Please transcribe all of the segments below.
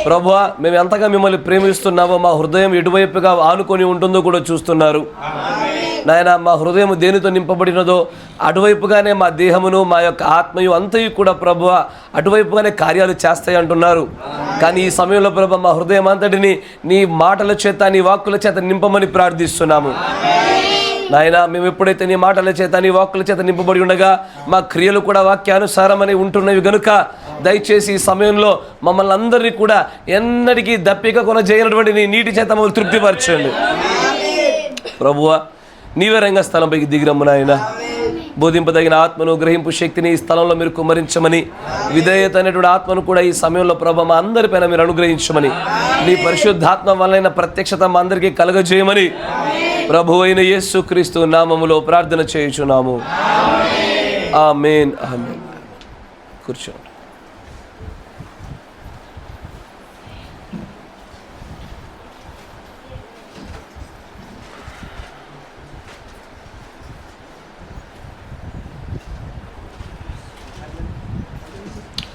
ప్రభువా, మేము ఎంతగా మిమ్మల్ని ప్రేమిస్తున్నామో మా హృదయం ఎటువైపుగా ఆనుకొని ఉంటుందో కూడా చూస్తున్నారు నాయన. మా హృదయం దేనితో నింపబడినదో అటువైపుగానే మా దేహమును మా యొక్క ఆత్మయు అంతయు కూడా ప్రభువా అటువైపుగానే కార్యాలు చేస్తాయి అంటున్నారు. కానీ ఈ సమయంలో ప్రభువా మా హృదయం అంతటిని నీ మాటల చేత నీ వాక్కుల చేత నింపమని ప్రార్థిస్తున్నాము నాయన. మేము ఎప్పుడైతే నీ మాటల చేత నీ వాక్కుల చేత నింపబడి ఉండగా మా క్రియలు కూడా వాక్యానుసారమని ఉంటున్నవి గనుక దయచేసి ఈ సమయంలో మమ్మల్ని అందరినీ కూడా ఎన్నటికీ దప్పిక కొనజేయనటువంటి నీ నీటి చేత మమ్మల్ని తృప్తిపరచండి ప్రభువా. నీవే రంగ స్థలంపైకి దిగిరమ్ము నాయన. బోధింపదగిన ఆత్మను గ్రహింపు శక్తిని ఈ స్థలంలో మీరు కుమ్మరించమని, విధేయత అనేటువంటి ఆత్మను కూడా ఈ సమయంలో ప్రభు మా అందరిపైన మీరు అనుగ్రహించమని, నీ పరిశుద్ధాత్మ వలన ప్రత్యక్షత మా అందరికీ కలగజేయమని ప్రభు అయిన యేసుక్రీస్తు నామములో ప్రార్థన చేయుచున్నాము. Amen amen. కూర్చోండి.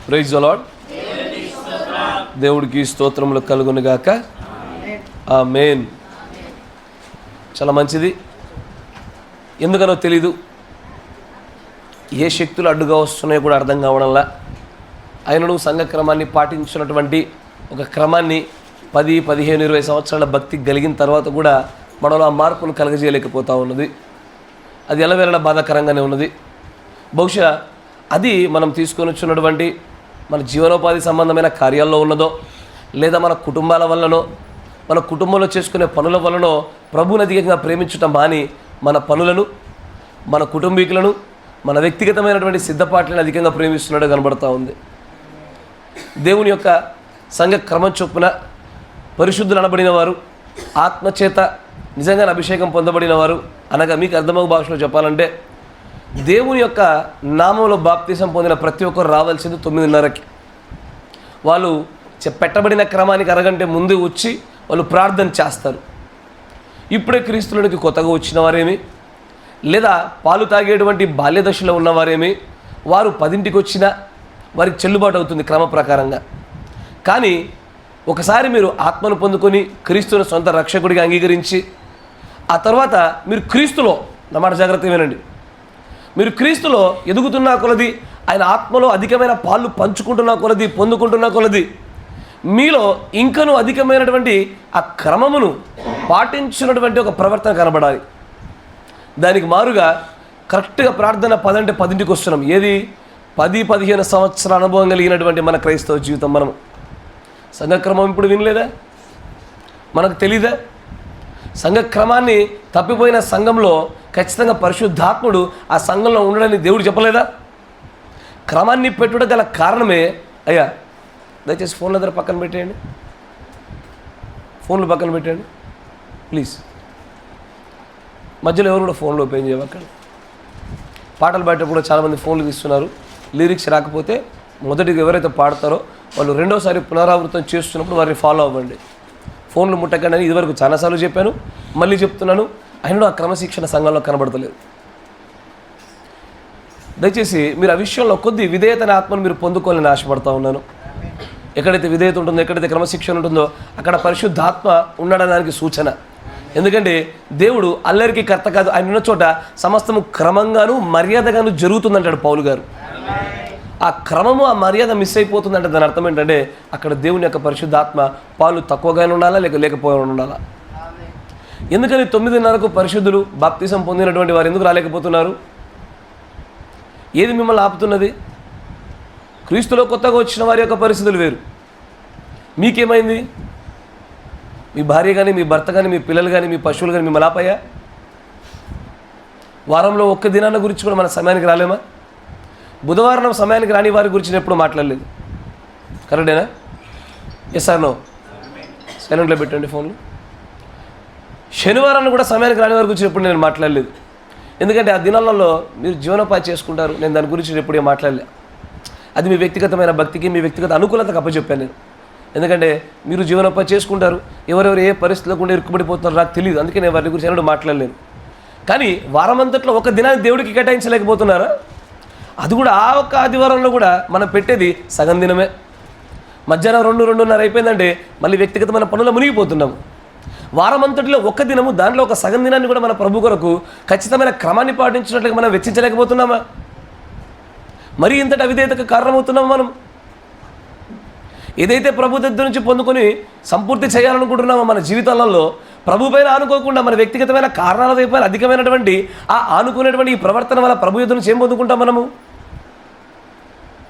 Praise the Lord. దేవుడికి స్తోత్రములు కలుగును గాక. ఆమేన్. చాలా మంచిది. ఎందుకనో తెలీదు, ఏ శక్తులు అడ్డుగా వస్తున్నాయో కూడా అర్థం కావడంలా. ఆయనను సంఘ క్రమాన్ని పాటించినటువంటి ఒక క్రమాన్ని 10, 15, 20 సంవత్సరాల భక్తి కలిగిన తర్వాత కూడా మనలో ఆ మార్పును కలగజేయలేకపోతూ ఉన్నది. అది ఎల్లవేళలా బాధాకరంగానే ఉన్నది. బహుశా అది మనం తీసుకొని వచ్చినటువంటి మన జీవనోపాధి సంబంధమైన కార్యాల్లో ఉన్నదో, లేదా మన కుటుంబాల వల్లనో, మన కుటుంబంలో చేసుకునే పనుల వలనో ప్రభువుని అధికంగా ప్రేమించటం మాని మన పనులను, మన కుటుంబీకులను, మన వ్యక్తిగతమైనటువంటి సిద్ధపాట్లను అధికంగా ప్రేమిస్తున్నట్టు కనబడుతూ ఉంది. దేవుని యొక్క సంఘ క్రమం చొప్పున పరిశుద్ధులు అనబడిన వారు, ఆత్మచేత నిజంగా అభిషేకం పొందబడిన వారు అనగా మీకు అర్థమవు భాషలో చెప్పాలంటే దేవుని యొక్క నామంలో బాప్తీసం పొందిన ప్రతి ఒక్కరు రావాల్సింది 9:30కి. వాళ్ళు పెట్టబడిన క్రమానికి అరగంటే ముందు వచ్చి వాళ్ళు ప్రార్థన చేస్తారు. ఇప్పుడే క్రీస్తులోనికి కొత్తగా వచ్చిన వారేమి, లేదా పాలు తాగేటువంటి బాల్యదశలో ఉన్నవారేమి, వారు 10ంటికి వచ్చినా వారికి చెల్లుబాటు అవుతుంది క్రమ ప్రకారంగా. కానీ ఒకసారి మీరు ఆత్మను పొందుకొని క్రీస్తుని సొంత రక్షకుడిగా అంగీకరించి ఆ తర్వాత మీరు క్రీస్తులో, నా మాట జాగ్రత్తగా వినండి, మీరు క్రీస్తులో ఎదుగుతున్న కొలది, ఆయన ఆత్మలో అధికమైన పాలు పంచుకుంటున్న కొలది, పొందుకుంటున్న కొలది మీలో ఇంకనూ అధికమైనటువంటి ఆ క్రమమును పాటించినటువంటి ఒక ప్రవర్తన కనబడాలి. దానికి మారుగా కరెక్ట్గా ప్రార్థన 10 అంటే 10ంటికి వస్తున్నాం. ఏది 10-15 సంవత్సరాల అనుభవం కలిగినటువంటి మన క్రైస్తవ జీవితం. మనం సంఘక్రమం ఇప్పుడు వినలేదా? మనకు తెలీదా? సంఘక్రమాన్ని తప్పిపోయిన సంఘంలో ఖచ్చితంగా పరిశుద్ధాత్ముడు ఆ సంఘంలో ఉండడానికి దేవుడు చెప్పలేదా? క్రమాన్ని పెట్టుట గల కారణమే అయ్యా. దయచేసి ఫోన్ల దగ్గర పక్కన పెట్టేయండి, ఫోన్లు పక్కన పెట్టండి ప్లీజ్. మధ్యలో ఎవరు కూడా ఫోన్లు ఓపెన్ చేయవకండి. పాటలు పాడేటప్పుడు కూడా చాలామంది ఫోన్లు తీస్తున్నారు. లిరిక్స్ రాకపోతే మొదటిగా ఎవరైతే పాడతారో వాళ్ళు రెండోసారి పునరావృతం చేస్తున్నప్పుడు వారిని ఫాలో అవ్వండి. ఫోన్లు ముట్టకండి అని ఇదివరకు చాలాసార్లు చెప్పాను, మళ్ళీ చెప్తున్నాను. అయినా ఆ క్రమశిక్షణ సంఘంలో కనబడతలేదు. దయచేసి మీరు ఆ విషయంలో కొద్ది విధేయతని ఆత్మను మీరు పొందుకోవాలని ఆశపడతా ఉన్నాను. ఎక్కడైతే విధేయత ఉంటుందో, ఎక్కడైతే క్రమశిక్షణ ఉంటుందో అక్కడ పరిశుద్ధాత్మ ఉండడానికి సూచన. ఎందుకంటే దేవుడు అల్లరికి కర్త కాదు. ఆయన ఉన్న చోట సమస్తము క్రమంగాను మర్యాదగాను జరుగుతుందంటాడు పౌలు గారు. ఆ క్రమము, ఆ మర్యాద మిస్ అయిపోతుందంటే దాని అర్థం ఏంటంటే అక్కడ దేవుని యొక్క పరిశుద్ధాత్మ పాలు తక్కువగానే ఉండాలా, లేకపోయినా ఉండాలా. ఎందుకని 9:30కు పరిశుద్ధులు బాప్తిసం పొందినటువంటి వారు ఎందుకు రాలేకపోతున్నారు? ఏది మిమ్మల్ని ఆపుతున్నది? క్రీస్తులో కొత్తగా వచ్చిన వారి యొక్క పరిస్థితులు వేరు. మీకేమైంది? మీ భార్య కానీ, మీ భర్త కానీ, మీ పిల్లలు కానీ, మీ పశువులు కానీ మిమ్మల్ని ఆపాయా? వారంలో ఒక్క దినాన్ని గురించి కూడా మన సమయానికి రాలేమా? బుధవారం సమయానికి రాని వారి గురించి ఎప్పుడు మాట్లాడలేదు. కరెక్టేనా? Yes or no? సైలెంట్లో పెట్టండి ఫోన్లు. శనివారాన్ని కూడా సమయానికి రాని వారి గురించి ఎప్పుడు నేను మాట్లాడలేదు. ఎందుకంటే ఆ దినాలలో మీరు జీవనోపాధి చేసుకుంటారు. నేను దాని గురించి ఎప్పుడే మాట్లాడలే. అది మీ వ్యక్తిగతమైన భక్తికి, మీ వ్యక్తిగత అనుకూలతకు అప్పచెప్పాను నేను. ఎందుకంటే మీరు జీవనోపాధి చేసుకుంటారు, ఎవరెవరు ఏ పరిస్థితుల్లో కూడా ఇరుక్కుబడిపోతున్నారో నాకు తెలియదు. అందుకే నేను వారి గురించి ఎన్నడూ మాట్లాడలేను. కానీ వారమంతట్లో ఒక దినాన్ని దేవుడికి కేటాయించలేకపోతున్నారా? అది కూడా ఆ ఒక్క ఆదివారంలో కూడా మనం పెట్టేది సగం దినమే. మధ్యాహ్నం 2-2:30 అయిపోయిందంటే మళ్ళీ వ్యక్తిగతమైన పనుల్లో మునిగిపోతున్నాము. వారమంతటిలో ఒక్క దినము, దాంట్లో ఒక సగం దినాన్ని కూడా మన ప్రభు కొరకు ఖచ్చితమైన క్రమాన్ని పాటించినట్లుగా మనం వెచ్చించలేకపోతున్నామా? మరి ఇంతటి అవిధేయతకు కారణమవుతున్నాము మనం. ఏదైతే ప్రభు దగ్గర నుంచి పొందుకొని సంపూర్తి చేయాలనుకుంటున్నామో మన జీవితాలలో, ప్రభు పైన ఆనుకోకుండా మన వ్యక్తిగతమైన కారణాల వైపు అధికమైనటువంటి ఆ ఆనుకునేటువంటి ఈ ప్రవర్తన వల్ల ప్రభు యుద్ధ నుంచి ఏం పొందుకుంటాం మనము?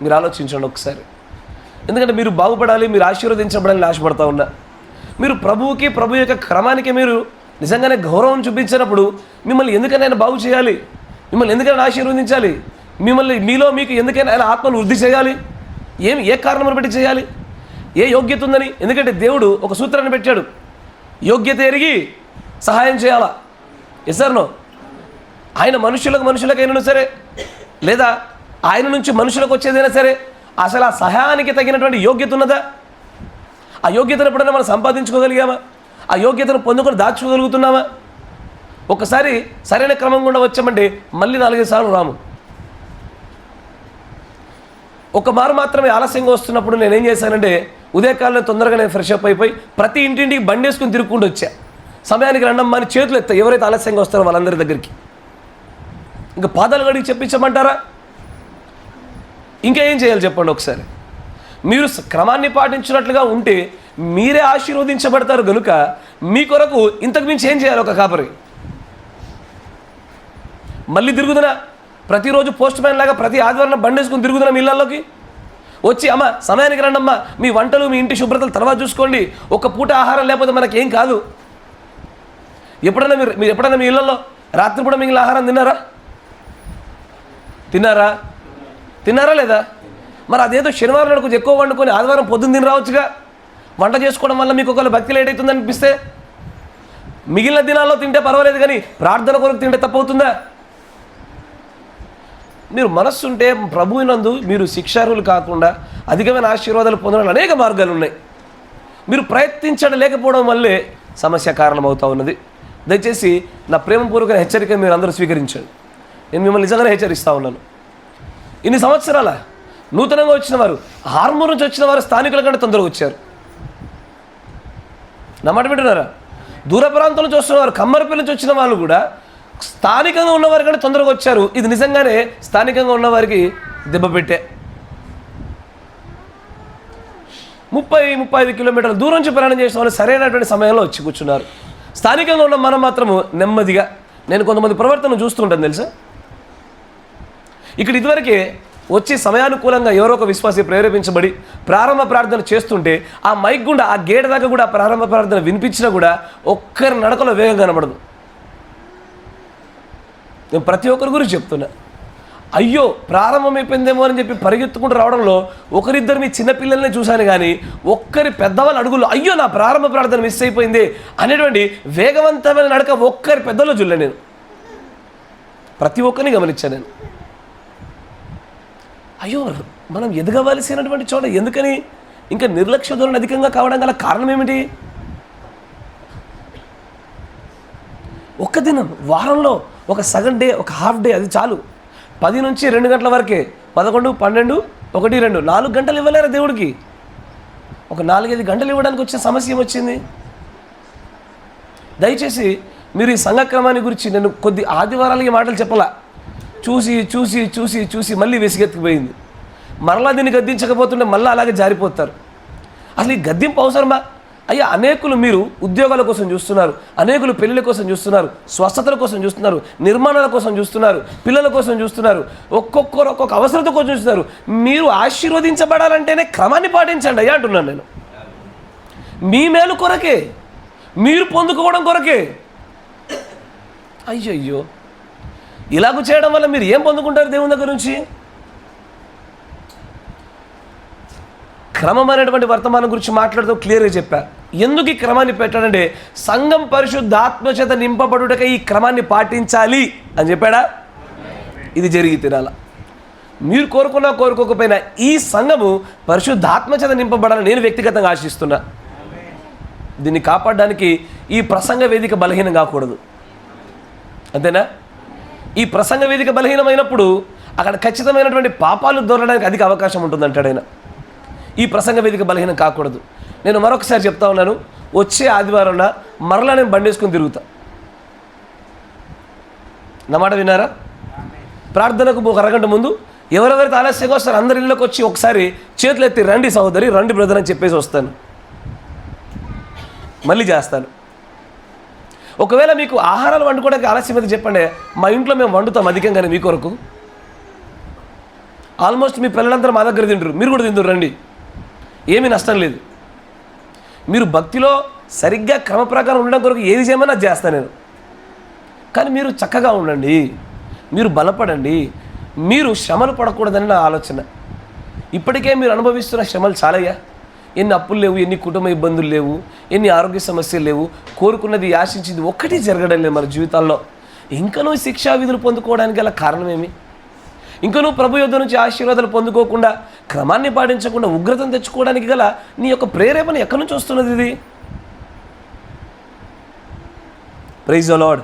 మీరు ఆలోచించండి ఒకసారి. ఎందుకంటే మీరు బాగుపడాలి, మీరు ఆశీర్వదించబడాలని ఆశపడతా ఉన్నా, మీరు ప్రభువుకి, ప్రభు యొక్క క్రమానికి మీరు నిజంగానే గౌరవం చూపించినప్పుడు మిమ్మల్ని ఎందుకైనా ఆయన బాగు చేయాలి, మిమ్మల్ని ఎందుకైనా ఆశీర్వదించాలి, మిమ్మల్ని మీలో మీకు ఎందుకైనా ఆయన ఆత్మను వృద్ధి చేయాలి. ఏ కారణం బట్టి చేయాలి? ఏ యోగ్యత ఉందని? ఎందుకంటే దేవుడు ఒక సూత్రాన్ని పెట్టాడు, యోగ్యత ఎరిగి సహాయం చేయాలా. ఎస్ఆర్నో? ఆయన మనుషులకైనా సరే, లేదా ఆయన నుంచి మనుషులకు వచ్చేదైనా సరే, అసలు ఆ సహాయానికి తగినటువంటి యోగ్యత ఉన్నదా? ఆ యోగ్యతను ఎప్పుడైనా మనం సంపాదించుకోగలిగామా? ఆ యోగ్యతను పొందుకొని దాచుకోగలుగుతున్నామా? ఒకసారి సరైన క్రమం గుండా వచ్చామంటే మళ్ళీ 4-5 సార్లు రాము. ఒక మారు మాత్రమే ఆలస్యంగా వస్తున్నప్పుడు నేనేం చేశానంటే, ఉదయకాలంలో తొందరగా నేను ఫ్రెష్ అప్ అయిపోయి ప్రతి ఇంటింటికి బండి వేసుకుని తిరుగుకుంటూ వచ్చా. సమయానికి రండమ్మా అని చేతులు ఎత్తా ఎవరైతే ఆలస్యంగా వస్తారో వాళ్ళందరి దగ్గరికి. ఇంకా పాదాలు గడికి చెప్పించమంటారా? ఇంకా ఏం చేయాలి చెప్పండి ఒకసారి. మీరు క్రమాన్ని పాటించినట్లుగా ఉంటే మీరే ఆశీర్వదించబడతారు కనుక మీ కొరకు ఇంతకు మించి ఏం చేయాలి? ఒక కాపరి మళ్ళీ తిరుగుతున్నా, ప్రతిరోజు పోస్ట్ మ్యాన్ లాగా ప్రతి ఆదివారం బండి వేసుకుని తిరుగుతున్నా మీ ఇళ్ళల్లోకి వచ్చి, అమ్మ సమయానికి రండమ్మా, మీ వంటలు మీ ఇంటి శుభ్రతలు తర్వాత చూసుకోండి, ఒక పూట ఆహారం లేకపోతే మనకేం కాదు. ఎప్పుడైనా మీరు ఎప్పుడైనా మీ ఇళ్ళల్లో రాత్రిపూట మిగిలిన ఆహారం తిన్నారా లేదా? మరి అదేదో శనివారం నాడు కొంచెం ఎక్కువ వండుకొని ఆదివారం పొద్దున్న తిని రావచ్చుగా. వంట చేసుకోవడం వల్ల మీకు ఒకవేళ భక్తి లేట్ అవుతుంది అనిపిస్తే మిగిలిన దినాల్లో తింటే పర్వాలేదు, కానీ ప్రార్థన కొరకు తింటే తప్పవుతుందా? మీరు మనస్సు ఉంటే ప్రభువునందు మీరు శిక్షార్హులు కాకుండా అధికమైన ఆశీర్వాదాలు పొందడానికి అనేక మార్గాలు ఉన్నాయి. మీరు ప్రయత్నించడం లేకపోవడం వల్లే సమస్య కారణమవుతూ ఉన్నది. దయచేసి నా ప్రేమపూర్వక హెచ్చరిక మీరు అందరూ స్వీకరించండి. నేను మిమ్మల్ని నిజంగానే హెచ్చరిస్తూ ఉన్నాను. ఇన్ని సంవత్సరాల నూతనంగా వచ్చిన వారు, హార్మూర్ నుంచి వచ్చిన వారు స్థానికుల కంటే తొందరగా వచ్చారు. నా మాట వింటున్నారా? దూర ప్రాంతం నుంచి వస్తున్న వారు, కమ్మరిపల్లి నుంచి వచ్చిన వాళ్ళు కూడా స్థానికంగా ఉన్నవారి కంటే తొందరగా వచ్చారు. ఇది నిజంగానే స్థానికంగా ఉన్నవారికి దెబ్బ పెట్టే. 30-35 కిలోమీటర్ల దూరం నుంచి ప్రయాణం చేసిన వాళ్ళు సరైనటువంటి సమయంలో వచ్చి కూర్చున్నారు. స్థానికంగా ఉన్న మనం మాత్రము నెమ్మదిగా. నేను కొంతమంది ప్రవర్తన చూస్తుంటాను తెలుసా. ఇక్కడ ఇదివరకే వచ్చి సమయానుకూలంగా ఎవరో ఒక విశ్వాసి ప్రేరేపించబడి ప్రారంభ ప్రార్థన చేస్తుంటే ఆ మైక్ గుండా ఆ గేట్ దాకా కూడా ప్రారంభ ప్రార్థన వినిపించినా కూడా ఒక్కరి నడకలో వేగం కనబడదు. నేను ప్రతి ఒక్కరి గురించి చెప్తున్నా. అయ్యో ప్రారంభమైపోయిందేమో అని చెప్పి పరిగెత్తుకుంటూ రావడంలో ఒకరిద్దరు మీ చిన్నపిల్లల్ని చూశాను, కానీ ఒక్కరి పెద్దవాళ్ళ అడుగుల్లో అయ్యో నా ప్రారంభ ప్రార్థన మిస్ అయిపోయింది అనేటువంటి వేగవంతమైన నడక ఒక్కరి పెద్దలో చూడలే. నేను ప్రతి ఒక్కరిని గమనించాను. నేను అయ్యో మనం ఎదగవలసినటువంటి చోట ఎందుకని ఇంకా నిర్లక్ష్య ధోరణి అధికంగా కావడం గల కారణం ఏమిటి? ఒక్క దినం, వారంలో ఒక సగం డే, ఒక హాఫ్ డే, అది చాలు. 10 నుంచి 2 గంటల వరకే. 11, 12, 1, 2, 4 గంటలు ఇవ్వలేరా దేవుడికి? ఒక 4-5 గంటలు ఇవ్వడానికి వచ్చిన సమస్య ఏమొచ్చింది? దయచేసి మీరు ఈ సంఘక్రమాన్ని గురించి నేను కొద్ది ఆదివారాలకి మాటలు చెప్పాల. చూసి చూసి చూసి చూసి మళ్ళీ విసిగెత్తిపోయింది. మరలా దీన్ని గద్దించకపోతుంటే మళ్ళీ అలాగే జారిపోతారు. అసలు ఈ గద్దింపు అవసరమా? అయ్యా, అనేకులు మీరు ఉద్యోగాల కోసం చూస్తున్నారు, అనేకులు పెళ్ళిళ్ళ కోసం చూస్తున్నారు, స్వస్థతల కోసం చూస్తున్నారు, నిర్మాణాల కోసం చూస్తున్నారు, పిల్లల కోసం చూస్తున్నారు, ఒక్కొక్కరు ఒక్కొక్క అవసరత కోసం చూస్తున్నారు. మీరు ఆశీర్వదించబడాలంటేనే క్రమాన్ని పాటించండి అయ్యా అంటున్నాను నేను. మీ మేలు కొరకే, మీరు పొందుకోవడం కొరకే. అయ్యయ్యో, ఇలాగ చేయడం వల్ల మీరు ఏం పొందుకుంటారు దేవుని దగ్గర నుంచి? క్రమం అనేటువంటి వర్తమానం గురించి మాట్లాడుతూ క్లియర్గా చెప్పా. ఎందుకు ఈ క్రమాన్ని పెట్టాడంటే సంఘం పరిశుద్ధాత్మ చేత నింపబడుటకై ఈ క్రమాన్ని పాటించాలి అని చెప్పాడా? ఇది జరిగి తీరాల. మీరు కోరుకున్నా కోరుకోకపోయినా ఈ సంఘము పరిశుద్ధాత్మ చేత నింపబడాలని నేను వ్యక్తిగతంగా ఆశిస్తున్నా. దీన్ని కాపాడడానికి ఈ ప్రసంగ వేదిక బలహీనం కాకూడదు, అంతేనా? ఈ ప్రసంగ వేదిక బలహీనమైనప్పుడు అక్కడ ఖచ్చితమైనటువంటి పాపాలు దొరకడానికి అధిక అవకాశం ఉంటుందంటాడు ఆయన. ఈ ప్రసంగ వేదిక బలహీనం కాకూడదు. నేను మరొకసారి చెప్తా ఉన్నాను, వచ్చే ఆదివారం మరలా నేను బండి వేసుకుని తిరుగుతా. నా మాట విన్నారా? ప్రార్థనకు ఒక అరగంట ముందు ఎవరెవరైతే ఆలస్యంగా వస్తారు అందరి ఇళ్ళకి వచ్చి ఒకసారి చేతులు ఎత్తి రండి సహోదరి, రండి బ్రదర్ అని చెప్పేసి వస్తాను, మళ్ళీ చేస్తాను. ఒకవేళ మీకు ఆహారాలు వండుకోవడానికి ఆలస్యం అయితే చెప్పండి, మా ఇంట్లో మేము వండుతాం అధికంగానే మీ కొరకు. ఆల్మోస్ట్ మీ పిల్లలందరూ మా దగ్గర తింటారు, మీరు కూడా తింటారు, రండి, ఏమీ నష్టం లేదు. మీరు భక్తిలో సరిగ్గా క్రమ ప్రకారం ఉండడం కొరకు ఏది చేయమన్నా చేస్తాను నేను. కానీ మీరు చక్కగా ఉండండి, మీరు బలపడండి, మీరు శ్రమలు పడకూడదని నా ఆలోచన. ఇప్పటికే మీరు అనుభవిస్తున్న శ్రమలు చాలయ్యా. ఎన్ని అప్పులు లేవు, ఎన్ని కుటుంబ ఇబ్బందులు లేవు, ఎన్ని ఆరోగ్య సమస్యలు లేవు, కోరుకున్నది ఆశించింది ఒక్కటి జరగడం లేదు మన జీవితాల్లో. ఇంకా నువ్వు శిక్షా విధులు పొందుకోవడానికి గల కారణమేమి? ఇంకా నువ్వు ప్రభు యొద్ద నుంచి ఆశీర్వాదాలు పొందుకోకుండా, క్రమాన్ని పాటించకుండా ఉగ్రతను తెచ్చుకోవడానికి గల నీ యొక్క ప్రేరేపణ ఎక్కడి నుంచి వస్తున్నది? ఇది ప్రైజ్ ది లార్డ్.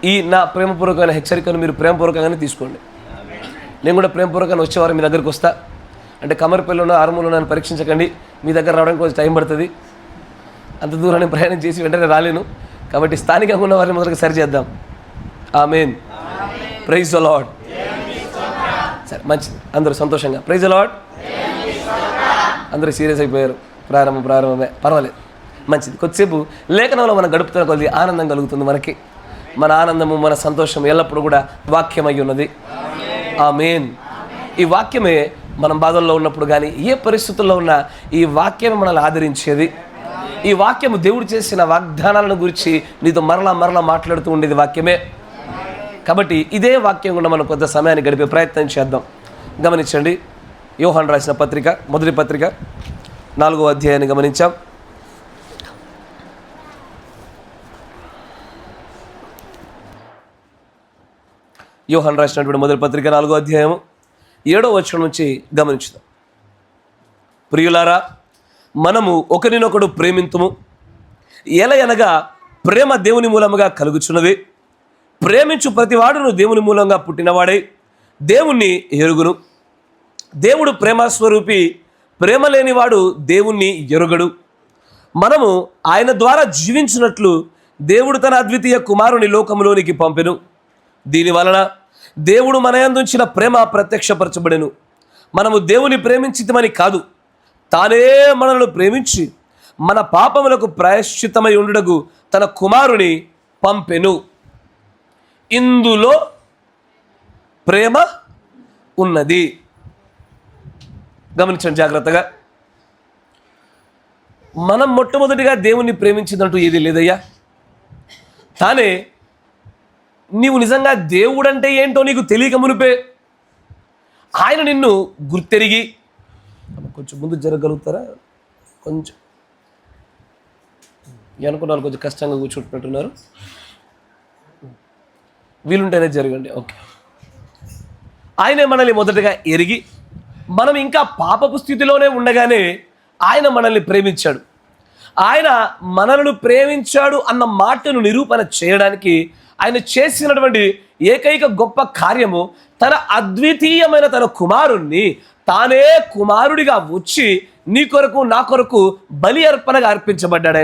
ఈ నా ప్రేమపూర్వకమైన హెచ్చరికను మీరు ప్రేమపూర్వకంగానే తీసుకోండి. నేను కూడా ప్రేమపూర్వకంగా వచ్చేవారు మీ దగ్గరికి వస్తా. అంటే కమర్పల్లిలోనో ఆర్మూర్లో నన్ను పరీక్షించకండి, మీ దగ్గర రావడానికి కొంచెం టైం పడుతుంది. అంత దూరాన్ని ప్రయాణం చేసి వెంటనే రాలేను. కాబట్టి స్థానికంగా ఉన్న వారిని మొదలుగా సరి చేద్దాం. ఆమేన్. Praise the Lord. సరే, మంచిది, అందరూ సంతోషంగా ప్రైజ్ ది లార్డ్. అందరూ సీరియస్ అయిపోయారు. ప్రారంభమే, పర్వాలేదు, మంచిది. కొద్దిసేపు లేఖనంలో మనం గడుపుతున్న కొద్ది ఆనందం కలుగుతుంది మనకి. మన ఆనందము, మన సంతోషం ఎల్లప్పుడూ కూడా వాక్యం అయి ఉన్నది. ఆమేన్. ఈ వాక్యమే మనం బాధల్లో ఉన్నప్పుడు కానీ ఏ పరిస్థితుల్లో ఉన్నా ఈ వాక్యమే మనల్ని ఆదరించేది. ఈ వాక్యము దేవుడు చేసిన వాగ్దానాలను గురించి నీతో మరలా మాట్లాడుతూ ఉండేది వాక్యమే. కాబట్టి ఇదే వాక్యం కూడా మనం కొంత సమయాన్ని గడిపే ప్రయత్నం చేద్దాం. గమనించండి, యోహాను రాసిన పత్రిక, మొదటి పత్రిక 4వ అధ్యాయాన్ని గమనించాం. యోహాను రాసినటువంటి మొదటి పత్రిక 4వ అధ్యాయము 7వ వచనం నుంచి గమనించుదాం. ప్రియులారా, మనము ఒకరినొకడు ప్రేమింతుము, ఎలయనగా ప్రేమ దేవుని మూలముగా కలుగుచున్నది. ప్రేమించు ప్రతివాడును దేవుని మూలంగా పుట్టినవాడై దేవుణ్ణి ఎరుగును. దేవుడు ప్రేమస్వరూపి, ప్రేమ లేనివాడు దేవుణ్ణి ఎరుగడు. మనము ఆయన ద్వారా జీవించినట్లు దేవుడు తన అద్వితీయ కుమారుని లోకములోనికి పంపెను. దీనివలన దేవుడు మన యందుంచిన ప్రేమ ప్రత్యక్షపరచబడెను. మనము దేవుని ప్రేమించితమని కాదు, తానే మనల్ని ప్రేమించి మన పాపములకు ప్రాయశ్చిత్తమై ఉండుటకు తన కుమారుని పంపెను. ఇందులో ప్రేమ ఉన్నది. గమనించండి జాగ్రత్తగా. మనం మొట్టమొదటిగా దేవుణ్ణి ప్రేమించిందంటూ ఏది లేదయ్యా. తానే నీవు నిజంగా దేవుడంటే ఏంటో నీకు తెలియక మునిపే ఆయన నిన్ను గుర్తెరిగి, కొంచెం ముందు జరగలుగుతారా? కొంచెం అనుకున్నారు, కొంచెం కష్టంగా కూర్చుంటున్నట్టున్నారు. వీలుంటేనే జరగండి. ఓకే. ఆయనే మనల్ని మొదటగా ఎరిగి, మనం ఇంకా పాపపు స్థితిలోనే ఉండగానే ఆయన మనల్ని ప్రేమించాడు. ఆయన మనల్ని ప్రేమించాడు అన్న మాటను నిరూపణ చేయడానికి ఆయన చేసినటువంటి ఏకైక గొప్ప కార్యము తన అద్వితీయమైన తన కుమారుణ్ణి తానే కుమారుడిగా వచ్చి నీ కొరకు నా కొరకు బలి అర్పణగా అర్పించబడ్డాడు.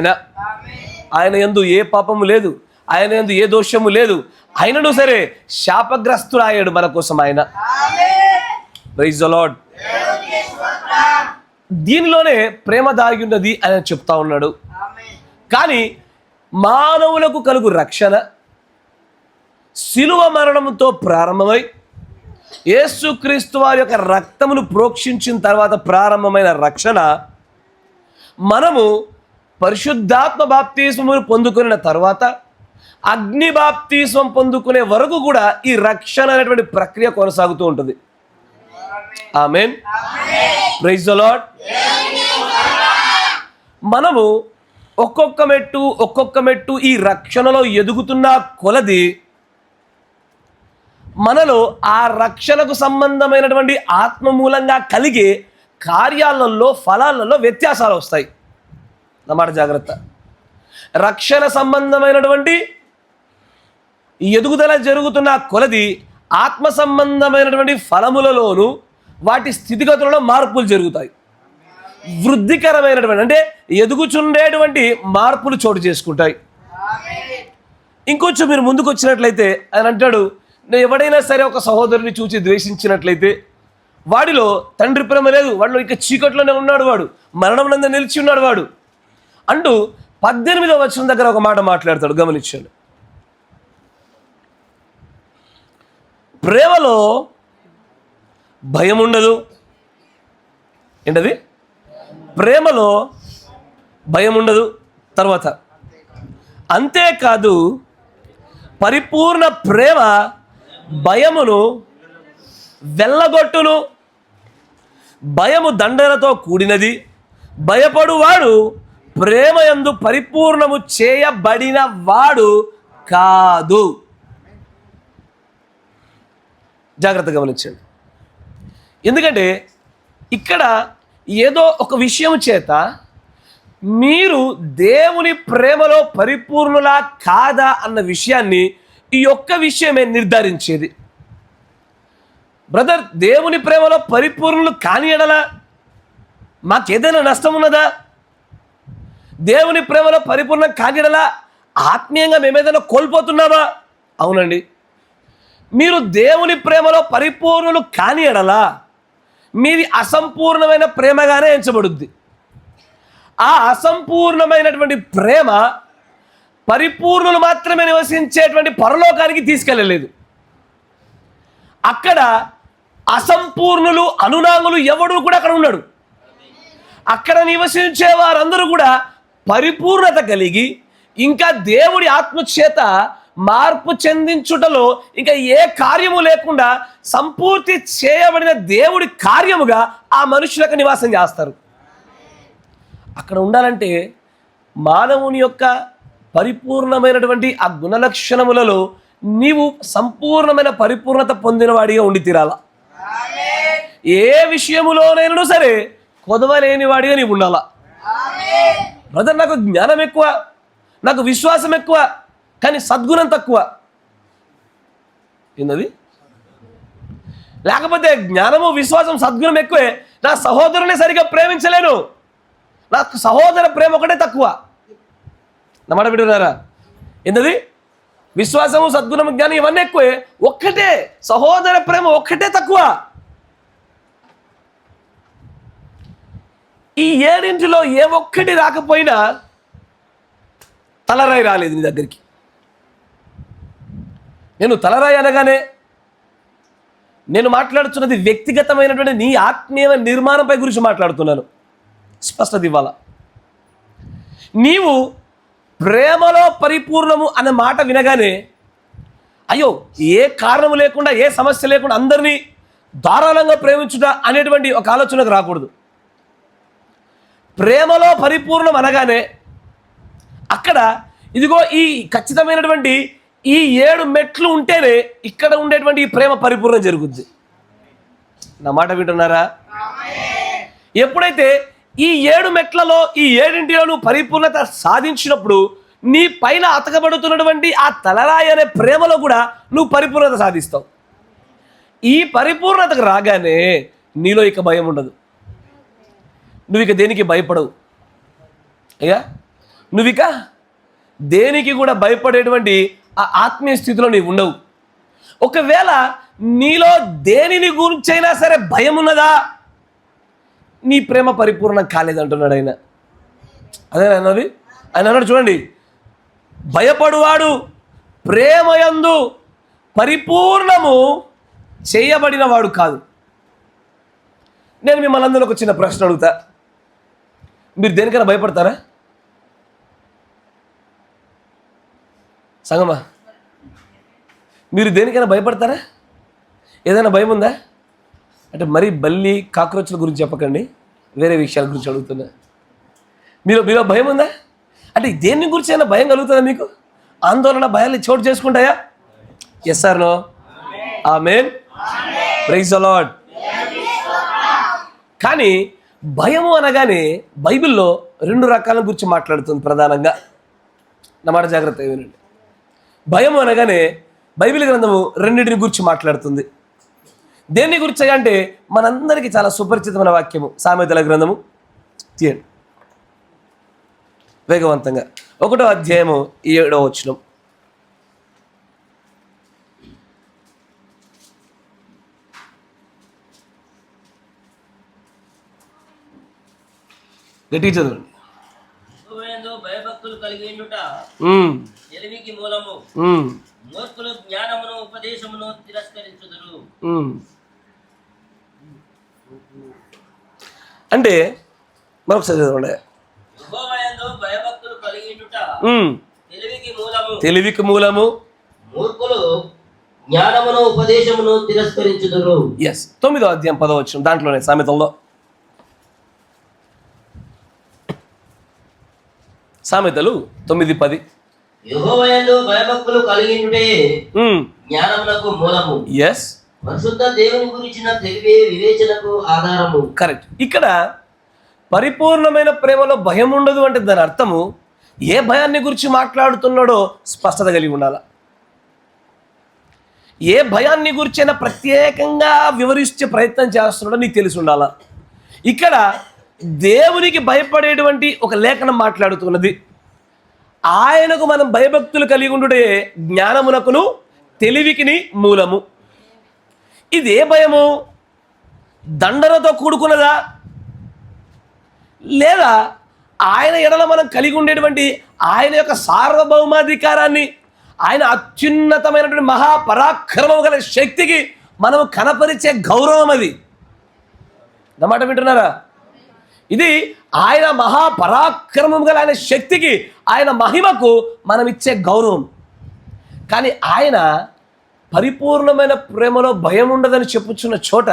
ఆయన యందు ఏ పాపము లేదు, ఆయన యందు ఏ దోషము లేదు. ఆయనను సరే శాపగ్రస్తుడాయాడు మన కోసం ఆయన. Praise the Lord. దీనిలోనే ప్రేమ దాగి ఉన్నది అని చెప్తా ఉన్నాడు. కానీ మానవులకు కలుగు రక్షణ శిలువ మరణంతో ప్రారంభమై యేసుక్రీస్తు వారి యొక్క రక్తమును ప్రోక్షించిన తర్వాత ప్రారంభమైన రక్షణ మనము పరిశుద్ధాత్మ బాప్తిస్మమును పొందుకున్న తర్వాత అగ్ని బాప్తిస్మం పొందుకునే వరకు కూడా ఈ రక్షణ అనేటువంటి ప్రక్రియ కొనసాగుతూ ఉంటుంది. ఆమేన్. Praise the Lord. మనము ఒక్కొక్క మెట్టు ఈ రక్షణలో ఎదుగుతున్న కొలది మనలో ఆ రక్షణకు సంబంధమైనటువంటి ఆత్మ మూలంగా కలిగే కార్యాలలో, ఫలాలలో వ్యత్యాసాలు వస్తాయి. అన్నమాట జాగ్రత్త. రక్షణ సంబంధమైనటువంటి ఎదుగుదల జరుగుతున్న కొలది ఆత్మ సంబంధమైనటువంటి ఫలములలోను వాటి స్థితిగతులలో మార్పులు జరుగుతాయి. వృద్ధికరమైనటువంటి అంటే ఎదుగుచుండేటువంటి మార్పులు చోటు చేసుకుంటాయి. ఇంకొంచెం మీరు ముందుకు వచ్చినట్లయితే ఆయన అంటాడు, నేను ఎవడైనా సరే ఒక సహోదరుని చూసి ద్వేషించినట్లయితే వాడిలో తండ్రి ప్రేమ లేదు, వాడిలో ఇక చీకట్లోనే ఉన్నాడు, వాడు మరణం నందు నిలిచి ఉన్నాడు వాడు అంటూ 18వ వచనం దగ్గర ఒక మాట మాట్లాడతాడు. గమనించండి. ప్రేమలో భయం ఉండదు. ఏంటది? ప్రేమలో భయం ఉండదు. తర్వాత అంతేకాదు పరిపూర్ణ ప్రేమ భయమును వెళ్ళగొట్టును. భయము దండనతో కూడినది. భయపడువాడు ప్రేమయందు పరిపూర్ణము చేయబడిన వాడు కాదు. జాగ్రత్తగా గమనించండి. ఎందుకంటే ఇక్కడ ఏదో ఒక విషయం చేత మీరు దేవుని ప్రేమలో పరిపూర్ణులా కాదా అన్న విషయాన్ని ఈ ఒక్క విషయమే నిర్ధారించేది. బ్రదర్, దేవుని ప్రేమలో పరిపూర్ణులు కాని ఎడల మాకేదైనా నష్టం ఉన్నదా? దేవుని ప్రేమలో పరిపూర్ణం కాని ఎడల ఆత్మీయంగా మేమేదైనా కోల్పోతున్నామా? అవునండి. మీరు దేవుని ప్రేమలో పరిపూర్ణులు కాని ఎడల మీది అసంపూర్ణమైన ప్రేమగానే ఎంచబడుద్ది. ఆ అసంపూర్ణమైనటువంటి ప్రేమ పరిపూర్ణులు మాత్రమే నివసించేటువంటి పరలోకానికి తీసుకెళ్ళలేదు. అక్కడ అసంపూర్ణులు అనునాంగులు ఎవడు కూడా అక్కడ ఉన్నాడు. అక్కడ నివసించే వారందరూ కూడా పరిపూర్ణత కలిగి ఇంకా దేవుడి ఆత్మచేత మార్పు చెందించుటలో ఇంకా ఏ కార్యము లేకుండా సంపూర్తి చేయబడిన దేవుడి కార్యముగా ఆ మనుషులకు నివాసం చేస్తారు. అక్కడ ఉండాలంటే మానవుని యొక్క పరిపూర్ణమైనటువంటి ఆ గుణలక్షణములలో నీవు సంపూర్ణమైన పరిపూర్ణత పొందినవాడిగా ఉండి తీరాల. ఏ విషయములోనైనా సరే కొదవలేని వాడిగా నీవు ఉండాలా. బ్రదర్, నాకు జ్ఞానం ఎక్కువ, నాకు విశ్వాసం ఎక్కువ, కానీ సద్గుణం తక్కువ. ఏందది? లేకపోతే జ్ఞానము విశ్వాసం సద్గుణం ఎక్కువే, నా సహోదరుని సరిగా ప్రేమించలేను, నాకు సహోదర ప్రేమ ఒకటే తక్కువ. నా మాట వింటున్నారా? ఏంటది? విశ్వాసము సద్గుణము జ్ఞానం ఇవన్నీ ఎక్కువే, ఒక్కటే సహోదర ప్రేమ ఒక్కటే తక్కువ. ఈ ఏడింటిలో ఏ ఒక్కటి రాకపోయినా తలరాయి రాలేదు నీ దగ్గరికి. నేను తలరాయి అనగానే నేను మాట్లాడుతున్నది వ్యక్తిగతమైనటువంటి నీ ఆత్మీయ నిర్మాణంపై గురించి మాట్లాడుతున్నాను. స్పష్టత ఇవ్వాలా. నీవు ప్రేమలో పరిపూర్ణము అనే మాట వినగానే అయ్యో ఏ కారణము లేకుండా ఏ సమస్య లేకుండా అందరినీ ధారాళంగా ప్రేమించుట అనేటువంటి ఒక ఆలోచనకు రాకూడదు. ప్రేమలో పరిపూర్ణం అనగానే అక్కడ ఇదిగో ఈ ఖచ్చితమైనటువంటి ఈ 7 మెట్లు ఉంటేనే ఇక్కడ ఉండేటువంటి ఈ ప్రేమ పరిపూర్ణం జరుగుద్ది. నా మాట వింటున్నారా? ఎప్పుడైతే ఈ 7 మెట్లలో ఈ 7 పరిపూర్ణత సాధించినప్పుడు నీ పైన అతకబడుతున్నటువంటి ఆ తలరాయి అనే ప్రేమలో కూడా నువ్వు పరిపూర్ణత సాధిస్తావు. ఈ పరిపూర్ణతకు రాగానే నీలో ఇక భయం ఉండదు. నువ్వు ఇక దేనికి భయపడవు. అయ్యా, నువ్వు ఇక దేనికి కూడా భయపడేటువంటి ఆ ఆత్మీయ స్థితిలో నీవు ఉండవు. ఒకవేళ నీలో దేనిని గురించైనా సరే భయం ఉన్నదా, నీ ప్రేమ పరిపూర్ణం కాలేదంటున్నాడు ఆయన. అదే అన్నది. ఆయన అన్నాడు చూడండి, భయపడువాడు ప్రేమయందు పరిపూర్ణము చేయబడిన వాడు కాదు. నేను మిమ్మల్ని అందరూ ఒక చిన్న ప్రశ్న అడుగుతా. మీరు దేనికైనా భయపడతారా? సంగమా, మీరు దేనికైనా భయపడతారా? ఏదైనా భయం ఉందా? అంటే మరీ బల్లి కాక్రోచ్ల గురించి చెప్పకండి, వేరే విషయాల గురించి అడుగుతున్నా. మీలో భయం ఉందా? అంటే దేని గురించి అయినా భయం కలుగుతుందా మీకు? ఆందోళన భయాలు చోటు చేసుకుంటాయా? Yes or no? Amen. Praise the Lord. కానీ భయము అనగానే బైబిల్లో 2 రకాల గురించి మాట్లాడుతుంది ప్రధానంగా. నా మాట జాగ్రత్తగా వినండి. భయము అనగానే బైబిల్ గ్రంథము 2 గురించి మాట్లాడుతుంది. దేన్ని గురించి అంటే మనందరికీ చాలా సుపరిచితమైన వాక్యము సామెతల గ్రంథము తీయండి వేగవంతంగా 1వ అధ్యాయము 7వ వచనం. గట్టిగా చదవండి. భయభక్తులు కలిగి ఉండుట తెలివికి మూలము, మూర్ఖులు జ్ఞానమును ఉపదేశమును తిరస్కరించుదురు. అంటే మరొకసారి చదవండి. యెహోవాయందు భయభక్తులు కలిగి ఉండుట తెలివికి మూలము, మూర్ఖులు జ్ఞానమును ఉపదేశమును తిరస్కరించుదురు. 9వ అధ్యాయం 10వ వచనం దాంట్లోనే సామెతల్లో. సామెతలు 9:10. యెహోవాయందు భయభక్తులు కలిగి ఉండుటే జ్ఞానమునకు మూలము. పరిశుద్ధ దేవుని గురించిన తెలివే వివేచనకు ఆధారము. కరెక్ట్. ఇక్కడ పరిపూర్ణమైన ప్రేమలో భయం ఉండదు అంటే దాని అర్థము ఏ భయాన్ని గురించి మాట్లాడుతున్నాడో స్పష్టత కలిగి ఉండాల. ఏ భయాన్ని గురించైనా ప్రత్యేకంగా వివరిస్తే ప్రయత్నం చేస్తున్నాడో నీకు తెలిసి ఉండాలా. ఇక్కడ దేవునికి భయపడేటువంటి ఒక లేఖనం మాట్లాడుతున్నది. ఆయనకు మనం భయభక్తులు కలిగి ఉండుటే జ్ఞానమునకును తెలివికిని మూలము. ఇది ఏ భయము? దండనతో కూడుకున్నదా, లేదా ఆయన ఎడల మనం కలిగి ఉండేటువంటి ఆయన యొక్క సార్వభౌమాధికారాన్ని, ఆయన అత్యున్నతమైనటువంటి మహాపరాక్రమం గల శక్తికి మనం కనపరిచే గౌరవం అది. నా మాట వింటున్నారా? ఇది ఆయన మహాపరాక్రమం గల ఆయన శక్తికి, ఆయన మహిమకు మనం ఇచ్చే గౌరవం. కానీ ఆయన పరిపూర్ణమైన ప్రేమలో భయం ఉండదని చెప్పుచున్న చోట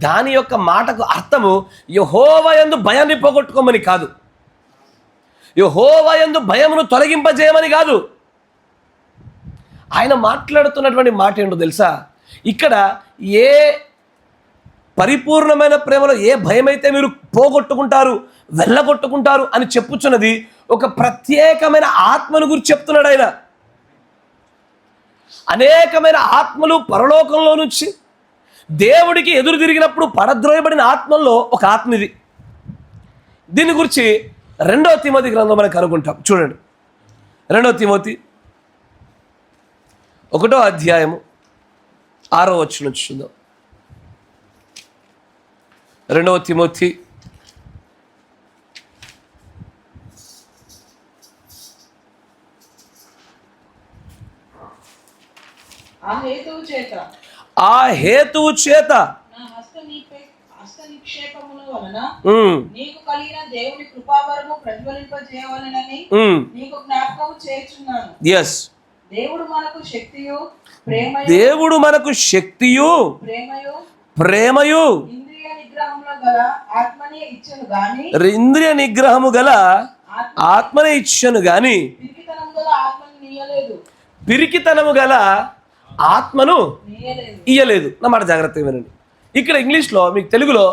దాని యొక్క మాటకు అర్థము యెహోవా యందు భయాన్ని పోగొట్టుకోమని కాదు, యెహోవా యందు భయమును తొలగింపజేయమని కాదు. ఆయన మాట్లాడుతున్నటువంటి మాట ఏంటో తెలుసా? ఇక్కడ ఏ పరిపూర్ణమైన ప్రేమలో ఏ భయమైతే మీరు పోగొట్టుకుంటారు, వెళ్ళగొట్టుకుంటారు అని చెప్పుచున్నది ఒక ప్రత్యేకమైన ఆత్మను గురించి చెప్తున్నాడు ఆయన. అనేకమైన ఆత్మలు పరలోకంలో నుంచి దేవుడికి ఎదురు తిరిగినప్పుడు పడద్రోయబడిన ఆత్మల్లో ఒక ఆత్మ ఇది. దీని గురించి 2వ తిమోతి గ్రంథం మనకు కనుగొంటాం. చూడండి, 2వ తిమోతి 1వ అధ్యాయము 6వ వచనం చూద్దాం. 2వ తిమోతి ఆ హేతువు చేత నీకు కలిగిన దేవుని కృపావరము ప్రజ్వలింపజేయవలెనని నీకు జ్ఞాపకం చేయుచున్నాను. దేవుడు మనకు శక్తియు ప్రేమయు ఇంద్రియ నిగ్రహము గల ఆత్మనే ఇచ్చెను గాని పిరికితనము గల ఆత్మను ఇయ్యలేదు. నా మాట జాగ్రత్తగా వినండి. ఇక్కడ ఇంగ్లీష్లో, మీకు తెలుగులో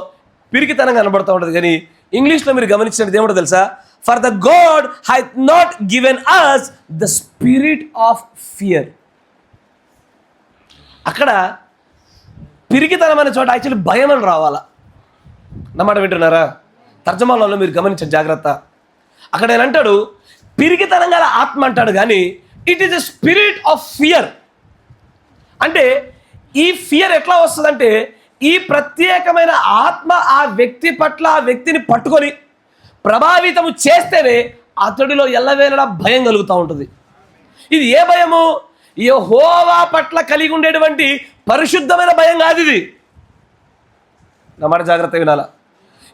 పిరికితనం కనబడుతూ ఉంటుంది, కానీ ఇంగ్లీష్లో మీరు గమనించినది ఏమిటో తెలుసా? For the God hath not given us the spirit of fear. అక్కడ పిరికితనం అనే చోట యాక్చువల్లీ భయం అని రావాలా. నమాట వింటున్నారా? తర్జమాలలో మీరు గమనించండి జాగ్రత్త. అక్కడ ఆయన అంటాడు పిరికితనం గల ఆత్మ అంటాడు, కానీ it is a spirit of fear. అంటే ఈ ఫియర్ ఎట్లా వస్తుందంటే ఈ ప్రత్యేకమైన ఆత్మ ఆ వ్యక్తి పట్ల, ఆ వ్యక్తిని పట్టుకొని ప్రభావితము చేస్తేనే అతడిలో ఎల్లవేళలా భయం కలుగుతూ ఉంటుంది. ఇది ఏ భయము? యెహోవా పట్ల కలిగి ఉండేటువంటి పరిశుద్ధమైన భయం కాదు ఇది. నా మాట జాగ్రత్త వినాలా.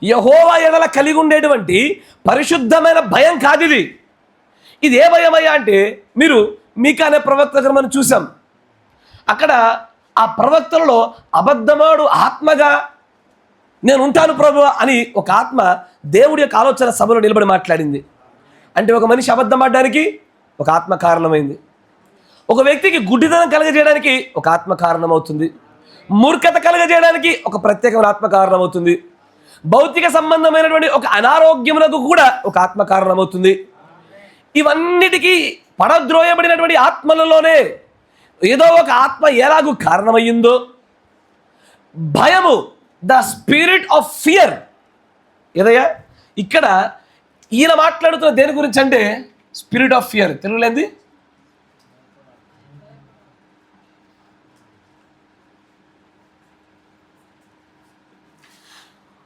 యెహోవా ఎడల కలిగి ఉండేటువంటి పరిశుద్ధమైన భయం కాదు ఇది. ఇది ఏ భయం అయ్యా అంటే, మీరు మీకా అనే ప్రవక్త మనం చూసాం. అక్కడ ఆ ప్రవక్తలలో అబద్ధమాడు ఆత్మగా నేను ఉంటాను ప్రభు అని ఒక ఆత్మ దేవుడి యొక్క ఆలోచన సభలో నిలబడి మాట్లాడింది. అంటే ఒక మనిషి అబద్ధం ఆడడానికి ఒక ఆత్మ కారణమైంది. ఒక వ్యక్తికి గుడ్డితనం కలగజేయడానికి ఒక ఆత్మ కారణమవుతుంది. మూర్ఖత కలగజేయడానికి ఒక ప్రత్యేకమైన ఆత్మ కారణమవుతుంది. భౌతిక సంబంధమైనటువంటి ఒక అనారోగ్యములకు కూడా ఒక ఆత్మ కారణమవుతుంది. ఇవన్నిటికీ పడద్రోయబడినటువంటి ఆత్మలలోనే ఏదో ఒక ఆత్మ ఎలాగూ కారణమయ్యిందో, భయము, ద స్పిరిట్ ఆఫ్ ఫియర్. ఏదయ్యా ఇక్కడ ఈయన మాట్లాడుతున్న దేని గురించి అంటే స్పిరిట్ ఆఫ్ ఫియర్. తెలుగులేంది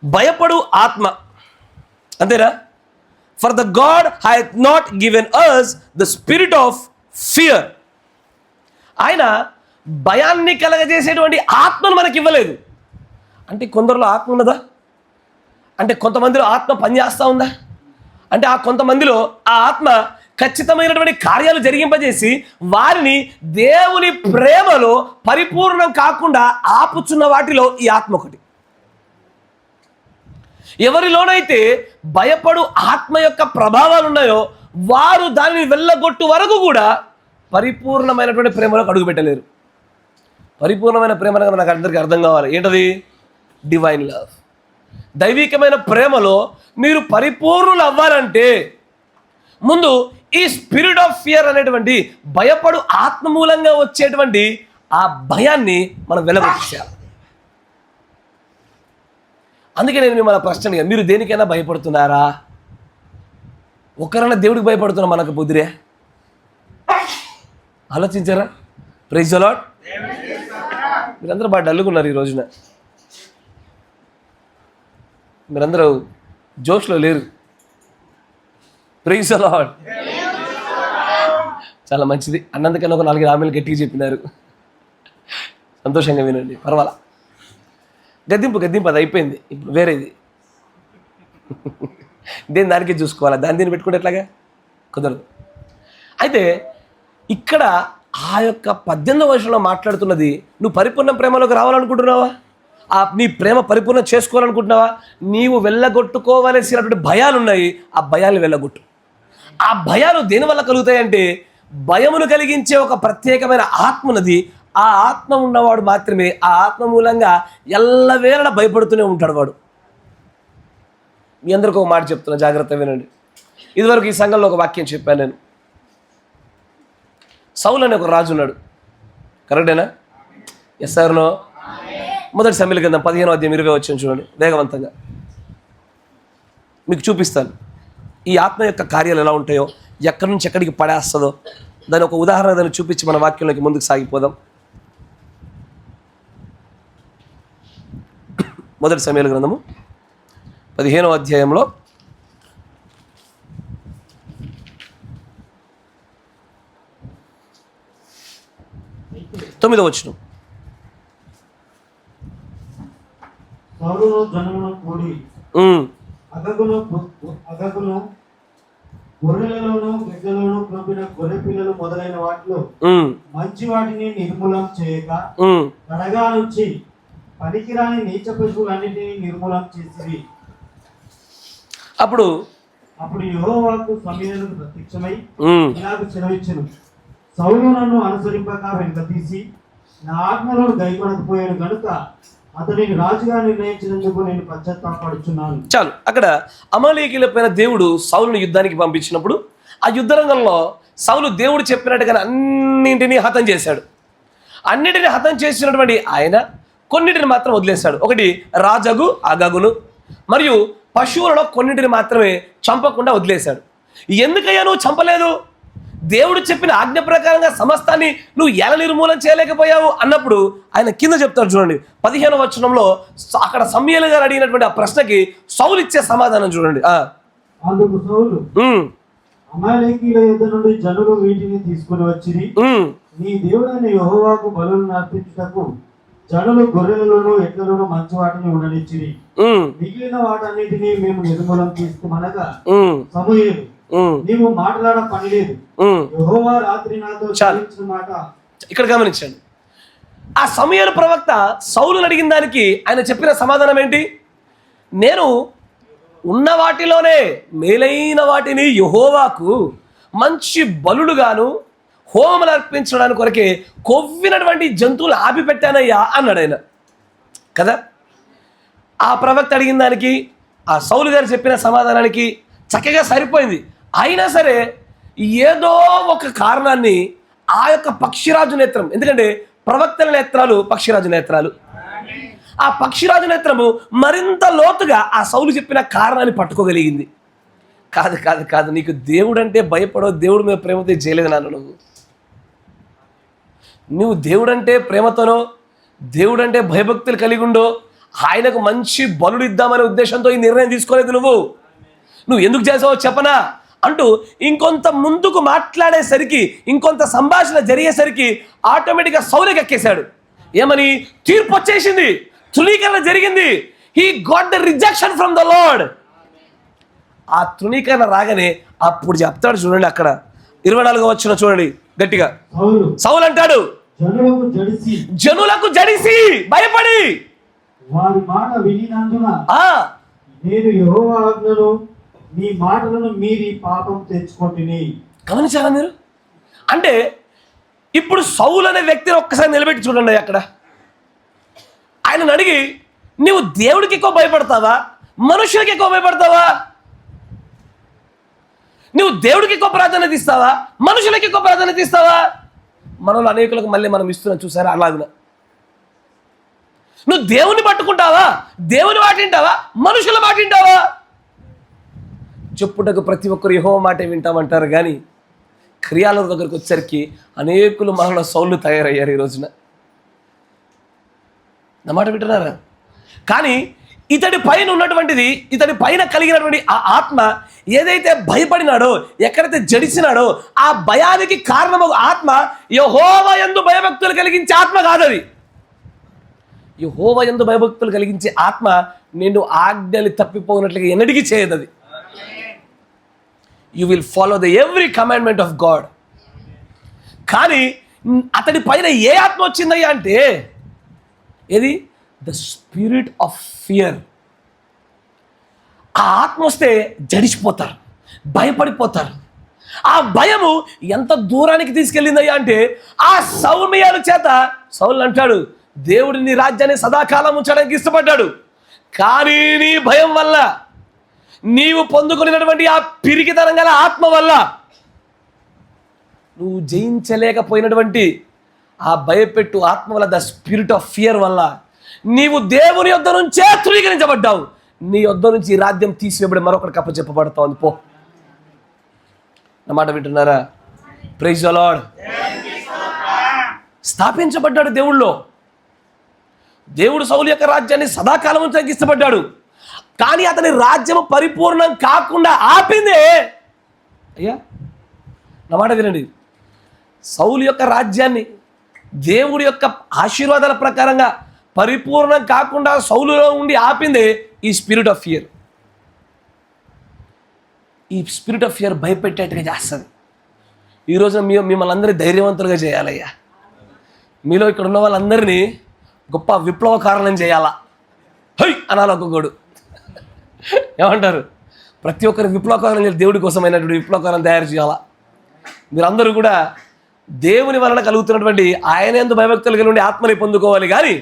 భయపడు ఆత్మ, అంతేనా? For the God hath not given us the spirit of fear. ఆయన భయాన్ని కలగజేసేటువంటి ఆత్మను మనకి ఇవ్వలేదు. అంటే కొందరిలో ఆత్మ ఉన్నదా? అంటే కొంతమందిలో ఆత్మ పనిచేస్తూ ఉందా? అంటే ఆ కొంతమందిలో ఆ ఆత్మ ఖచ్చితమైనటువంటి కార్యాలు జరిగింపజేసి వారిని దేవుని ప్రేమలో పరిపూర్ణం కాకుండా ఆపుచున్న వాటిలో ఈ ఆత్మ ఒకటి. ఎవరిలోనైతే భయపడు ఆత్మ యొక్క ప్రభావాలు ఉన్నాయో వారు దానిని వెళ్ళగొట్టు వరకు కూడా పరిపూర్ణమైనటువంటి ప్రేమలోకి అడుగుపెట్టలేరు. పరిపూర్ణమైన ప్రేమ అనగా నాకు అందరికీ అర్థం కావాలి. ఏంటది? Divine love. దైవికమైన ప్రేమలో మీరు పరిపూర్ణులు అవ్వాలంటే ముందు ఈ స్పిరిట్ ఆఫ్ ఫియర్ అనేటువంటి భయపడు ఆత్మ మూలంగా వచ్చేటువంటి ఆ భయాన్ని మనం వెలగొట్టేయాలి. అందుకే నేను మిమ్మల్ని ప్రశ్న, మీరు దేనికైనా భయపడుతున్నారా? ఒక్కరైనా దేవుడికి భయపడుతున్నా మనకు బుద్ధిరే? ఆలోచించారా? Praise the Lord. మీరందరూ బాగా డల్లుకున్నారు ఈ రోజున. మీరందరూ జోష్లో లేరు. Praise the Lord. చాలా మంచిది. అన్నందుకన్నా ఒక 4 ఆమెలు గట్టిగా చెప్పినారు. సంతోషంగా వినండి, పర్వాలా. గద్దింపు అది అయిపోయింది. ఇప్పుడు వేరేది దానికే చూసుకోవాలా, దీన్ని పెట్టుకుంటే ఎట్లాగా కుదరదు. అయితే ఇక్కడ ఆ యొక్క 18వ వచనంలో మాట్లాడుతున్నది, నువ్వు పరిపూర్ణ ప్రేమలోకి రావాలనుకుంటున్నావా? నీ ప్రేమ పరిపూర్ణం చేసుకోవాలనుకుంటున్నావా? నీవు వెళ్ళగొట్టుకోవలసినటువంటి భయాలు ఉన్నాయి. ఆ భయాలు వెళ్ళగొట్టు. ఆ భయాలు దేనివల్ల కలుగుతాయంటే భయమును కలిగించే ఒక ప్రత్యేకమైన ఆత్మ ఉన్నది. ఆ ఆత్మ ఉన్నవాడు మాత్రమే ఆ ఆత్మ మూలంగా ఎల్లవేళలా భయపడుతూనే ఉంటాడు వాడు. మీ అందరికీ ఒక మాట చెప్తున్నా, జాగ్రత్త వినండి. ఇదివరకు ఈ సంఘంలో ఒక వాక్యం చెప్పాను నేను. సౌలు అనే ఒక రాజు ఉన్నాడు. కరెక్టేనా? Yes or no? మొదటి సమూయేలు గ్రంథం 15వ అధ్యాయం 20వ వచనం చూడండి వేగవంతంగా. మీకు చూపిస్తాను ఈ ఆత్మ యొక్క కార్యాలు ఎలా ఉంటాయో, ఎక్కడి నుంచి ఎక్కడికి పడేస్తుందో. దాని ఒక ఉదాహరణ దాన్ని చూపించి మన వాక్యంలోకి ముందుకు సాగిపోదాం. మొదటి సమూయేలు గ్రంథము 15వ అధ్యాయంలో 9వ వచనం. సౌలును జనులను కూడి అగగును గొర్రెలలోను గెద్దలోను క్రొప్పిన గొర్రె పిల్లలు మొదలైన వాటిలో మంచి వాటిని నిర్మూలం చేయక కడగా నుంచి పనికిరాని నీచ పశువులన్నిటినీ నిర్మూలం చేసిరి. అప్పుడు యెహోవాకు సమూయేలుకు ప్రత్యక్షమై ఇలాగ సెలవిచ్చెను, సౌలు నన్ను అనుసరింపక వెనుకతీసి నా ఆజ్ఞలను గైకొనకపోయాను గనుక అతడిని రాజుగా నిర్ణయించినందుకు నేను పశ్చాత్తాపడుచున్నాను. చాలు. అక్కడ అమాలేకీయులపైన దేవుడు సౌలును యుద్ధానికి పంపించినప్పుడు ఆ యుద్ధ రంగంలో సౌలు దేవుడు చెప్పినట్టుగా అన్నింటినీ హతం చేశాడు. అన్నిటిని హతం చేసినటువంటి ఆయన కొన్నిటిని మాత్రం వదిలేశాడు. ఒకటి రాజగు అగగును మరియు పశువులలో కొన్నిటిని మాత్రమే చంపకుండా వదిలేశాడు. ఎందుకయ్యా నువ్వు చంపలేదు? దేవుడు చెప్పిన ఆజ్ఞ ప్రకారంగా సమస్తాన్ని నువ్వు ఎలా నిర్మూలన చేయలేకపోయావు అన్నప్పుడు ఆయన కింద చెప్తాడు చూడండి 15వ వచనంలో. అక్కడ సమూయేలు గారు అడిగినటువంటి ఆ ప్రశ్నకి సౌలు ఇచ్చే సమాధానం చూడండి. అందుకు సౌలు, అమాలేకీయుల యుద్ధ నుండి జనులు వీటిని తీసుకుని వచ్చిరి. నీ దేవుడైన యెహోవాకు బలులను అర్పించుటకు జనులు గొర్రెలలోను ఎడ్లలోను మంచి వాటిని ఉండనిచ్చిరి. మిగిలిన వాటన్నిటిని మేము నిర్మూలం తీసుకుమనగా సమూయేలు, నీవు మాట్లాడ పని లేదు, యెహోవా రాత్రి నాతో చెప్పిన మాట. ఇక్కడ గమనించండి, ఆ సమూయేలు ప్రవక్త సౌలును అడిగిన దానికి ఆయన చెప్పిన సమాధానం ఏంటి? నేను ఉన్న వాటిలోనే మేలైన వాటిని యెహోవాకు మంచి బలులుగాను హోమములు అర్పించడానికి కొరకే కొవ్వినటువంటి జంతువులు ఆపిపెట్టానయ్యా అన్నాడు ఆయన కదా. ఆ ప్రవక్త అడిగిన దానికి ఆ సౌలు గారు చెప్పిన సమాధానానికి చక్కగా సరిపోయింది. అయినా సరే ఏదో ఒక కారణాన్ని ఆ యొక్క పక్షిరాజు నేత్రం, ఎందుకంటే ప్రవక్తల నేత్రాలు పక్షిరాజు నేత్రాలు, ఆ పక్షిరాజు నేత్రము మరింత లోతుగా ఆ సౌలు చెప్పిన కారణాన్ని పట్టుకోగలిగింది. కాదు కాదు కాదు, నీకు దేవుడు అంటే భయపడో, దేవుడి మీద ప్రేమతో చేయలేదు నాన్న. నువ్వు దేవుడంటే ప్రేమతోనో, దేవుడంటే భయభక్తులు కలిగి ఉండో, ఆయనకు మంచి బలుడు ఇద్దామనే ఉద్దేశంతో ఈ నిర్ణయం తీసుకోలేదు. నువ్వు ఎందుకు చేసావో చెప్పనా అంటూ ఇంకొంత ముందుకు మాట్లాడేసరికి, ఇంకొంత సంభాషణ జరిగేసరికి ఆటోమేటిక్గా సౌలుకి ఎక్కేశాడు. ఏమని? తీర్పు వచ్చేసింది, తృణీకరణ జరిగింది. He got the rejection from the lord. ఆ తృణీకరణ రాగానే అప్పుడు చెప్తాడు చూడండి, అక్కడ 24వ వచనం చూడండి గట్టిగా. సౌలు అంటాడు, జనులకు జడిసి భయపడి వారి మాట వినినందున నేను యెహోవా ఆజ్ఞను నీ మాటలను మీరి పాపం తెచ్చుకొంటిని. గమనించారా మీరు? అంటే ఇప్పుడు సౌలు అనే వ్యక్తిని ఒక్కసారి నిలబెట్టి చూడండి. అక్కడ ఆయనను అడిగి, నువ్వు దేవుడికి ఎక్కువ భయపడతావా, మనుషులకి ఎక్కువ భయపడతావా? నువ్వు దేవుడికి ఎక్కువ ప్రాధాన్యత ఇస్తావా, మనుషులకి ఎక్కువ ప్రాధాన్యత ఇస్తావా? మనలో అనేకులకు మళ్ళీ మనం ఇస్తున్నాం చూసారా అలాగున. నువ్వు దేవుని పట్టుకుంటావా, దేవుని మాట వింటావా, మనుషుల మాట వింటావా? చెప్పుటకు ప్రతి ఒక్కరు యెహోవా మాటే వింటామంటారు, కానీ క్రియాల దగ్గరకు వచ్చేసరికి అనేకులు మనలో సౌలు తయారయ్యారు ఈ రోజున. నా మాట వింటున్నారా? కానీ ఇతడి పైన ఉన్నటువంటిది, ఇతడి పైన కలిగినటువంటి ఆ ఆత్మ ఏదైతే భయపడినాడో, ఎక్కడైతే జడిసినాడో, ఆ భయానికి కారణము ఆత్మ యెహోవా యందు భయభక్తులు కలిగించే ఆత్మ కాదది. యెహోవా యందు భయభక్తులు కలిగించే ఆత్మ నిన్ను ఆజ్ఞలు తప్పిపోయినట్లుగా ఎన్నటికీ చేయదు. అది you will follow the every commandment of God. కానీ అతడి పైన ఏ ఆత్మ వచ్చిందయ్యా అంటే, ఏది? The spirit of fear. ఆ ఆత్మ వస్తే జడిసిపోతారు, భయపడిపోతారు. ఆ భయము ఎంత దూరానికి తీసుకెళ్ళిందయ్యా అంటే, ఆ సౌమ్యాల చేత సౌలు అంటాడు, దేవుడు నీ రాజ్యాన్ని సదాకాలం ఉంచడానికి ఇష్టపడ్డాడు, కానీ నీ భయం వల్ల, నీవు పొందుకునేటువంటి ఆ పిరికితనం గల ఆత్మ వల్ల, నువ్వు జయించలేకపోయినటువంటి ఆ భయపెట్టు ఆత్మ వల్ల, ద స్పిరిట్ ఆఫ్ ఫియర్ వల్ల నీవు దేవుని యొద్ద నుంచే ధృవీకరించబడ్డావు. నీ యొద్ద నుంచి ఈ రాజ్యం తీసివేయబడి మరొకరికి అప్పచెప్పబడతావు అని పో. నా మాట వింటున్నారా? Praise the Lord. స్థాపించబడ్డాడు దేవుళ్ళో. దేవుడు సౌలు యొక్క రాజ్యాన్ని సదాకాలం ఉంచడానికి ఇష్టపడ్డాడు, కానీ అతని రాజ్యం పరిపూర్ణం కాకుండా ఆపిందే. అయ్యా నా మాట వినండి, సౌలు యొక్క రాజ్యాన్ని దేవుడి యొక్క ఆశీర్వాదాల ప్రకారంగా పరిపూర్ణం కాకుండా సౌలులో ఉండి ఆపిందే ఈ స్పిరిట్ ఆఫ్ ఫియర్. ఈ స్పిరిట్ ఆఫ్ ఫియర్ భయపెట్టేట్టుగా చేస్తుంది. ఈరోజు మిమ్మల్ని అందరినీ ధైర్యవంతులుగా చేయాలయ్యా. మీలో ఇక్కడ ఉన్న వాళ్ళందరినీ గొప్ప విప్లవకారులను చేయాలా. హై అనాలి ఒక్కొక్కడు. ఏమంటారు? ప్రతి ఒక్కరి విప్లవకారులను చేయాలి, దేవుడి కోసమైనటువంటి విప్లవకారులను తయారు చేయాలా. మీరందరూ కూడా దేవుని వలన కలుగుతున్నటువంటి ఆయన యందు భయభక్తులు కలిగి ఉండి ఆత్మని పొందుకోవాలి. కానీ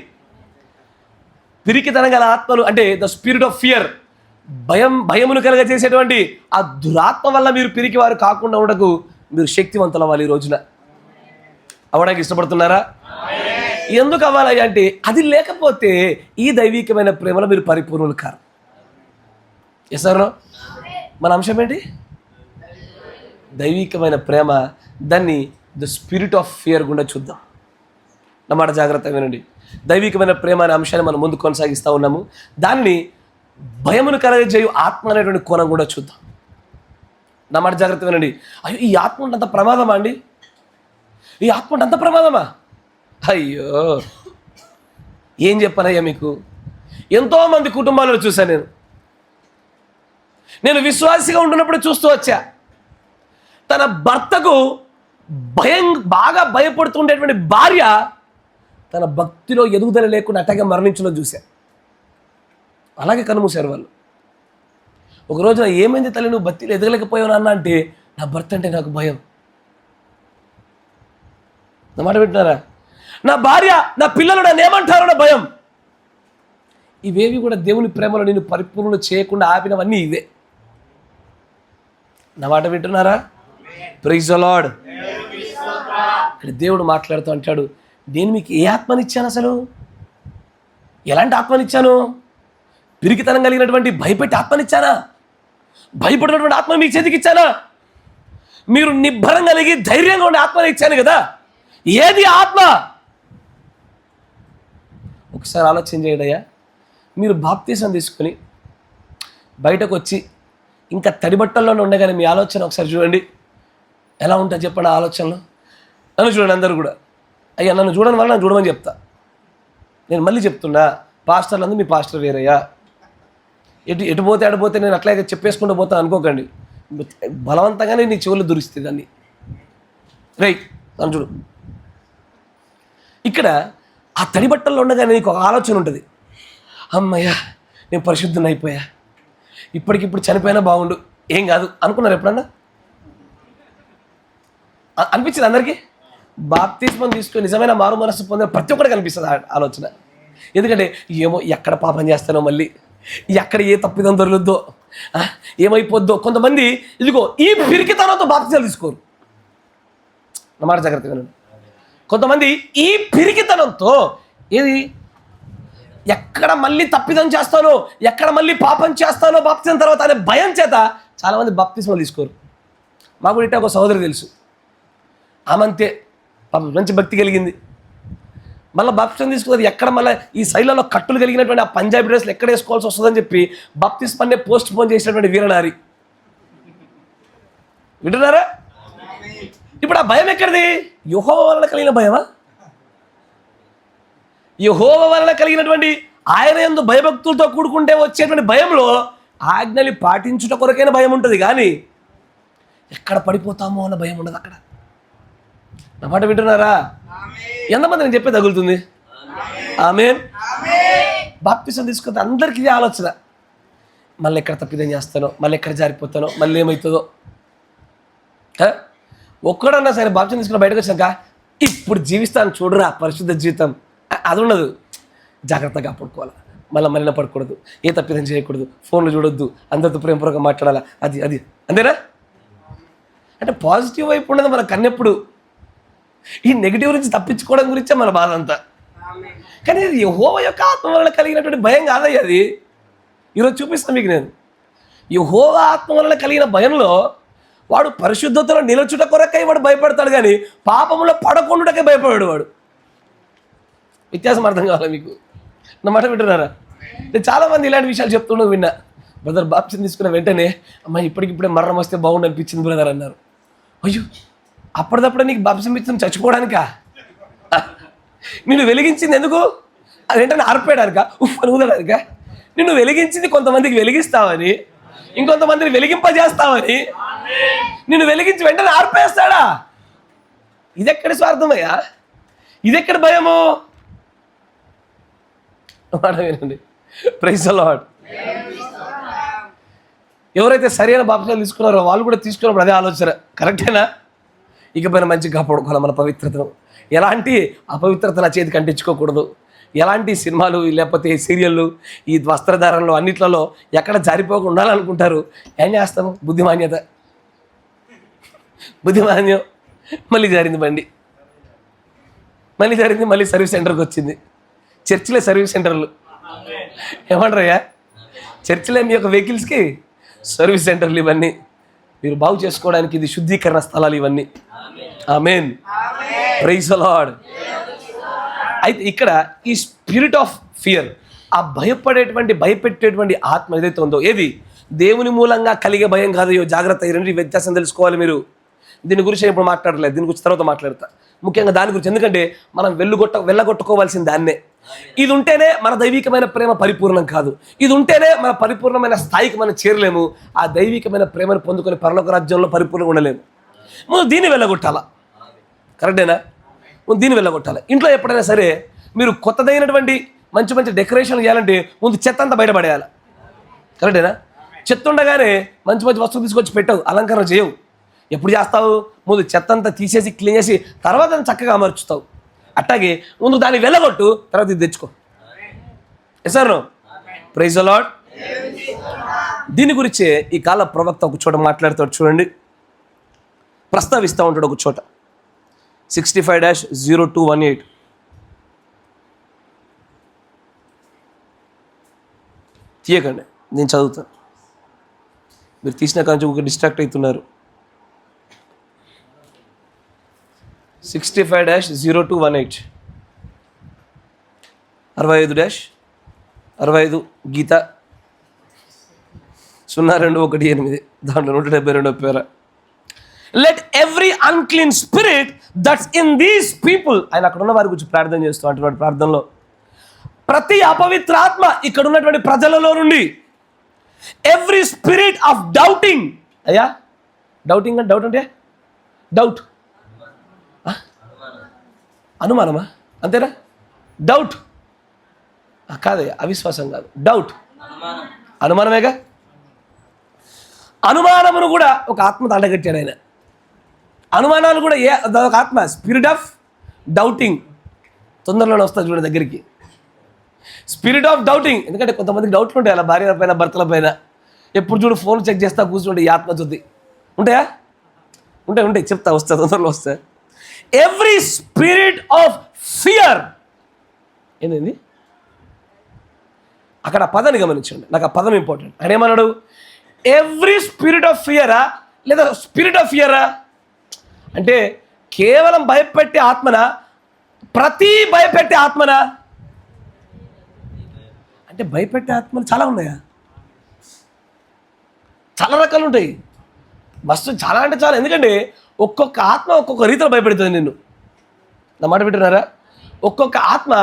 పిరికితనం గల ఆత్మలు అంటే ద స్పిరిట్ ఆఫ్ ఫియర్, భయమును కలగజేసేటువంటి ఆ దురాత్మ వల్ల మీరు పిరికి వారు కాకుండా ఉండకు మీరు శక్తివంతులు అవ్వాలి. ఈ రోజున అవ్వడానికి ఇష్టపడుతున్నారా? ఎందుకు అవ్వాలి అంటే, అది లేకపోతే ఈ దైవికమైన ప్రేమలో మీరు పరిపూర్ణులు కారు. ఎసారో మన అంశం ఏంటి? దైవికమైన ప్రేమ. దాన్ని ద స్పిరిట్ ఆఫ్ ఫియర్ గుండా చూద్దాం. నా మాట జాగ్రత్తగా వినండి. దైవికమైన ప్రేమ అనే అంశాన్ని మనం ముందు కొనసాగిస్తూ ఉన్నాము. దానిని భయమును కలగజేయు ఆత్మ అనేటువంటి కోణం కూడా చూద్దాం. నా మాట జాగ్రత్త వినండి. అయ్యో, ఈ ఆత్మ అంత ప్రమాదమా అండి? ఈ ఆత్మ అంత ప్రమాదమా? అయ్యో, ఏం చెప్పనయ్యా మీకు. ఎంతోమంది కుటుంబాలను చూశాను నేను విశ్వాసిగా ఉంటున్నప్పుడు చూస్తూ వచ్చా. తన భర్తకు బాగా భయపడుతుండేటువంటి భార్య తన భక్తిలో ఎదుగుదల లేకుండా అట్టగా మరణించడం చూశా. అలాగే కనుమూశారు వాళ్ళు. ఒక రోజున, ఏమైంది తల్లి, నువ్వు భక్తిలో ఎదగలేకపోయావు అన్న అంటే, నా భర్త అంటే నాకు భయం. నా మాట వింటున్నారా? నా భార్య, నా పిల్లలు నన్ను ఏమంటారో నా భయం. ఇవేవి కూడా దేవుని ప్రేమలో నేను పరిపూర్ణ చేయకుండా ఆపినవన్నీ ఇవే. నా మాట వింటున్నారా? Praise the Lord. దేవుడు మాట్లాడుతూ అంటాడు, నేను మీకు ఏ ఆత్మనిచ్చాను? అసలు ఎలాంటి ఆత్మనిచ్చాను? పిరికితనం కలిగినటువంటి భయపెట్టి ఆత్మనిచ్చానా? భయపడినటువంటి ఆత్మ మీ చేతికి ఇచ్చానా? మీరు నిబ్బరం కలిగి ధైర్యంగా ఉండే ఆత్మని ఇచ్చాను కదా. ఏది ఆత్మ? ఒకసారి ఆలోచన చేయండి అయ్యా. మీరు బాప్తీసం తీసుకుని బయటకు వచ్చి ఇంకా తడిబట్టల్లోనే ఉండగానే మీ ఆలోచన ఒకసారి చూడండి, ఎలా ఉంటుంది చెప్పండి. ఆ ఆలోచనలో నన్ను చూడండి, అందరూ కూడా. అయ్యా నన్ను చూడని వల్ల నన్ను చూడమని చెప్తా. నేను మళ్ళీ చెప్తున్నా, పాస్టర్లు అందరూ మీ పాస్టర్ వేరయ్యా. ఎటు పోతే అడిపోతే నేను అట్లాగే చెప్పేసుకుంటూ పోతాను అనుకోకండి. బలవంతంగానే నీ చెవులు దురిస్తుంది దాన్ని. రైట్, నన్ను చూడు. ఇక్కడ ఆ తడి బట్టల్లో ఉండగానే నీకు ఒక ఆలోచన ఉంటుంది, అమ్మయ్యా నేను పరిశుద్ధుని అయిపోయా, ఇప్పటికిప్పుడు చనిపోయినా బాగుండు, ఏం కాదు అనుకున్నారు ఎప్పుడన్నా? అనిపించింది అందరికీ? బాప్తిస్మం తీసుకొని నిజమైన మారు మనస్సు పొందిన ప్రతి ఒక్కరికి అనిపిస్తుంది ఆలోచన. ఎందుకంటే ఏమో ఎక్కడ పాపం చేస్తానో, మళ్ళీ ఎక్కడ ఏ తప్పిదం దొరుకుద్దో, ఏమైపోద్దో. కొంతమంది ఇదిగో ఈ పిరికితనంతో బాప్తిసాలు తీసుకోరు. నా మాట జాగ్రత్తగా వినండి. కొంతమంది ఈ పిరికితనంతో ఏది ఎక్కడ మళ్ళీ తప్పిదం చేస్తానో, ఎక్కడ మళ్ళీ పాపం చేస్తానో బాప్తిసం తర్వాత అనే భయం చేత చాలామంది బాప్తిస్మాలు తీసుకోరు. మాకు ఇట్లా ఒక సహోదరి తెలుసు, ఆమంతే మంచి భక్తి కలిగింది, మళ్ళీ బాప్తిసం తీసుకున్నది ఎక్కడ మళ్ళీ ఈ శైలిలో కట్టులు కలిగినటువంటి ఆ పంజాబీ డ్రెస్లు ఎక్కడ వేసుకోవాల్సి వస్తుందని చెప్పి బాప్తిస్మాన్నే పోస్ట్ పోన్ చేసినటువంటి వీరనారి. వింటున్నారా? ఇప్పుడు ఆ భయం ఎక్కడిది? యెహోవా వలన కలిగిన భయమా? యెహోవా వలన కలిగినటువంటి ఆయన యందు భయభక్తులతో కూడుకుంటే వచ్చేటువంటి భయంలో ఆజ్ఞలు పాటించుట కొరకైన భయం ఉంటుంది, కానీ ఎక్కడ పడిపోతామో అన్న భయం ఉండదు అక్కడ. నా మాట వింటున్నారా? ఎంతమంది నేను చెప్పే తగులుతుంది? ఆమేన్. బాప్తిసం తీసుకుంటే అందరికీ ఇదే ఆలోచన, మళ్ళీ ఎక్కడ తప్పిదం చేస్తానో, మళ్ళీ ఎక్కడ జారిపోతానో, మళ్ళీ ఏమవుతుందో. ఒక్కడన్నా సరే బాప్తిసం తీసుకుని బయటకు వచ్చాక ఇప్పుడు జీవిస్తాను చూడరా పరిశుద్ధ జీవితం, అది ఉండదు. జాగ్రత్తగా పడుకోవాలి, మళ్ళీ మళ్ళీ పడకూడదు, ఏ తప్పిదం చేయకూడదు, ఫోన్లు చూడొద్దు, అందరితో ప్రేమపూర్వకంగా మాట్లాడాలి, అది అంతేనా? అంటే పాజిటివ్ వైపు ఉండదు మన కన్నెప్పుడు. ఈ నెగిటివ్ నుంచి తప్పించుకోవడం గురించే మన బాధ అంతా. కానీ ఇది యెహోవా యొక్క ఆత్మ వలన కలిగినటువంటి భయం కాదయ్య అది. ఈరోజు చూపిస్తాను మీకు నేను. యెహోవా ఆత్మ వలన కలిగిన భయంలో వాడు పరిశుద్ధతలో నిలచుట కొరకై వాడు భయపడతాడు, కానీ పాపంలో పడకుండాకే భయపడాడు వాడు. వ్యత్యాసం అర్థం కావాలి మీకు? నా మాట వింటున్నారా? నేను చాలామంది ఇలాంటి విషయాలు చెప్తుండో విన్నా. బ్రదర్ బాప్తిసం తీసుకున్న వెంటనే అమ్మ ఇప్పటికిప్పుడే మరణం వస్తే బాగుండు అనిపించింది బ్రదర్ అన్నారు. అయ్యో అప్పటిదప్పుడే నీకు బాప్తిసం ఇచ్చింది చచ్చిపోవడానికా? నిన్ను వెలిగించింది ఎందుకు? అదేంటని ఆర్పేయడానికా, ఉఫ్ అని ఊదడానికా? నిన్ను వెలిగించింది కొంతమందికి వెలిగిస్తావని, ఇంకొంతమందిని వెలిగింపజేస్తావని. నిన్ను వెలిగించి వెంటనే ఆర్పేస్తాడా? ఇదెక్కడి స్వార్థమయ్యా? ఇదెక్కడ భయము? మాట వినండి. Praise the Lord. ఎవరైతే సరైన బాప్తిసాలు తీసుకున్నారో వాళ్ళు కూడా తీసుకున్నప్పుడు అదే ఆలోచన, కరెక్టేనా? ఇకపైన మంచిగా కాపాడుకోవాలి మన పవిత్రతను. ఎలాంటి అపవిత్రత నా చేతికి అంటించుకోకూడదు. ఎలాంటి సినిమాలు లేకపోతే సీరియళ్ళు ఈ వస్త్రధారణలో అన్నిట్లలో ఎక్కడ జారిపోకుండా ఉండాలనుకుంటారు. ఏం చేస్తాము? బుద్ధిమాన్యత, బుద్ధిమాన్యం. మళ్ళీ జారింది బండి, మళ్ళీ జారింది, మళ్ళీ సర్వీస్ సెంటర్కి వచ్చింది. చర్చిలే సర్వీస్ సెంటర్లు ఏమంటారయ్యా? చర్చిలే మీ యొక్క వెహికల్స్కి సర్వీస్ సెంటర్లు. ఇవన్నీ మీరు బాగు చేసుకోవడానికి ఇది శుద్ధీకరణ స్థలాలు ఇవన్నీ. ఆమేన్. Praise the Lord. అయితే ఇక్కడ ఈ స్పిరిట్ ఆఫ్ ఫియర్, ఆ భయపెట్టేటువంటి ఆత్మ ఏదైతే ఉందో, ఏది దేవుని మూలంగా కలిగే భయం కాదయ్యో. జాగ్రత్త, ఈ రెండు వ్యత్యాసం తెలుసుకోవాలి మీరు. దీని గురించి ఇప్పుడు మాట్లాడలేదు, దీని గురించి తర్వాత మాట్లాడతా. ముఖ్యంగా దాని గురించి, ఎందుకంటే మనం వెళ్ళగొట్టుకోవాల్సిన దాన్నే. ఇది ఉంటేనే మన దైవికమైన ప్రేమ పరిపూర్ణం కాదు. ఇది ఉంటేనే మన పరిపూర్ణమైన స్థాయికి మనం చేరలేము. ఆ దైవికమైన ప్రేమను పొందుకొని పరలోక రాజ్యంలో పరిపూర్ణంగా ఉండలేము. ముందు దీన్ని వెళ్ళగొట్టాలా, కరెక్టేనా? ముందు దీన్ని వెళ్ళగొట్టాలి. ఇంట్లో ఎప్పుడైనా సరే మీరు కొత్తదైనటువంటి మంచి మంచి డెకరేషన్లు చేయాలంటే ముందు చెత్త అంతా బయటపడేయాలి, కరెక్టేనా? చెత్త ఉండగానే మంచి మంచి వస్తువులు తీసుకొచ్చి పెట్టవు, అలంకరణ చేయవు. ఎప్పుడు చేస్తావు? ముందు చెత్త అంతా తీసేసి క్లీన్ చేసి తర్వాత చక్కగా అమర్చుతావు. అట్లాగే ముందు దాన్ని వెళ్ళగొట్టు, తర్వాత ఇది తెచ్చుకో. Yes or no? Praise the Lord. దీని గురించే ఈ కాల ప్రవక్త ఒక చోట మాట్లాడతాడు చూడండి, ప్రస్తావిస్తూ ఉంటాడు ఒక చోట. 65-0218. తీయకండి, నేను చదువుతాను. మీరు తీసిన కాంచి ఒక డిస్ట్రాక్ట్ అవుతున్నారు. 65-0218 65-65 గీత 0218 దాంట్లో 172 పేర. Let every unclean spirit that's in these people, ఆయన అక్కడ ఉన్న వారి గురించి ప్రార్థన చేస్తూ అంటున్నాడు ప్రార్థనలో, ప్రతి అపవిత్ర ఆత్మ ఇక్కడ ఉన్నటువంటి ప్రజలలో నుండి, ఎవ్రీ స్పిరిట్ ఆఫ్ డౌటింగ్. అయ్యా డౌటింగ్ అంటే డౌట్ అంటే డౌట్, అనుమానమా? అంతేనా? డౌట్ కాదయ్యా, అవిశ్వాసం కాదు, డౌట్, అనుమానమేగా. అనుమానమును కూడా ఒక ఆత్మ దండగట్టాడు ఆయన. అనుమానాలు కూడా ఒక ఆత్మ, స్పిరిట్ ఆఫ్ డౌటింగ్. తొందరలోనే వస్తుంది చూడండి దగ్గరికి, స్పిరిట్ ఆఫ్ డౌటింగ్. ఎందుకంటే కొంతమందికి డౌట్లు ఉంటాయి అలా భార్యల పైన భర్తల పైన. ఎప్పుడు చూడు ఫోన్ చెక్ చేస్తా కూర్చుంటే ఈ ఆత్మ చూద్ది. ఉంటాయా? ఉంటాయి చెప్తా, వస్తా, తొందరలో వస్తా. Every spirit of fear. ఏంటండి అక్కడ పదాన్ని గమనించండి, నాకు ఆ పదం ఇంపార్టెంట్. ఆయన ఏమన్నాడు? ఎవ్రీ స్పిరిట్ ఆఫ్ ఫియరా లేదా స్పిరిట్ ఆఫ్ ఫియరా అంటే కేవలం భయపెట్టే ఆత్మనా, ప్రతి భయపెట్టే ఆత్మనా? అంటే భయపెట్టే ఆత్మలు చాలా ఉన్నాయా? చాలా రకాలు ఉంటాయి, మస్తు, చాలా అంటే చాలా. ఎందుకంటే ఒక్కొక్క ఆత్మ ఒక్కొక్క రీతిలో భయపెడుతుంది నిన్ను. నా మాట వింటున్నారా? ఒక్కొక్క ఆత్మ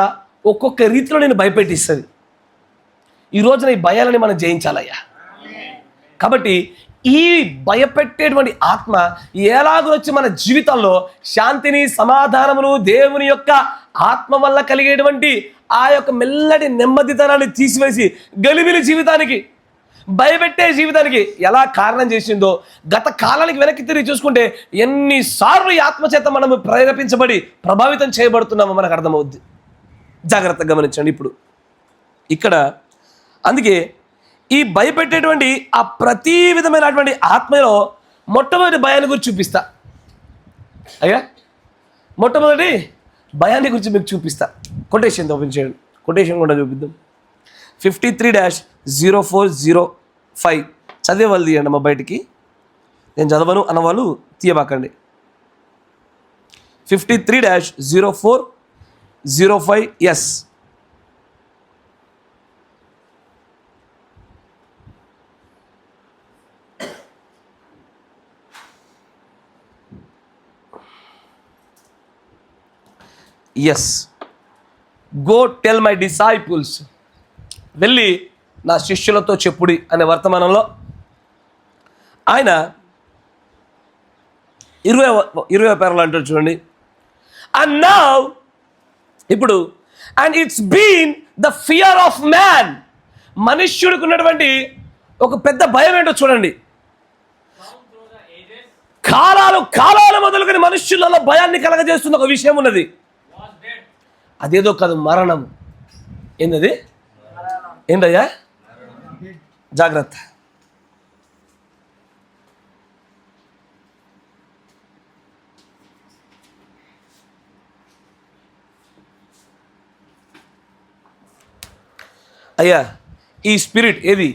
ఒక్కొక్క రీతిలో నేను భయపెట్టిస్తుంది. ఈ రోజున ఈ భయాలని మనం జయించాలయ్యా. కాబట్టి ఈ భయపెట్టేటువంటి ఆత్మ ఎలాగొచ్చి మన జీవితాల్లో శాంతిని, సమాధానమును, దేవుని యొక్క ఆత్మ వల్ల కలిగేటువంటి ఆ యొక్క మెల్లటి నెమ్మదితనాన్ని తీసివేసి గలిబిలి జీవితానికి, భయపెట్టే జీవితానికి ఎలా కారణం చేసిందో గత కాలానికి వెనక్కి తిరిగి చూసుకుంటే ఎన్నిసార్లు ఈ ఆత్మచేత మనము ప్రేరేపించబడి ప్రభావితం చేయబడుతున్నామో మనకు అర్థమవుద్ది. జాగ్రత్తగా గమనించండి. ఇప్పుడు ఇక్కడ అందుకే ఈ భయపెట్టేటువంటి ఆ ప్రతి విధమైనటువంటి ఆత్మలో మొట్టమొదటి భయాన్ని గురించి చూపిస్తా. అయ్యా మొట్టమొదటి భయాన్ని గురించి మీకు చూపిస్తా. కొటేషన్ ఓపెన్ చేయండి, కొటేషన్ కూడా చూపిద్దాం. 53-0405 చదివే వాళ్ళు తీయండి మా బయటికి. నేను చదవను అన్నవాళ్ళు తీయబాకండి. 53-0405 yes. Yes. Go tell my disciples, వెళ్ళి నా శిష్యులతో చెప్పుడి అనే వర్తమానంలో ఆయన 20వ పేరలో అంటారు చూడండి. అండ్ నౌ, ఇప్పుడు, and it's been the fear of man, మనుష్యుడికి ఉన్నటువంటి ఒక పెద్ద భయం ఏంటో చూడండి. కాలాలు మొదలుకొని మనుష్యులలో భయాన్ని కలగజేస్తున్న ఒక విషయం ఉన్నది. అదేదో కాదు, మరణం. ఏంటది? ఏంటయ్యా? జాగ్రత్త. అయ్యా ఈ స్పిరిట్ ఏది?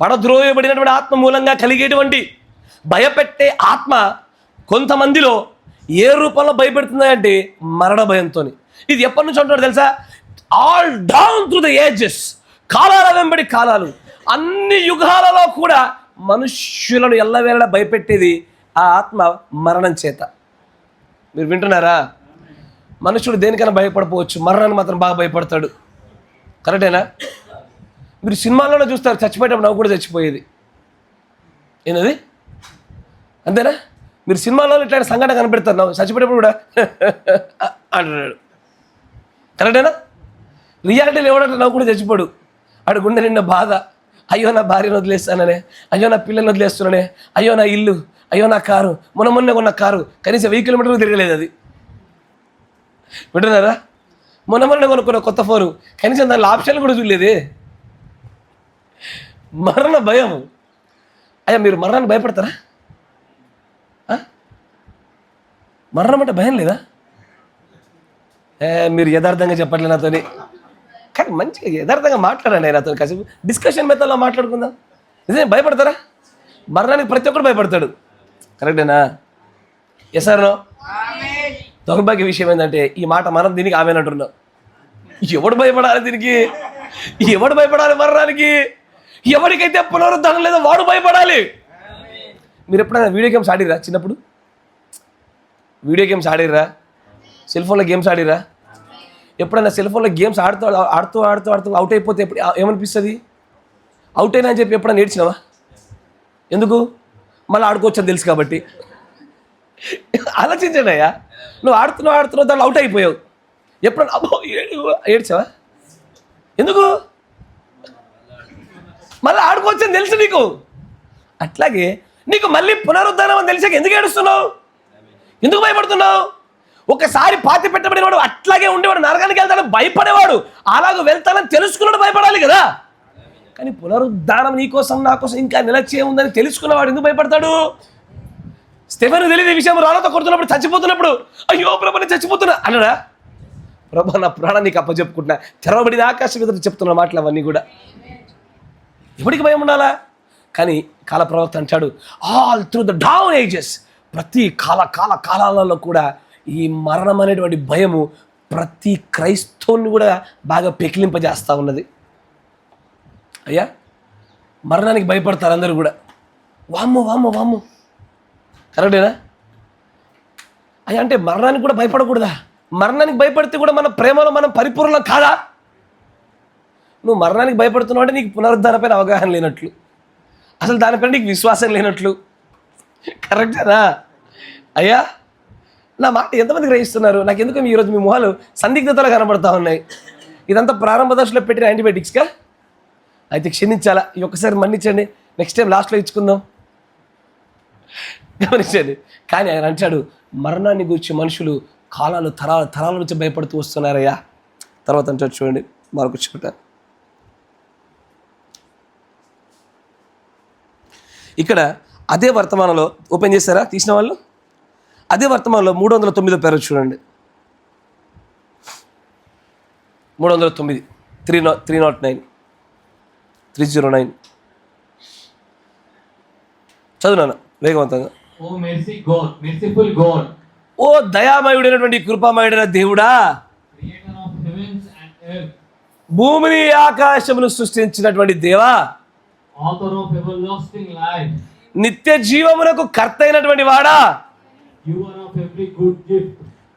పడద్రోయబడినటువంటి ఆత్మ మూలంగా కలిగేటువంటి భయపెట్టే ఆత్మ కొంతమందిలో ఏ రూపంలో భయపెడుతుందంటే మరణ భయంతో. ఇది ఎప్పటి నుంచి అంటాడు తెలుసా? All down through the ages, కాలాల వెంబడి కాలాలు, అన్ని యుగాలలో కూడా మనుష్యులను ఎల్లవేళ భయపెట్టేది ఆ ఆత్మ మరణం చేత. మీరు వింటున్నారా? మనుషుడు దేనికైనా భయపడిపోవచ్చు, మరణాన్ని మాత్రం బాగా భయపడతాడు. కరెక్టేనా? మీరు సినిమాల్లోనే చూస్తారు, చచ్చిపోయేటప్పుడు నవ్వు కూడా చచ్చిపోయేది. ఏంటది? అంతేనా? మీరు సినిమాలో ఇట్లాంటి సంఘటన కనిపెడతారు, నవ్వు చచ్చిపోయేటప్పుడు కూడా అంటున్నాడు. కరెక్టేనా? రియాలిటీలో ఎవడంటే నవ్వు కూడా చచ్చిపోడు. ఆడు గుండె నిండా బాధ, అయ్యో నా భార్యను వదిలేస్తాననే, అయ్యో నా పిల్లల్ని వదిలేస్తున్నానే, అయ్యో నా ఇల్లు, అయ్యో నా కారు, మొన్న కొన్న కారు కనీసం 1000 కిలోమీటర్లు తిరగలేదు అది. వింటున్నారా? మొన్న కొనుక్కున్న కొత్త ఫోను కనీసం దానిలో ఆప్షన్లు కూడా చూడలేదే. మరణ భయం. అయ్యా మీరు మరణాన్ని భయపడతారా? మరణం అంటే భయం లేదా? మీరు యథార్థంగా చెప్పట్లే నాతోని. కానీ మంచిగా యథార్థంగా మాట్లాడండి ఆయన అతను కాసేపు డిస్కషన్ మెథడ్లో మాట్లాడుకుందాం. నిజమే భయపడతారా? మరణానికి ప్రతి ఒక్కరు భయపడతాడు. కరెక్టేనా? Yes or no? దౌర్భాగ్య విషయం ఏంటంటే ఈ మాట మనం దీనికి ఆమెనంటున్నాం. ఎవడు భయపడాలి దీనికి? ఎవడు భయపడాలి మరణానికి? ఎవరికైతే పునరుద్ధరణ లేదో వాడు భయపడాలి. మీరు ఎప్పుడైనా వీడియో గేమ్స్ ఆడిరా? చిన్నప్పుడు వీడియో గేమ్స్ ఆడిర్రా? సెల్ ఫోన్లో గేమ్స్ ఆడిరా? ఎప్పుడైనా సెల్ ఫోన్లో గేమ్స్ ఆడుతూ ఆడుతూ ఆడుతూ ఆడుతూ అవుట్ అయిపోతే ఎప్పుడు ఏమనిపిస్తుంది? అవుట్ అయినా అని చెప్పి ఎప్పుడైనా నేర్చినావా? ఎందుకు? మళ్ళీ ఆడుకోవచ్చు అని తెలుసు కాబట్టి. ఆలోచించండి అయ్యా, నువ్వు ఆడుతున్నావు దాంట్లో అవుట్ అయిపోయావు, ఎప్పుడన్నా అబ్బో ఏడ్చావా? ఎందుకు? మళ్ళీ ఆడుకోవచ్చు అని తెలుసు నీకు. అట్లాగే నీకు మళ్ళీ పునరుద్ధరణ అని తెలిసాక ఎందుకు ఏడుస్తున్నావు? ఎందుకు భయపడుతున్నావు? ఒకసారి పాతి పెట్టబడినవాడు అట్లాగే ఉండేవాడు నరకానికి వెళ్తాడని భయపడేవాడు అలాగ వెళ్తానని తెలుసుకున్నాడు భయపడాలి కదా. కానీ పునరుద్ధానం నీకోసం నా కోసం ఇంకా నిలచే ఉందని తెలుసుకున్నవాడు ఎందుకు భయపడతాడు? స్టెఫెను తెలియదు ఈ విషయం, రాళ్ళతో కొడుతున్నప్పుడు చచ్చిపోతున్నప్పుడు అయ్యో ప్రభు నేను చచ్చిపోతున్నా అన్నాడా? ప్రభు నా ప్రాణాన్ని నీకు అప్పచెప్పుకుంటున్నా, తెరవబడిన ఆకాశం మీద చెప్తున్న మాటలు అవన్నీ కూడా. ఎవరికి భయం ఉండాలా? కానీ కాల ప్రవక్త అంటాడు all through the down ages, ప్రతి కాలాలలో కూడా ఈ మరణం అనేటువంటి భయము ప్రతి క్రైస్తవుని కూడా బాగా పెకిలింపజేస్తూ ఉన్నది. అయ్యా మరణానికి భయపడతారు అందరూ కూడా. వామ్మో వామ్మో వామ్మో, కరెక్టేనా? అయ్యా అంటే మరణానికి కూడా భయపడకూడదా? మరణానికి భయపడితే కూడా మన ప్రేమలో మనం పరిపూర్ణం కాదా? నువ్వు మరణానికి భయపడుతున్నావు అంటే నీకు పునరుద్ధరణపైన అవగాహన లేనట్లు, అసలు దానిపైన నీకు విశ్వాసం లేనట్లు. కరెక్టేనా? అయ్యా నా మాట ఎంతమంది గ్రహిస్తున్నారు? నాకు ఎందుకు ఈరోజు మీ మొహాలు సందిగ్ధతలు కనబడతా ఉన్నాయి. ఇదంతా ప్రారంభ దశలో పెట్టిన యాంటీబయాటిక్స్గా? అయితే క్షమించాలా, ఈ ఒక్కసారి మన్నించండి, నెక్స్ట్ టైం లాస్ట్లో ఇచ్చుకుందాం. గమనించండి. కానీ ఆయన అంటాడు మరణాన్ని గురించి మనుషులు తరాల నుంచి భయపడుతూ వస్తున్నారయ్యా. తర్వాత అంటాడు చూడండి మరొక చోట, ఇక్కడ అదే వర్తమానంలో ఓపెన్ చేశారా తీసిన వాళ్ళు? అదే వర్తమానంలో 309 పేరు చూడండి. 309 309 చదువునాను వేగవంతంగా. ఓ దయామయుడైనటువంటి కృపామయుడైన దేవుడా, భూమిని ఆకాశమును సృష్టించినటువంటి దేవా, నిత్య జీవమునకు కర్త అయినటువంటి వాడా,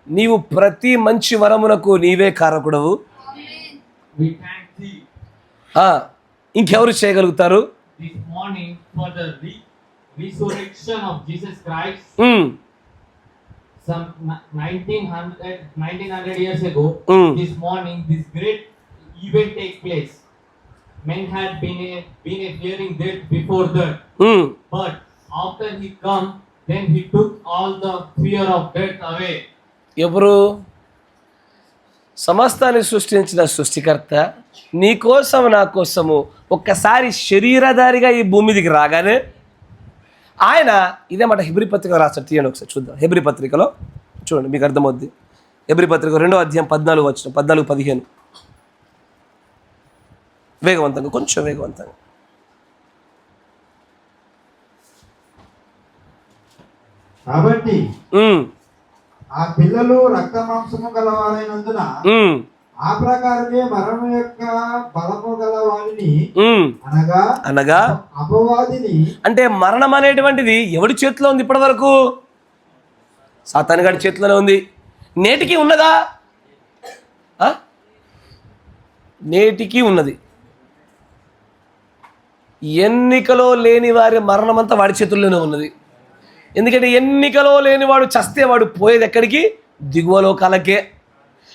నీవు ప్రతి మంచి వరమునకు నీవే కారకుడవు. ఇంకెవరు చేయగలుగుతారు? Resurrection of Jesus Christ, some 1900 years ago, this morning this great event take place. Men had been fearing death before that, but after he come, then he took all the fear of death away. ఎవరు? సమస్తాన్ని సృష్టించిన సృష్టికర్త నీ కోసం నా కోసము ఒక్కసారి శరీరధారిగా ఈ భూమి మీదకి రాగానే ఆయన ఇదే మాట హెబ్రీ పత్రికలో రాస్తాడు. తీయండి ఒకసారి చూద్దాం. హెబ్రీ పత్రికలో చూడండి, మీకు అర్థమవుద్ది. హెబ్రీ పత్రిక 2వ అధ్యాయం 14-15 వేగవంతంగా, కొంచెం వేగవంతంగా. కాబట్టి ఆ పిల్లలు రక్త మాంసము గలవారైనందున ఆ ప్రకారమే మరణం యొక్క బలము గల వారిని అనగా అపవాదిని. అంటే మరణం అనేటువంటిది ఎవడి చేతిలో ఉంది? ఇప్పటి వరకు సాతాను గాడి చేతిలోనే ఉంది. నేటికి ఉన్నదా? నేటికి ఉన్నది. ఎన్నికలో లేని వారి మరణం అంతా వాడి చేతుల్లోనే ఉన్నది. ఎందుకంటే ఎన్నికలో లేనివాడు చస్తే వాడు పోయేది ఎక్కడికి? దిగువ లోకాలకే.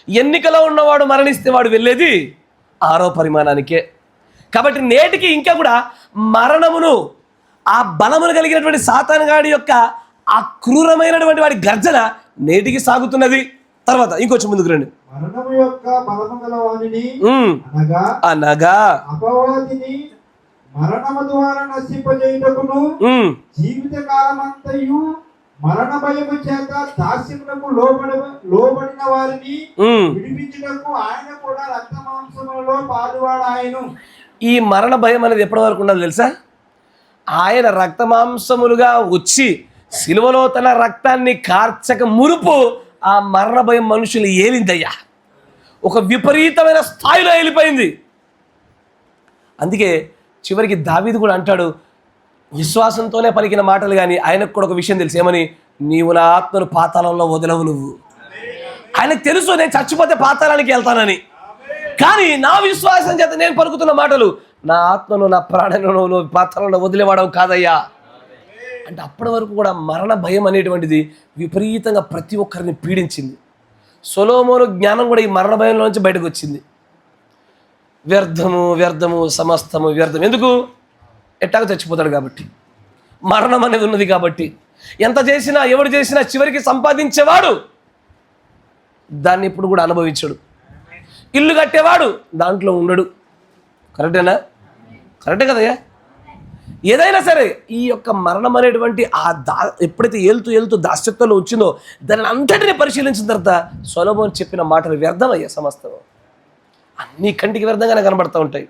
ఎన్నికలో ఉన్నవాడు మరణిస్తే వాడు వెళ్ళేది 6వ పరిమాణానికే. కాబట్టి నేటికి ఇంకా కూడా మరణమును, ఆ బలమును కలిగినటువంటి సాతానుగాడి యొక్క ఆ క్రూరమైనటువంటి వాడి గర్జన నేటికి సాగుతున్నది. తర్వాత ఇంకొంచెం ముందుకు రండి. మరణము యొక్క బలము గల వానిని అనగా అపవాదిని మరణము ద్వారా నశింపజేయుటకును జీవిత కాలమంతయు మరణ భయము చేత దాస్యమునకు లోబడిన వారిని విడిపించుటకు ఆయన కూడా రక్త మాంసములలో పాలువాడాయను. ఈ మరణ భయం అనేది ఎప్పటి వరకు ఉండదు తెలుసా? ఆయన రక్త మాంసములుగా వచ్చి సిలువలో తన రక్తాన్ని కార్చక మురుపు ఆ మరణ భయం మనుషులు ఏలిందయ్యా, ఒక విపరీతమైన స్థాయిలో వెళ్ళిపోయింది. అందుకే చివరికి దావీదు కూడా అంటాడు, విశ్వాసంతోనే పలికిన మాటలు కానీ ఆయనకు కూడా ఒక విషయం తెలుసు, ఏమని? నీవు నా ఆత్మను పాతాళంలో వదలవు. నువ్వు ఆయనకు తెలుసు నేను చచ్చిపోతే పాతాళానికి వెళ్తానని, కానీ నా విశ్వాసం చేత నేను పలుకుతున్న మాటలు, నా ఆత్మను నా ప్రాణను పాతాళంలో వదిలేవాడవు కాదయ్యా అంటే. అప్పటి వరకు కూడా మరణ భయం అనేటువంటిది విపరీతంగా ప్రతి ఒక్కరిని పీడించింది. సొలొమోను జ్ఞానం కూడా ఈ మరణ భయంలో నుంచి బయటకు వచ్చింది. వ్యర్థము వ్యర్థము సమస్తము వ్యర్థం. ఎందుకు? ఎట్టాగో చచ్చిపోతాడు కాబట్టి, మరణం అనేది ఉన్నది కాబట్టి. ఎంత చేసినా ఎవడు చేసినా చివరికి సంపాదించేవాడు దాన్ని ఇప్పుడు కూడా అనుభవించడు. ఇల్లు కట్టేవాడు దాంట్లో ఉండడు. కరెక్టేనా? కరెక్టే కదయ్యా? ఏదైనా సరే ఈ యొక్క మరణం అనేటువంటి ఎప్పుడైతే ఏలుతూ దాస్యత్వంలో వచ్చిందో దాన్ని అంతటిని పరిశీలించిన తర్వాత సొలొమోను చెప్పిన మాటలు వ్యర్థమయ్యా సమస్తం. అన్ని కంటికి వ్యర్థంగానే కనబడుతూ ఉంటాయి.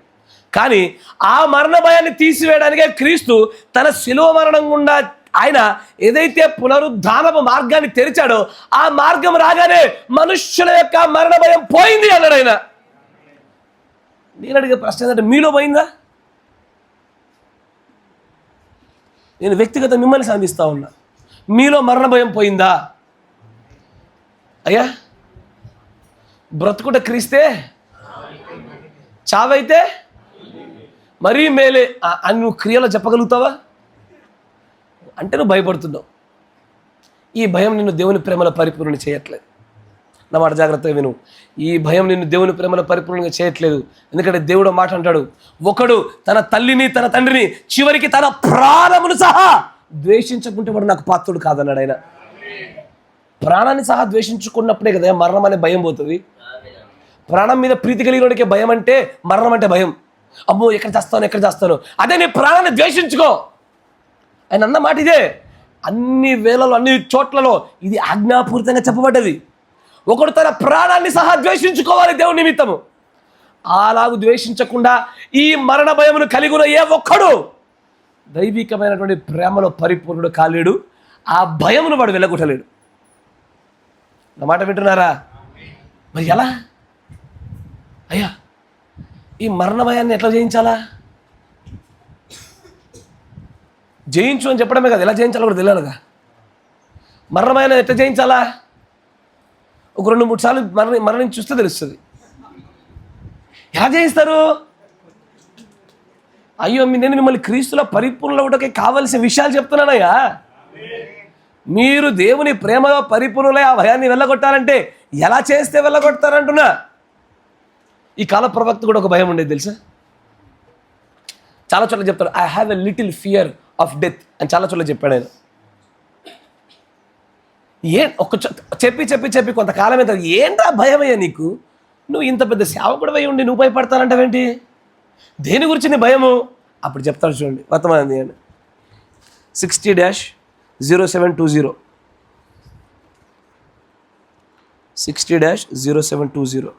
కానీ ఆ మరణ భయాన్ని తీసివేయడానికే క్రీస్తు తన శిలువ మరణం గుండా ఆయన ఏదైతే పునరుద్ధానపు మార్గాన్ని తెరిచాడో ఆ మార్గం రాగానే మనుష్యుల యొక్క మరణ భయం పోయింది అన్నాడు ఆయన. నేను అడిగే ప్రశ్న ఏంటంటే, మీలో పోయిందా? నేను వ్యక్తిగత మిమ్మల్ని సంధిస్తూ ఉన్నా, మీలో మరణ భయం పోయిందా? అయ్యా, బ్రతుకుట క్రీస్తే, చావైతే మరీ మేలే అని నువ్వు క్రియలో చెప్పగలుగుతావా? అంటే నువ్వు భయపడుతున్నావు. ఈ భయం నిన్ను దేవుని ప్రేమలో పరిపూర్ణ చేయట్లేదు. నా మాట జాగ్రత్తగా విను. ఈ భయం నిన్ను దేవుని ప్రేమలో పరిపూర్ణంగా చేయట్లేదు. ఎందుకంటే దేవుడు మాట అంటాడు, ఒకడు తన తల్లిని తన తండ్రిని చివరికి తన ప్రాణమును సహా ద్వేషించుకుంటే వాడు నాకు పాత్రుడు కాదన్నాడు ఆయన. ప్రాణాన్ని సహా ద్వేషించుకున్నప్పుడే కదా మరణం అనే భయం పోతుంది. ప్రాణం మీద ప్రీతి కలిగినోడికే భయం అంటే మరణం అంటే భయం. అమ్మో ఎక్కడ చేస్తాను. అదే నీ ప్రాణాన్ని ద్వేషించుకో ఆయన అన్న మాట ఇదే. అన్ని వేళలో అన్ని చోట్లలో ఇది ఆజ్ఞాపూరితంగా చెప్పబడ్డది. ఒకడు తన ప్రాణాన్ని సహా ద్వేషించుకోవాలి దేవుని నిమిత్తము. అలాగూ ద్వేషించకుండా ఈ మరణ భయమును కలిగి ఉన్న ఏ ఒక్కడు దైవికమైనటువంటి ప్రేమలో పరిపూర్ణుడు కాలేడు. ఆ భయమును వాడు వెళ్ళగొట్టలేడు. నా మాట వింటున్నారా? మరి ఎలా అయ్యా ఈ మరణ భయాన్ని ఎట్లా జయించాలా? జయించు అని చెప్పడమే కదా, ఎలా జయించాలో కూడా తెలియాలిగా. మరణ భయాన్ని ఎట్లా జయించాలా? ఒక 2-3 సార్లు మరణించి చూస్తే తెలుస్తుంది. ఎలా జయిస్తారు? అయ్యో నేను మిమ్మల్ని క్రీస్తులో పరిపూర్ణులకి కావలసిన విషయాలు చెప్తున్నానయ్యా. మీరు దేవుని ప్రేమలో పరిపూర్ణులై ఆ భయాన్ని వెళ్ళగొట్టాలంటే ఎలా చేస్తే వెళ్ళగొడతారంటున్నా. ఈ కాల ప్రవక్త కూడా ఒక భయం ఉండేది తెలుసా? చాలా చోట్ల చెప్తాడు, I have a little fear of death అని చాలా చోట్ల చెప్పాడు ఆయన. చెప్పి కొంతకాలం అయితే ఏంట్రా భయమయ్యా నీకు? నువ్వు ఇంత పెద్ద సేవకుడు అయి ఉండి నువ్వు భయపడతానంటావేంటి? దేని గురించి నీ భయము? అప్పుడు చెప్తాడు చూడండి, వర్తమానం తీయండి. 60-0720 60-0720.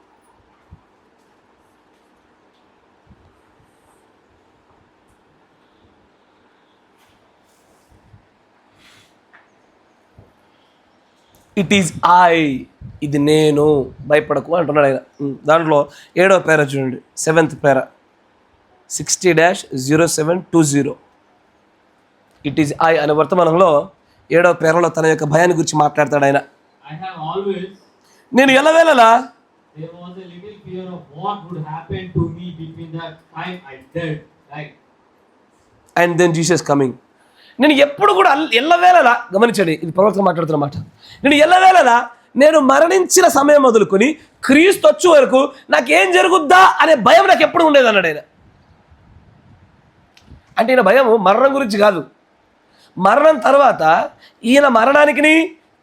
ఇట్ ఈజ్ ఐ, ఇది నేను, భయపడకు అంటున్నాడు ఆయన. దాంట్లో 7వ పేర చూడండి, 7th పేర 60-0720. ఇట్ ఈజ్ ఐ అనే వర్తమానంలో 7వ పేరలో తన యొక్క భయాన్ని గురించి మాట్లాడతాడు ఆయన. నేను ఎల్లవేళలా అండ్ దెన్ జీసస్ కమింగ్. నేను ఎప్పుడు కూడా ఎల్లవేళలా, గమనించండి ఇది ప్రవక్త మాట్లాడుతున్న మాట, నేను ఎల్లవేళలా నేను మరణించిన సమయం మొదలుకొని క్రీస్తు వచ్చే వరకు నాకేం జరుగుద్దా అనే భయం నాకు ఎప్పుడు ఉండేది అన్నాడు ఆయన. అంటే ఈయన భయం మరణం గురించి కాదు, మరణం తర్వాత ఈయన మరణానికి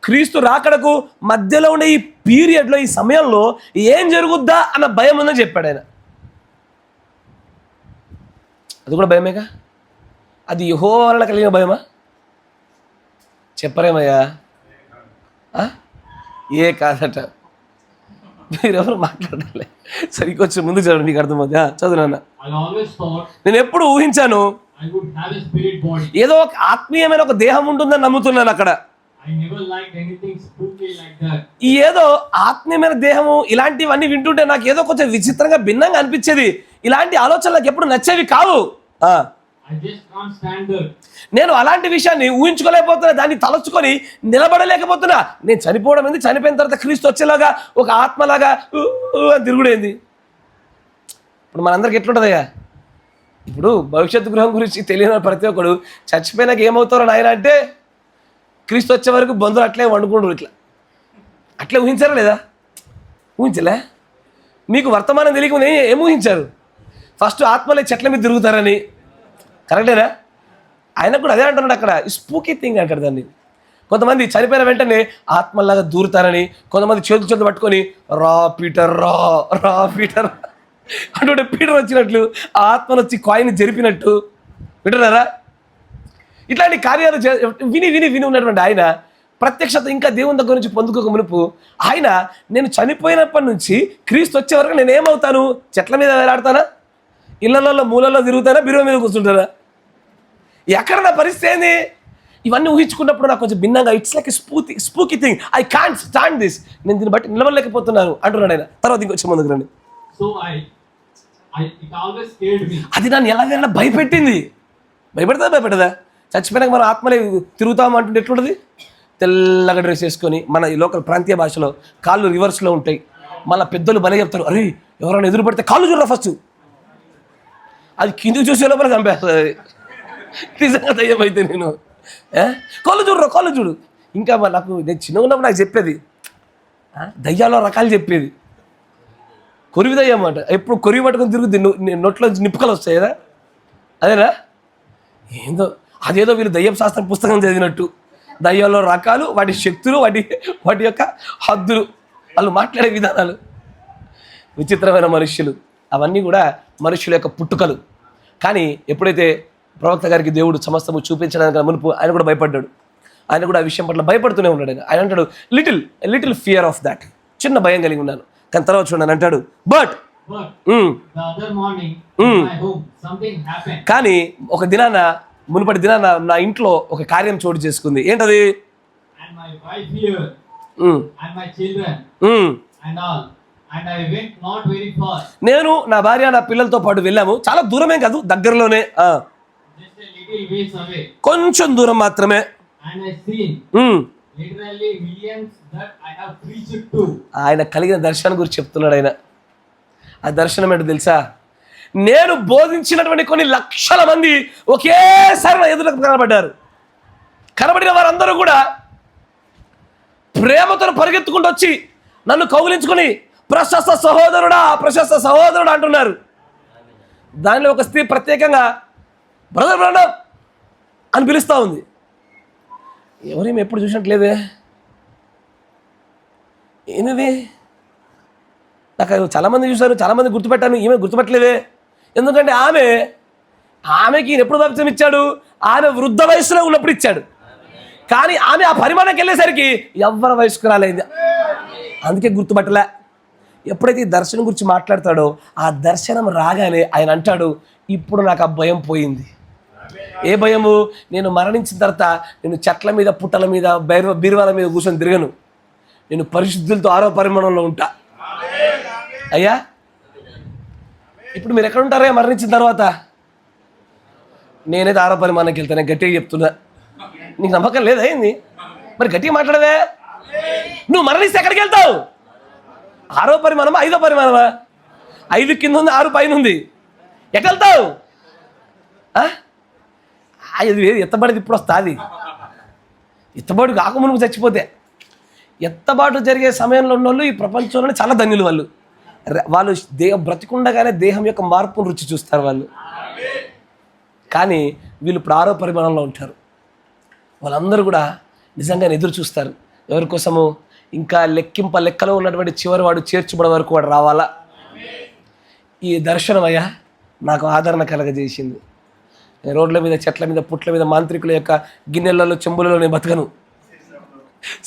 క్రీస్తు రాకడకు మధ్యలో ఉండే ఈ పీరియడ్లో ఈ సమయంలో ఏం జరుగుద్దా అన్న భయం ఉందని చెప్పాడు ఆయన. అది కూడా భయమేగా? అది యెహోవా వలన కలిగిన భయమా? చెప్పరేమయ్యా? ఏ కాదట. మీరెవరు మాట్లాడాలి? సరే కొంచెం ముందు చదవండి, మీకు అర్థమవుతుందా? చదువునా. I always thought నేను ఎప్పుడు ఊహించాను I would have a spirit body. ఏదో ఒక ఆత్మీయమైన ఒక దేహం ఉంటుందని నమ్ముతున్నాను అక్కడ. I never liked anything spooky like that. ఈ ఏదో ఆత్మీయమైన దేహము ఇలాంటివన్నీ వింటుంటే నాకు ఏదో కొంచెం విచిత్రంగా భిన్నంగా అనిపించేది. ఇలాంటి ఆలోచనలు నాకు ఎప్పుడు నచ్చేవి కావు. I just can't stand there. నేను అలాంటి విషయాన్ని ఊహించుకోలేకపోతున్నా, దాన్ని తలచుకొని నిలబడలేకపోతున్నా. నేను చనిపోవడం ఏంది, చనిపోయిన తర్వాత క్రీస్తు వచ్చేలాగా ఒక ఆత్మలాగా అని తిరుగుడేంది. ఇప్పుడు మనందరికి ఎట్లుంటుందయ్యా? ఇప్పుడు భవిష్యత్తు గృహం గురించి తెలియని ప్రతి ఒక్కడు చచ్చిపోయినాక ఏమవుతారో నాయన అంటే, క్రీస్తు వచ్చే వరకు బంధువులు అట్లే వండుకుంటారు. అట్లే ఊహించారా లేదా? ఊహించలే? మీకు వర్తమానం తెలియకుండా ఏం ఊహించారు? ఫస్ట్ ఆత్మలే చెట్ల మీద తిరుగుతారని. కరెక్టేనా? ఆయన కూడా అదే అంటున్నాడు అక్కడ, స్పూకీ థింగ్ అంటాడు దాన్ని. కొంతమంది చనిపోయిన వెంటనే ఆత్మలాగా దూరుతారని, కొంతమంది చేతులు పట్టుకొని రా పీటర్ రా రా పీటర్ అంటే పీటర్ వచ్చినట్లు, ఆత్మను వచ్చి కాయిన్ జరిపినట్టు వింటున్నారా? ఇట్లాంటి కార్యాలు విని విని విని ఉన్నటువంటి ఆయన ప్రత్యక్షత ఇంకా దేవుని దగ్గర నుంచి పొందుకోక మునుపు ఆయన, నేను చనిపోయినప్పటి నుంచి క్రీస్తు వచ్చే వరకు నేను ఏమవుతాను? చెట్ల మీద వేలాడతానా? ఇళ్లలో మూలలో తిరుగుతానా? బిరువ మీద కూర్చుంటానా? ఎక్కడ నా పరిస్థితి ఏంది? ఇవన్నీ ఊహించుకున్నప్పుడు నాకు కొంచెం భిన్నంగా, it's like spooky thing. I can't stand this. నేను దీన్ని బట్టి నిలవలేకపోతున్నాను అంటున్నాడు ఆయన. తర్వాత ఇంకొచ్చే ముందుకు రండి. So it always scared me. అది నన్ను ఎలాగైనా భయపెట్టింది. భయపెడదా? చచ్చిపోయినాక మనం ఆత్మలే తిరుగుతాం అంటుంటే ఎట్లుంటుంది? తెల్లగా డ్రెస్ వేసుకొని, మన ఈ లోకల్ ప్రాంతీయ భాషలో కాళ్ళు రివర్స్లో ఉంటాయి. మళ్ళీ పెద్దలు భలే చెప్తారు, అరే ఎవరైనా ఎదురు పడితే కాళ్ళు చూడరా ఫస్ట్, అది కిందికి చూసే లోపల చంపేస్తుంది. నిజంగా దయ్యం అయితే నేను కాళ్ళు చూడు. ఇంకా నాకు నేను చిన్నగా ఉన్నప్పుడు నాకు చెప్పేది, దయ్యాలో రకాలు చెప్పేది. కొరివి దయ్యం అంట. ఎప్పుడు కొరివి పట్టుకొని తిరుగుతుంది, నోట్లో నిప్పుకలు వస్తాయి కదా, అదేనా? ఏందో అదేదో వీళ్ళు దయ్యం శాస్త్రం పుస్తకం చదివినట్టు, దయ్యాల్లో రకాలు, వాటి శక్తులు, వాటి యొక్క హద్దులు, వాళ్ళు మాట్లాడే విధానాలు, విచిత్రమైన మనుష్యులు, అవన్నీ కూడా మనుష్యుల యొక్క పుట్టుకలు. కానీ ఎప్పుడైతే ప్రవక్త గారికి దేవుడు సమస్తము చూపించడానికి మునుపు ఆయన కూడా భయపడ్డాడు. ఆయన కూడా ఆ విషయం పట్ల భయపడుతూనే ఉన్నాడు. ఆయన అంటాడు, లిటిల్ ఫియర్ ఆఫ్ దాట్, చిన్న భయం కలిగి ఉన్నాను. కానీ తర్వాత చూడండి అంటాడు, but the other morning in my home something happened. కానీ ఒక దినాన, మునుపటి దినాన నా ఇంట్లో ఒక కార్యం చోటు చేసుకుంది. ఏంటది? And my wife here and my children and all, and I went not very far. నేను నా భార్య నా పిల్లలతో పాటు వెళ్ళాము. చాలా దూరమే కాదు, దగ్గరలోనే, Just a little ways away. కొంచెం దూరం మాత్రమే. And I seen literally millions that I have preached to. ఆయన కలిగిన దర్శనం గురించి చెప్తున్నాడు ఆయన. ఆ దర్శనం ఏంటో తెలుసా? నేను బోధించినటువంటి కొన్ని లక్షల మంది ఒకేసారి నా ఎదురుకు కనబడిన వారందరూ కూడా ప్రేమతో పరిగెత్తుకుంటూ వచ్చి నన్ను కౌగిలించుకొని ప్రశస్త సహోదరుడా అంటున్నారు. దానిలో ఒక స్త్రీ ప్రత్యేకంగా బ్రదర్ బ్రదర్ అని పిలుస్తూ ఉంది. ఎవరేమి ఎప్పుడు చూసినట్లేదే, ఏమిది? నాకు చాలామంది చూశాను, చాలామంది గుర్తుపెట్టాను, ఈమె గుర్తుపెట్టలేదే. ఎందుకంటే ఆమెకి ఈయన ఎప్పుడు బాప్తిసం ఇచ్చాడు? ఆమె వృద్ధ వయసులో ఉన్నప్పుడు ఇచ్చాడు. కానీ ఆమె ఆ పరిమాణంకి వెళ్ళేసరికి యవ్వన వయస్కురాలైంది, అందుకే గుర్తుపట్టలే. ఎప్పుడైతే ఈ దర్శనం గురించి మాట్లాడతాడో, ఆ దర్శనం రాగానే ఆయన అంటాడు, ఇప్పుడు నాకు ఆ భయం పోయింది. ఏ భయము? నేను మరణించిన తర్వాత నేను చెట్ల మీద, పుట్టల మీద, బీరువాల మీద కూర్చొని తిరగను. నేను పరిశుద్ధులతో ఆరో పరిమాణంలో ఉంటా. అయ్యా, ఇప్పుడు మీరు ఎక్కడ ఉంటారా మరణించిన తర్వాత? నేనైతే ఆరో పరిమాణానికి వెళ్తాను. నేను గట్టిగా చెప్తున్నా. నీకు నమ్మకం లేదా ఏంది? మరి గట్టిగా మాట్లాడవే. నువ్వు మరణిస్తే ఎక్కడికి వెళ్తావు? ఆరో పరిమాణమా, ఐదో పరిమాణమా? 5 కింద ఉంది, 6 పైన ఉంది. ఎక్కడ వెళ్తావు? అది ఎత్తబాటుది ఇప్పుడు వస్తుంది. ఎత్తబాటు కాకమునుపు చచ్చిపోతే, ఎత్తబాటు జరిగే సమయంలో ఉన్న వాళ్ళు ఈ ప్రపంచంలోనే చాలా ధన్యులు. వాళ్ళు బ్రతికుండగానే దేహం యొక్క మార్పును రుచి చూస్తారు వాళ్ళు. కానీ వీళ్ళు ఇప్పుడు ఆరో పరిమాణంలో ఉంటారు. వాళ్ళందరూ కూడా నిజంగానే ఎదురు చూస్తారు. ఎవరి కోసము? ఇంకా లెక్కలో ఉన్నటువంటి చివరి వాడు చేర్చబడే వరకు వాడు రావాలా. ఈ దర్శనం అయ్యా నాకు ఆదరణ కలగజేసింది. రోడ్ల మీద, చెట్ల మీద, పుట్ల మీద, మాంత్రికుల యొక్క గిన్నెలలో, చెంబులలో నేను బతకను.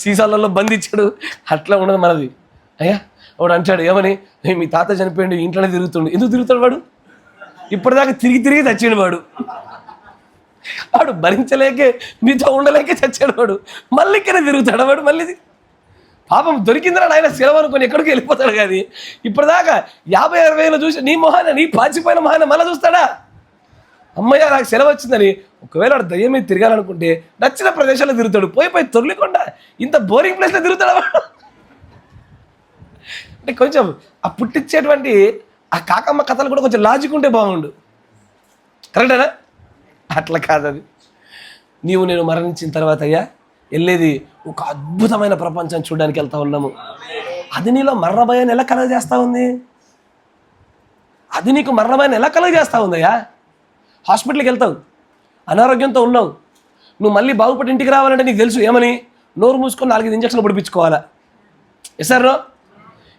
సీసాలలో బంధించాడు. అట్లా ఉండదు మనది. అయ్యా వాడు అంటాడు ఏమని, మీ తాత చనిపోయింది ఇంట్లోనే తిరుగుతుండు. ఎందుకు తిరుగుతాడు వాడు? ఇప్పటిదాకా తిరిగి చచ్చాడు వాడు. వాడు భరించలేకే మీతో ఉండలేకే చచ్చాడు వాడు. మళ్ళీ ఇక్కడే తిరుగుతాడు వాడు. మళ్ళీ పాపం దొరికిందిరా ఆయన సెలవు అనుకొని ఎక్కడికి వెళ్ళిపోతాడు. కానీ ఇప్పటిదాకా 50-60 చూసి నీ మొహాన, నీ పాచిపోయిన మొహాన మళ్ళీ చూస్తాడా? అమ్మయ్య నాకు సెలవు వచ్చిందని. ఒకవేళ వాడు దయ్యం మీద తిరగాలనుకుంటే నచ్చిన ప్రదేశాల్లో తిరుగుతాడు. పోయి తొర్లికొండ ఇంత బోరింగ్ ప్లేస్లో తిరుగుతాడు వాడు. అంటే కొంచెం ఆ పుట్టించేటువంటి ఆ కాకమ్మ కథలు కూడా కొంచెం లాజిక్ ఉంటే బాగుండు. కరెక్టేనా? అట్లా కాదు అది. నీవు నేను మరణించిన తర్వాత అయ్యా వెళ్ళేది ఒక అద్భుతమైన ప్రపంచం చూడడానికి వెళ్తా ఉన్నాము. అది నీలో మరణ భయాన్ని ఎలా కలగజేస్తూ ఉంది? అది నీకు మరణ భయాన్ని ఎలా కలగజేస్తూ ఉందయ్యా? హాస్పిటల్కి వెళ్తావు, అనారోగ్యంతో ఉన్నావు, నువ్వు మళ్ళీ బాగుపడి ఇంటికి రావాలంటే నీకు తెలుసు ఏమని, నోరు మూసుకొని 4 ఇంజక్షన్లు పొడిపించుకోవాలా. ఎసారో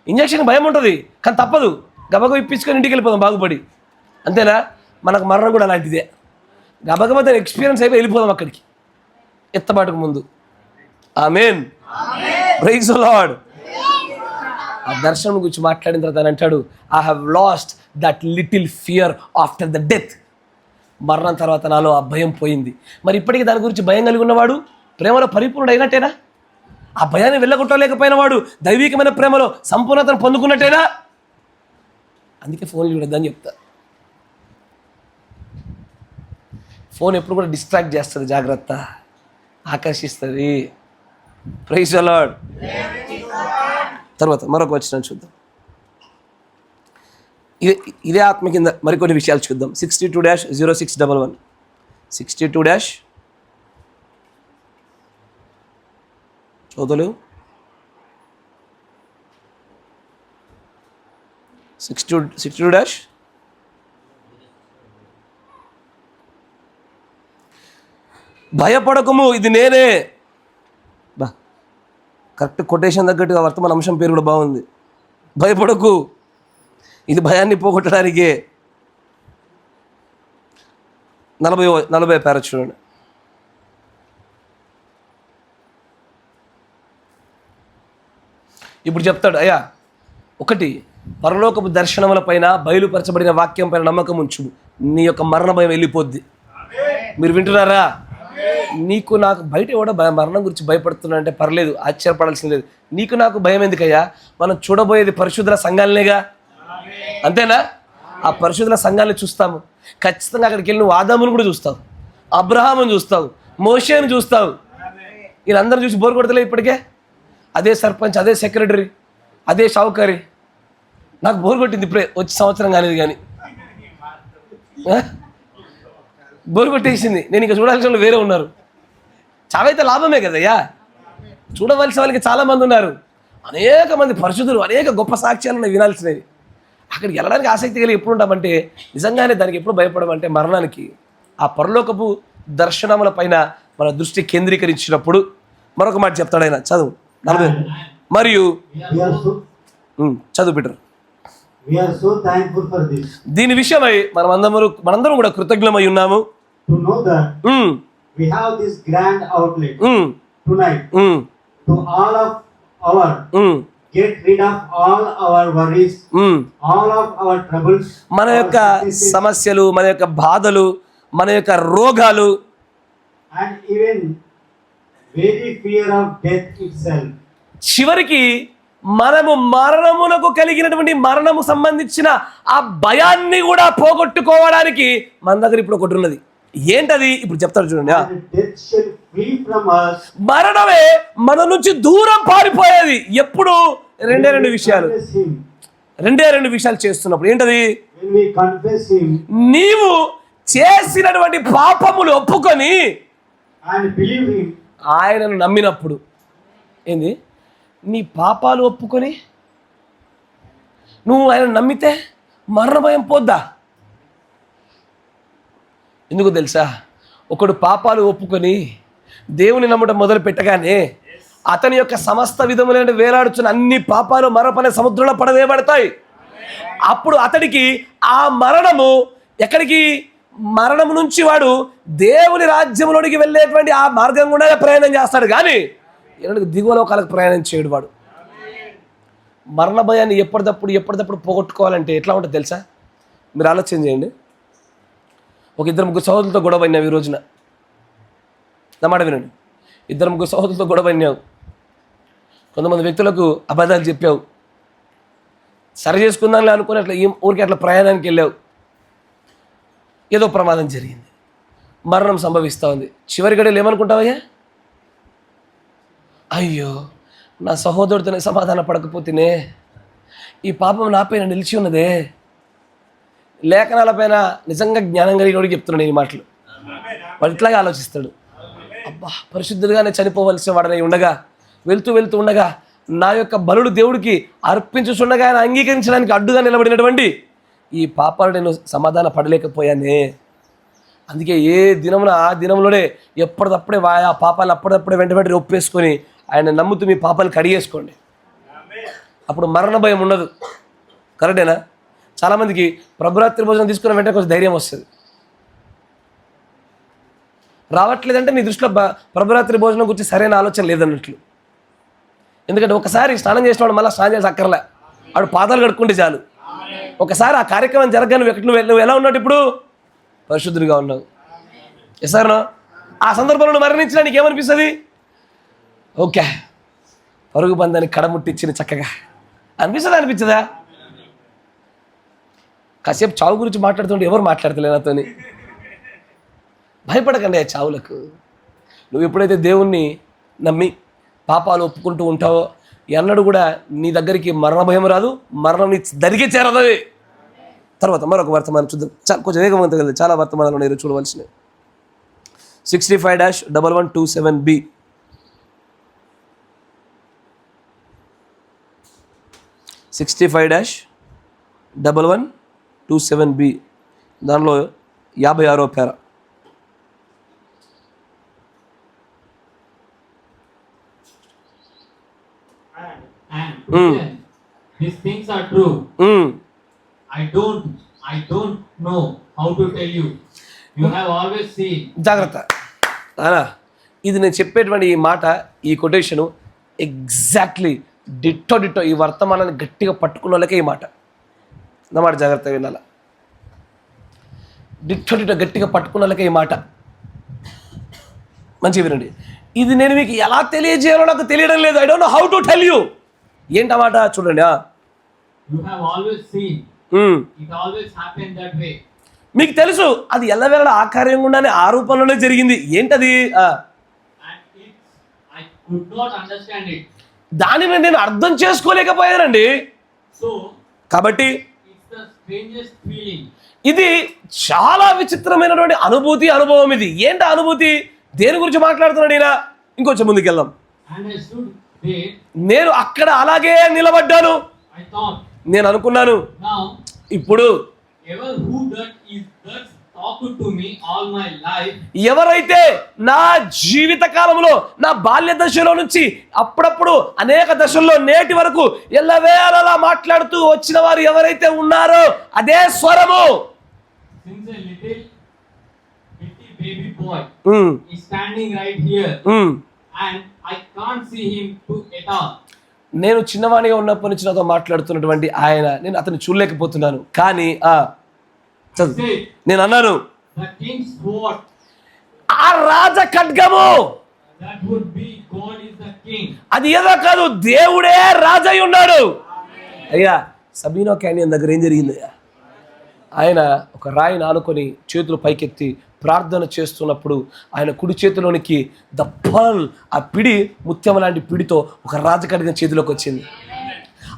ఇంజక్షన్ భయం ఉంటుంది, కానీ తప్పదు. గబగబ ఇప్పించుకొని ఇంటికి వెళ్ళిపోదాం బాగుపడి. అంతేనా? మనకు మరణం కూడా అలాంటిదే. గబగబా ఎక్స్పీరియన్స్ అయిపోయి వెళ్ళిపోదాం అక్కడికి ఎత్తబాటుకు ముందు. ఆమేన్. Praise the Lord. ఆ దర్శనం గురించి మాట్లాడిన తర్వాత ఆయన అంటాడు, I have lost that little fear after the death. మరణం తర్వాత నాలో ఆ భయం పోయింది. మరి ఇప్పటికీ దాని గురించి భయం కలిగి ఉన్నవాడు ప్రేమలో పరిపూర్ణుడు అయినట్టేనా? ఆ భయాన్ని వెళ్ళగొట్టలేకపోయిన వాడు దైవికమైన ప్రేమలో సంపూర్ణతను పొందుకున్నట్టేనా? అందుకే ఫోన్ చూడొద్దని చెప్తా. ఫోన్ ఎప్పుడు కూడా డిస్ట్రాక్ట్ చేస్తుంది, జాగ్రత్త, ఆకర్షిస్తుంది. Praise the Lord. తర్వాత మరొక వచనం చూద్దాం. ఇదే ఆత్మ కింద మరికొన్ని విషయాలు చూద్దాం. 62-0611 62- చదువులేవు 62- భయపడకము ఇది నేనే. బా కరెక్ట్ కొటేషన్ తగ్గట్టుగా వర్తమాన అంశం పేరు కూడా బాగుంది. భయపడకు, ఇది భయాన్ని పోగొట్టడానికే. 40 పేర చూడండి. ఇప్పుడు చెప్తాడు, అయ్యా ఒకటి, పరలోకపు దర్శనముల పైన బయలుపరచబడిన వాక్యం పైన నమ్మకం ఉంచు, నీ యొక్క మరణ భయం వెళ్ళిపోద్ది. మీరు వింటున్నారా? నీకు నాకు బయట కూడా మరణం గురించి భయపడుతున్నా అంటే పర్లేదు, ఆశ్చర్యపడాల్సిన లేదు. నీకు నాకు భయం ఎందుకయ్యా? మనం చూడబోయేది పరిశుద్ధుల సంఘాలనేగా. అంతేనా? ఆ పరిశుద్ధుల సంఘాన్ని చూస్తాము. ఖచ్చితంగా అక్కడికి వెళ్ళి నువ్వు ఆదామును కూడా చూస్తావు, అబ్రహామును చూస్తావు, మోషేను చూస్తావు. వీళ్ళందరూ చూసి బోరు కొడతలే ఇప్పటికే? అదే సర్పంచ్, అదే సెక్రటరీ, అదే షావుకారి. నాకు బోరు కొట్టింది ఇప్పుడే వచ్చి సంవత్సరం కాలేదు, కానీ బోరు కొట్టేసింది. నేను ఇంకా చూడాల్సిన వాళ్ళు వేరే ఉన్నారు. చావైతే లాభమే కదయ్యా. చూడవలసిన వాళ్ళకి చాలామంది ఉన్నారు, అనేక మంది పరిశుద్ధులు, అనేక గొప్ప సాక్ష్యాలను వినాల్సినవి. అక్కడికి వెళ్ళడానికి ఆసక్తి కలిగి ఎప్పుడు ఉంటామంటే నిజంగానే దానికి ఎప్పుడు భయపడమంటే మరణానికి. ఆ పరలోకపు దర్శనముల పైన మన దృష్టి కేంద్రీకరించినప్పుడు మరొక మాట చెప్తాడు ఆయన. చదువు 40 మరియు చదువు bidder. We are so thankful for this. దీని విషయమై మనందరం కూడా కృతజ్ఞమై ఉన్నాము. To know that we have this grand outlet tonight to all of our get rid of all our worries, all of our troubles, మన యొక్క సమస్యలు, మన యొక్క బాధలు, మన యొక్క రోగాలు, and even very fear of death itself. చివరికి మనము మరణమునకు కలిగినటువంటి మరణము సంబంధించిన ఆ భయాన్ని కూడా పోగొట్టుకోవడానికి మన దగ్గర ఇప్పుడు ఒకటి ఉన్నది. ఏంటది? ఇప్పుడు చెప్తారు చూడండి. Death shall flee from us. మరణమే మన నుంచి దూరం పారిపోయేది ఎప్పుడు? రెండే రెండు విషయాలు చేస్తున్నప్పుడు. ఏంటది? When we confess him నీవు చేసినటువంటి పాపములు ఒప్పుకొని and believe him, ఆయనను నమ్మినప్పుడు. ఏంది? నీ పాపాలు ఒప్పుకొని నువ్వు ఆయన నమ్మితే మరణ భయం పోద్దా? ఎందుకు తెలుసా? ఒకడు పాపాలు ఒప్పుకొని దేవుని నమ్మడం మొదలు పెట్టగానే అతని యొక్క సమస్త విధములైన వేలాడుచున్న అన్ని పాపాలు మరపనే సముద్రంలో పడవేయబడతాయి. అప్పుడు అతడికి ఆ మరణము ఎక్కడికి? మరణం నుంచి వాడు దేవుని రాజ్యంలోనికి వెళ్ళేటువంటి ఆ మార్గం కూడా ప్రయాణం చేస్తాడు. కానీ ఎన్నడూ దిగువలోకాలకు ప్రయాణం చేయడు వాడు. మరణ భయాన్ని ఎప్పటికప్పుడు పోగొట్టుకోవాలంటే ఎట్లా ఉంటుంది తెలుసా? మీరు ఆలోచన చేయండి. ఒక 2-3 సహోదరులతో గొడవ అయినావు ఈ రోజున. నా మాట వినండి. 2-3 సహోదరులతో గొడవ అయినావు. కొంతమంది వ్యక్తులకు అబద్ధాలు చెప్పావు. సరి చేసుకుందాంలే అనుకుని అట్లా ఊరికి అట్లా ప్రయాణానికి వెళ్ళావు. ఏదో ప్రమాదం జరిగింది, మరణం సంభవిస్తూ ఉంది. చివరి గడియలు ఏమనుకుంటావయ్యా? అయ్యో, నా సహోదరుడితోనే సమాధాన పడకపోతేనే ఈ పాపం నాపైన నిలిచి ఉన్నదే. లేఖనాలపైన నిజంగా జ్ఞానం కలిగినోడికి చెప్తున్నాను ఈ మాటలు. వాడు ఇట్లాగే ఆలోచిస్తాడు. అబ్బా, పరిశుద్ధుడిగానే చనిపోవలసిన వాడని ఉండగా వెళ్తూ ఉండగా నా యొక్క బలుడు దేవుడికి అర్పించుచుండగా ఆయన అంగీకరించడానికి అడ్డుగా నిలబడినటువంటి ఈ పాపాలు నేను సమాధాన పడలేకపోయానే. అందుకే ఏ దినమున ఆ దినంలోనే ఎప్పటికప్పుడే ఆ పాపాలు అప్పటికప్పుడే వెంట ఒప్పేసుకొని ఆయన నమ్ముతూ మీ పాపాలు కడిగేసుకోండి. అప్పుడు మరణ భయం ఉండదు. కరెక్టేనా? చాలామందికి ప్రభురాత్రి భోజనం తీసుకున్న వెంటనే కొంచెం ధైర్యం వస్తుంది. రావట్లేదంటే నీ దృష్టిలో ప్రభురాత్రి భోజనం గురించి సరైన ఆలోచన లేదన్నట్లు. ఎందుకంటే ఒకసారి స్నానం చేసిన వాడు మళ్ళీ స్నానం చేసి అక్కర్లే, వాడు పాదాలు కడుక్కుంటే చాలు. ఒకసారి ఆ కార్యక్రమం జరగని నువ్వు ఎలా ఉన్నావు? ఇప్పుడు పరిశుద్ధుడిగా ఉన్నావు. ఎసారనో ఆ సందర్భంలో మరణించినా నీకేమనిపిస్తుంది? ఓకే, పరుగు బంధాన్ని కడముట్టించిన చక్కగా అనిపించదా? కాసేపు చావు గురించి మాట్లాడుతుంటే ఎవరు మాట్లాడతలే నాతోని. భయపడకండి ఆ చావులకు. నువ్వు ఎప్పుడైతే దేవుణ్ణి నమ్మి పాపాలు ఒప్పుకుంటూ ఉంటావో ఎన్నడూ కూడా నీ దగ్గరికి మరణ భయం రాదు, మరణం నీ దరిగే చేరదు. తర్వాత మరొక వర్తమానం చూద్దాం. కొంచెం వేగవంతం కదా, చాలా వర్తమానాలు ఉన్నాయి చూడవలసినవి. 65-1127B. 65-1127B, దానిలో 56వ పేర. These things are true. I don't know how to tell you. You have always seen. జాగ్రత్త. ఇది నేను చెప్పేటువంటి ఈ మాట, ఈ కొటేషను ఎగ్జాక్ట్లీ డిట్టో ఈ వర్తమానాన్ని గట్టిగా పట్టుకున్న వాళ్ళకే ఈ మాట. నా మాట జాగ్రత్తగా వినాల. డిట్టో గట్టిగా పట్టుకున్న వాళ్ళకే ఈ మాట. మంచిగా వినండి. ఇది నేను మీకు ఎలా తెలియజేయాలో నాకు తెలియడం లేదు. I don't know how to tell you. ఏంటమాట చూడండి. You have always seen. It always happened that way. మీకు తెలుసు అది ఎల్లవేళ ఆ కార్యంగానే ఆ రూపంలోనే జరిగింది. ఏంటది? I could not understand it. దానిని నేను అర్థం చేసుకోలేకపోయానండి. So కాబట్టి it's the strangest feeling. ఇది చాలా విచిత్రమైనటువంటి అనుభవం. ఇది ఏంటి అనుభూతి? దేని గురించి మాట్లాడుతున్నాడు ఈయన? ఇంకొంచెం ముందుకెళ్దాం. And I stood there. నేను అక్కడ అలాగే నిలబడ్డాను. I thought. నేను అనుకున్నాను, Now ఇప్పుడు ever who that talked to me all my life. ఎవరైతే నా జీవిత కాలంలో నా బాల్య దశలో నుంచి అప్పుడప్పుడు అనేక దశల్లో నేటి వరకు ఎల్లవేళలా మాట్లాడుతూ వచ్చిన వారు ఎవరైతే ఉన్నారో అదే స్వరము. Since a little bitty baby boy is standing right here and I can't see him at all. నేను చిన్నవాణిగా ఉన్నప్పటి నుంచి నాతో మాట్లాడుతున్నటువంటి ఆయన, నేను అతన్ని చూడలేకపోతున్నాను. కానీ నేను అన్నాను, ఆ రాజ ఖడ్గము అది ఏదో కాదు, దేవుడే రాజై ఉన్నాడు. అయ్యా, సబీనో క్యానియన్ దగ్గర ఏం జరిగింది? ఆయన ఒక రాయిని ఆనుకొని చేతులు పైకెత్తి ప్రార్థన చేస్తున్నప్పుడు ఆయన కుడి చేతిలోనికి ఆ పిడి, ముత్యం లాంటి పిడితో ఒక రాజఖడ్గం చేతిలోకి వచ్చింది.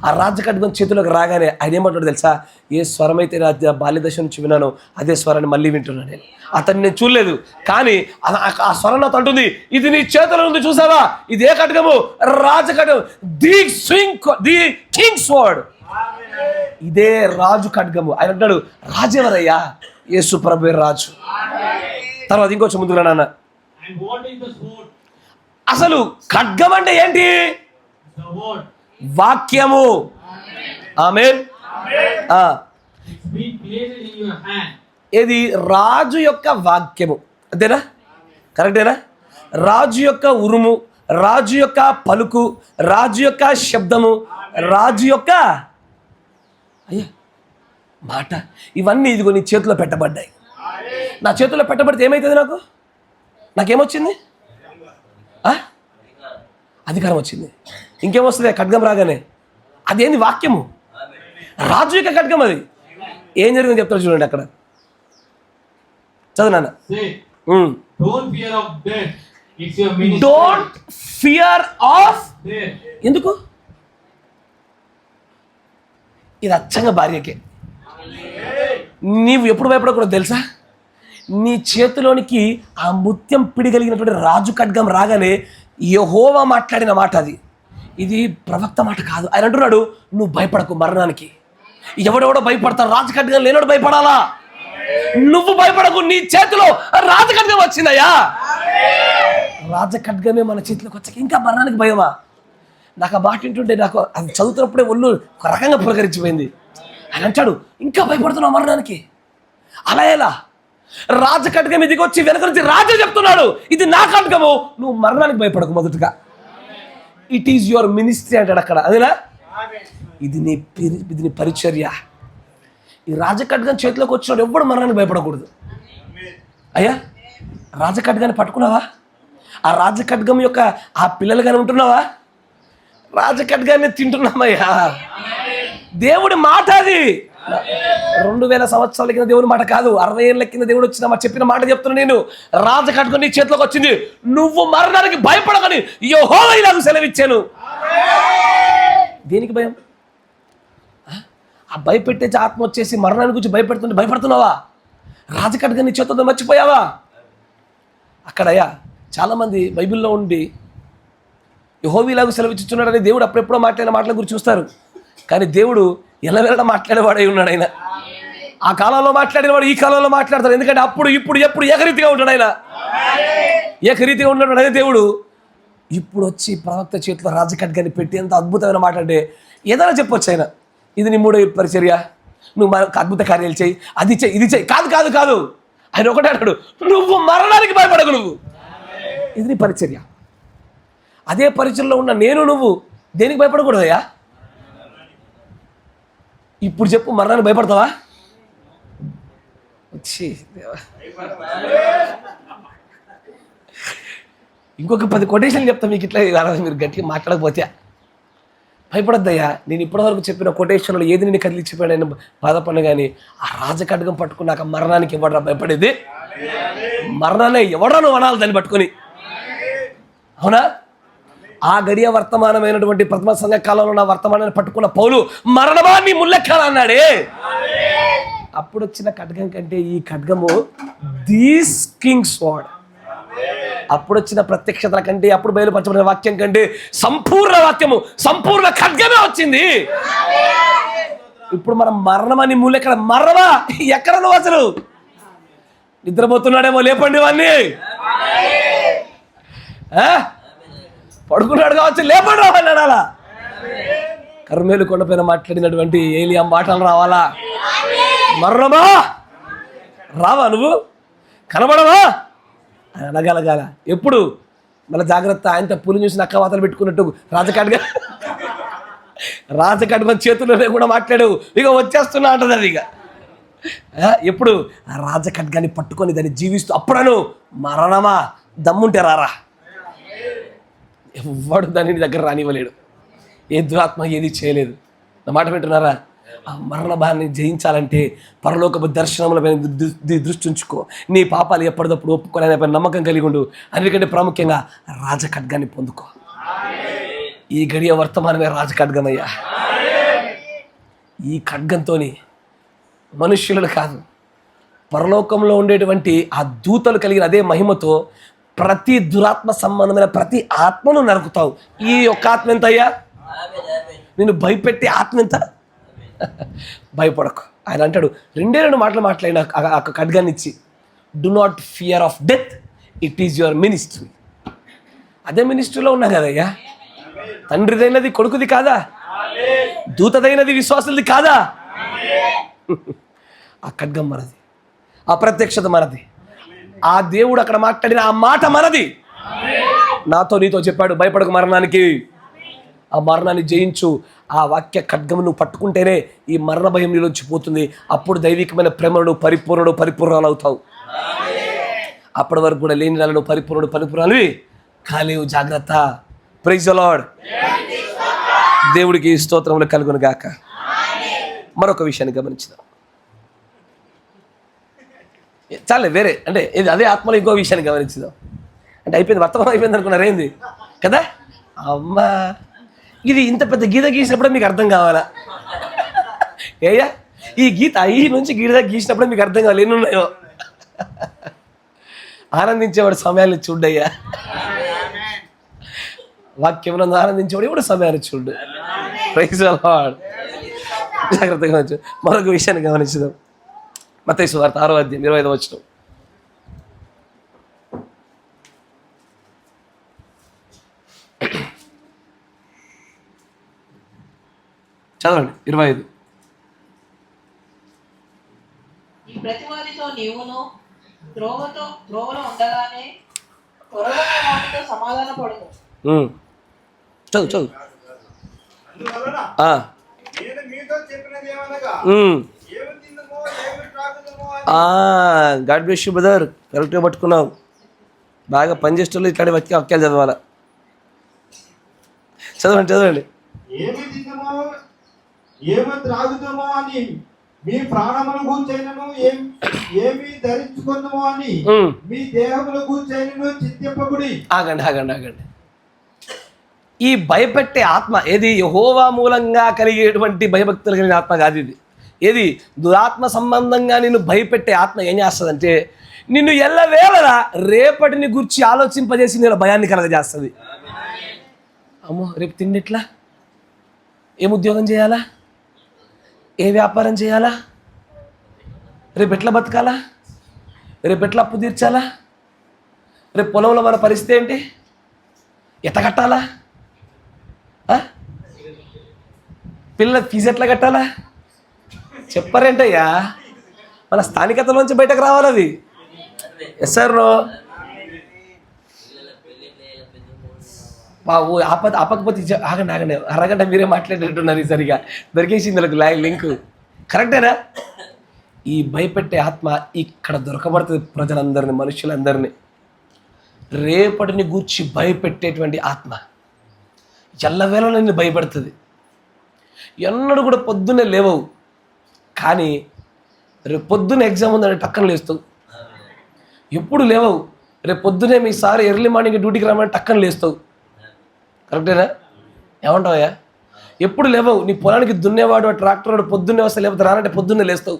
ఆ రాజఖడ్గం చేతిలోకి రాగానే ఆయన ఏమంటాడు తెలుసా? ఏ స్వరం అయితే నా బాల్య దశ నుంచి విన్నానో అదే స్వరాన్ని మళ్ళీ వింటున్నాను. నేను అతన్ని నేను చూడలేదు, కానీ ఆ స్వరం నాతో అంటుంది, ఇది నీ చేతిలో ఉంది చూసావా, ఇది ఏ ఖడ్గము? రాజఖడ్గం, ది కింగ్స్ వర్డ్. ఇదే రాజు ఖడ్గము. ఆయన అంటాడు, రాజు ఎవరయ్యా? యేసు ప్రభువే రాజు. తర్వాత ఇంకొంచెం ముందుకు నాన్న, అసలు ఖడ్గం అంటే ఏంటి? వాక్యము. ఆమేన్. ఇది రాజు యొక్క వాక్యము, అంతేనా? కరెక్టేనా? రాజు యొక్క ఉరుము, రాజు యొక్క పలుకు, రాజు యొక్క శబ్దము, రాజు యొక్క మాట, ఇవన్నీ ఇదిగో నీ చేతిలో పెట్టబడ్డాయి. నా చేతిలో పెట్టబడితే ఏమవుతుంది? నాకేమొచ్చింది? అధికారం వచ్చింది. ఇంకేమొస్తుంది? ఖడ్గం రాగానే అదేంది? వాక్యము, రాజు యొక్క ఖడ్గం. అది ఏం జరిగింది చెప్తారు చూడండి అక్కడ. చదువునా? Don't fear of. ఎందుకు? ఇది అచ్చంగా భార్యకే. నీవు ఎప్పుడు భయపడకూడదు తెలుసా? నీ చేతిలోనికి ఆ ముత్యం పిడిగలిగినటువంటి రాజు ఖడ్గం రాగానే యెహోవా మాట్లాడిన మాట అది. ఇది ప్రవక్త మాట కాదు. ఆయన అంటున్నాడు, నువ్వు భయపడకు మరణానికి. ఎవడెవడో భయపడతారు, రాజు ఖడ్గం లేనోడు భయపడాలా? నువ్వు భయపడకు, నీ చేతిలో రాజు ఖడ్గం వచ్చిందయ్యా. రాజ ఖడ్గమే మన చేతిలోకి వచ్చాక ఇంకా మరణానికి భయమా? నాకు ఆ మాట వింటుంటే నాకు అది చదువుతున్నప్పుడే ఒళ్ళు ఒక రకంగా పులకరించిపోయింది. ఆయన అంటాడు, ఇంకా భయపడుతున్నావు మరణానికి? అలా ఎలా? రాజ ఖడ్గం ఇదికి వచ్చి వెనక నుంచి రాజు చెప్తున్నాడు, ఇది నా ఖడ్గము, నువ్వు మరణానికి భయపడకు. మొదటగా ఇట్ ఈజ్ యువర్ మినిస్ట్రీ అంటాడు అక్కడ. అదేనా? ఇది నీ పరిచర్య. ఈ రాజ ఖడ్గం చేతిలోకి వచ్చినాడు ఎవ్వడు మరణానికి భయపడకూడదు. అయ్యా, రాజ ఖడ్గాన్ని పట్టుకున్నావా? ఆ రాజ ఖడ్గం యొక్క ఆ పిల్లలు కానీ ఉంటున్నావా? రాజ ఖడ్గాన్ని తింటున్నామయ్యా. దేవుడి మాట అది. 2000 సంవత్సరాల కింద దేవుడి మాట కాదు, 60 ఏళ్ళ కింద దేవుడు వచ్చిన చెప్పిన మాట చెప్తున్నా నేను. రాజ ఖడ్గం నీ చేతిలోకి వచ్చింది, నువ్వు మరణానికి భయపడకని యెహోవా ఇలాగ సెలవిచ్చాను. దేనికి భయం? ఆ భయపెట్టేసి ఆత్మ వచ్చేసి మరణాన్ని గురించి భయపడుతున్నావా? రాజ ఖడ్గం నీ చేతితో మర్చిపోయావా? అక్కడయ్యా చాలామంది బైబిల్లో ఉండి యెహోవా ఇలాగ సెలవిచ్చుచున్నాడని దేవుడు అప్పుడెప్పుడో మాట్లాడిన మాటల గురించి చూస్తారు. కానీ దేవుడు ఎల్లవేళ మాట్లాడేవాడై ఉన్నాడు. ఆయన ఆ కాలంలో మాట్లాడేవాడు ఈ కాలంలో మాట్లాడతాడు. ఎందుకంటే అప్పుడు ఇప్పుడు ఎప్పుడు ఏకరీతిగా ఉంటాడు. ఆయన ఏకరీతిగా ఉన్నాడు. అదే దేవుడు ఇప్పుడు వచ్చి ప్రవక్త చేతిలో రాజ ఖడ్గాన్ని పెట్టి ఎంత అద్భుతమైన మాట అంటే ఏదైనా చెప్పొచ్చు. ఆయన ఇది నీ 3వ పరిచర్య, నువ్వు అద్భుత కార్యాలు చేయి, అది చెయ్యి, ఇది చెయ్యి. కాదు కాదు కాదు, ఆయన ఒకటే అంటాడు, నువ్వు మరణానికి భయపడకు. నువ్వు ఇది నీ పరిచర్య. అదే పరిచర్యలో ఉన్న నేను నువ్వు దేనికి భయపడకూడదయ్యా? ఇప్పుడు చెప్పు, మరణానికి భయపడతావా? ఇంకొక 10 కొటేషన్లు చెప్తా మీకు. ఇట్లా మీరు గట్టిగా మాట్లాడకపోతే భయపడద్దయ్యా. నేను ఇప్పటివరకు చెప్పిన కొటేషన్లో ఏది నేను కదిలిచ్చిపోయాను బాధపడిన, కానీ ఆ రాజ ఖడ్గం పట్టుకున్నాక మరణానికి ఎవడరా భయపడేది? మరణాన్ని ఎవడరా నువ్వు అనాలి దాన్ని పట్టుకొని. అవునా? ఆ గడియ వర్తమానమైనటువంటి ప్రథమ సంఘ కాలంలో నా వర్తమానాన్ని పట్టుకున్న పౌలు మరణమా నీ ముల్లెక్కాల అన్నాడే. అప్పుడు వచ్చిన ఖడ్గం కంటే ఈ ఖడ్గము దీస్ కింగ్స్ వార్డ్. అప్పుడు వచ్చిన ప్రత్యక్షతల కంటే, అప్పుడు బయలుపరచబడిన వాక్యం కంటే సంపూర్ణ వాక్యము, సంపూర్ణ ఖడ్గమే వచ్చింది. ఇప్పుడు మనం మరణమని మూలెక్కడ? మరణమా ఎక్కడ నువ్వు? అసలు నిద్రపోతున్నాడేమో, లేపండి వాడిని. పడుకున్నాడు కావచ్చు, లేపండి రావాలి అనాలా? కర్మేలు కొండపైన మాట్లాడినటువంటి ఏలియా మాటలు రావాలా? మరణమా రావా? నువ్వు కనబడవా? అనగలగాల. ఎప్పుడు? మళ్ళీ జాగ్రత్త. ఆయనతో పులి చూసి నక్క వాతలు పెట్టుకున్నట్టు రాజకడ్గా చేతుల్లోనే కూడా మాట్లాడావు, ఇక వచ్చేస్తున్నా అంటది అది. ఇక ఎప్పుడు? ఆ రాజకడ్గాన్ని పట్టుకొని దాన్ని జీవిస్తూ అప్పుడను మరణమా దమ్ముంటే రారా. ఎవ్వడు దాన్ని దగ్గర రానివ్వలేడు. ఏ దురాత్మ ఏది చేయలేదు. నా మాట వింటున్నారా? ఆ మరణ బాధని జయించాలంటే పరలోకపు దర్శనములపై దృష్టి ఉంచుకో. నీ పాపాలు ఎప్పటికప్పుడు ఒప్పుకోలేని నమ్మకం కలిగి ఉండు. అన్నిటికంటే ప్రాముఖ్యంగా రాజఖడ్గాన్ని పొందుకో. ఈ గడియ వర్తమానమే రాజఖడ్గమయ్యా. ఈ ఖడ్గంతో మనుష్యులను కాదు, పరలోకంలో ఉండేటువంటి ఆ దూతలు కలిగిన అదే మహిమతో ప్రతి దురాత్మ సంబంధమైన ప్రతి ఆత్మను నరుకుతావు. ఈ ఒక్క ఆత్మ ఎంత అయ్యా? నేను భయపెట్టే ఆత్మ ఎంత? భయపడకు. ఆయన అంటాడు, 2 మాటలు మాట్లాడిన ఆ ఖడ్గాన్ని ఇచ్చి, do not fear of death, it is your ministry. అదే మినిస్ట్రీలో ఉన్నా కదయ్యా. తండ్రిదైనది కొడుకుది కాదా? దూతదైనది విశ్వాసులది కాదా? ఆ ఖడ్గం మనది, ఆ ప్రత్యక్షత మనది, ఆ దేవుడు అక్కడ మాట్లాడిన ఆ మాట మనది. నాతో నీతో చెప్పాడు, భయపడకు మరణానికి, ఆ మరణాన్ని జయించు. ఆ వాక్య ఖడ్గము నువ్వు పట్టుకుంటేనే ఈ మరణ భయం నీలోంచి పోతుంది. అప్పుడు దైవికమైన ప్రేమను పరిపూర్ణురాలు అవుతావు. అప్పటి వరకు కూడా లేని నెలను పరిపూర్ణురాలివి కాలేవు. జాగ్రత్త. Praise the Lord. దేవుడికి స్తోత్రములు కలుగును గాక. మరొక విషయాన్ని గమనించుదాం. చాలే వేరే అంటే ఇది అదే ఆత్మలో ఇంకో విషయాన్ని గమనించుదాం. అంటే అయిపోయింది, వర్తమానం అయిపోయింది అనుకున్నారు ఏంది కదా. అమ్మా, ఇది ఇంత పెద్ద గీత గీసినప్పుడే మీకు అర్థం కావాలా? ఏయ్యా, ఈ గీత ఈ నుంచి గీత గీసినప్పుడే మీకు అర్థం కావాలి ఎన్ని ఉన్నాయో. ఆనందించేవాడు సమయాన్ని చూడయ్యా. వాక్యమునందు ఆనందించేవాడు ఇప్పుడు సమయాన్ని చూడు. Praise the Lord. జాగ్రత్తగా గమనించు. మరొక విషయాన్ని గమనించుదాం. మత్తయి సువార్త 6వ అధ్యాయం 25వ వచనం. చదవండి. 25. ఈ ప్రతివాదితో నీవును త్రోవలో ఉండగానే త్వరగా వాటితో సమాధాన పడదు. చదువు. అందువలన నేను మీతో చెప్పినది ఏమనగా, ఏమి తిందుమో ఏమి త్రాగుదుమో అని. God bless you brother. కరెక్ట్గా పట్టుకున్నావు. బాగా పనిచేసేటోళ్ళు ఇట్లాంటి వాక్యాలు చదవాలా. చదవండి. ఏమి తిందుమో ఏమి త్రాగుదుమో అని మీ ప్రాణమును గూర్చైనను ఏమి ధరించుకుందుమో అని మీ దేహమును గూర్చైనను చింతింపకుడి. ఆగండి. ఈ భయపెట్టే ఆత్మ ఏది? యెహోవా మూలంగా కలిగేటువంటి భయభక్తులు కలిగిన ఆత్మ కాదు ఇది. ఏది? దురాత్మ సంబంధంగా నిన్ను భయపెట్టే ఆత్మ ఏం చేస్తుందంటే నిన్ను ఎల్లవేళలా రేపటిని గురించి ఆలోచింపజేసి నేను భయాన్ని కలగజేస్తుంది. అమ్మో, రేపు తిండిట్లా, ఏం ఉద్యోగం చేయాలా, ఏ వ్యాపారం చేయాలా, రేపు ఎట్లా బతకాలా, రేపు ఎట్లా అప్పు తీర్చాలా, రేపు పొలంలో మన పరిస్థితి ఏంటి, ఎట్లా కట్టాలా, పిల్లల ఫీజు ఎట్లా కట్టాలా చెప్పారేంటయ్యా. మన స్థానికతలోంచి బయటకు రావాలి అవి. Yes sir. బాబు ఆపకపోతే ఆగండి, అరగంట మీరే మాట్లాడేట్టున్నారు. సరిగా దొరికేసింది లింక్. కరెక్టేనా? ఈ భయపెట్టే ఆత్మ ఇక్కడ దొరకబడుతుంది ప్రజలందరినీ, మనుషులందరినీ. రేపటిని గూర్చి భయపెట్టేటువంటి ఆత్మ ఎల్లవేళ నిన్ను భయపెడుతుంది. ఎన్నడూ కూడా పొద్దున్నే లేవవు, కానీ రేపు పొద్దున్న ఎగ్జామ్ ఉందని టక్కన లేస్తావు. ఎప్పుడు లేవవు, రేపు పొద్దునే మీ సార్ ఎర్లీ మార్నింగ్ డ్యూటీకి రామని టక్కన లేస్తావు. కరెక్టేనా? ఏమంటావయ్యా? ఎప్పుడు లేవవు, నీ పొలానికి దున్నేవాడు ట్రాక్టర్ వాడు పొద్దున్నే వస్తే లేకపోతే రానంటే పొద్దున్నే లేస్తావు.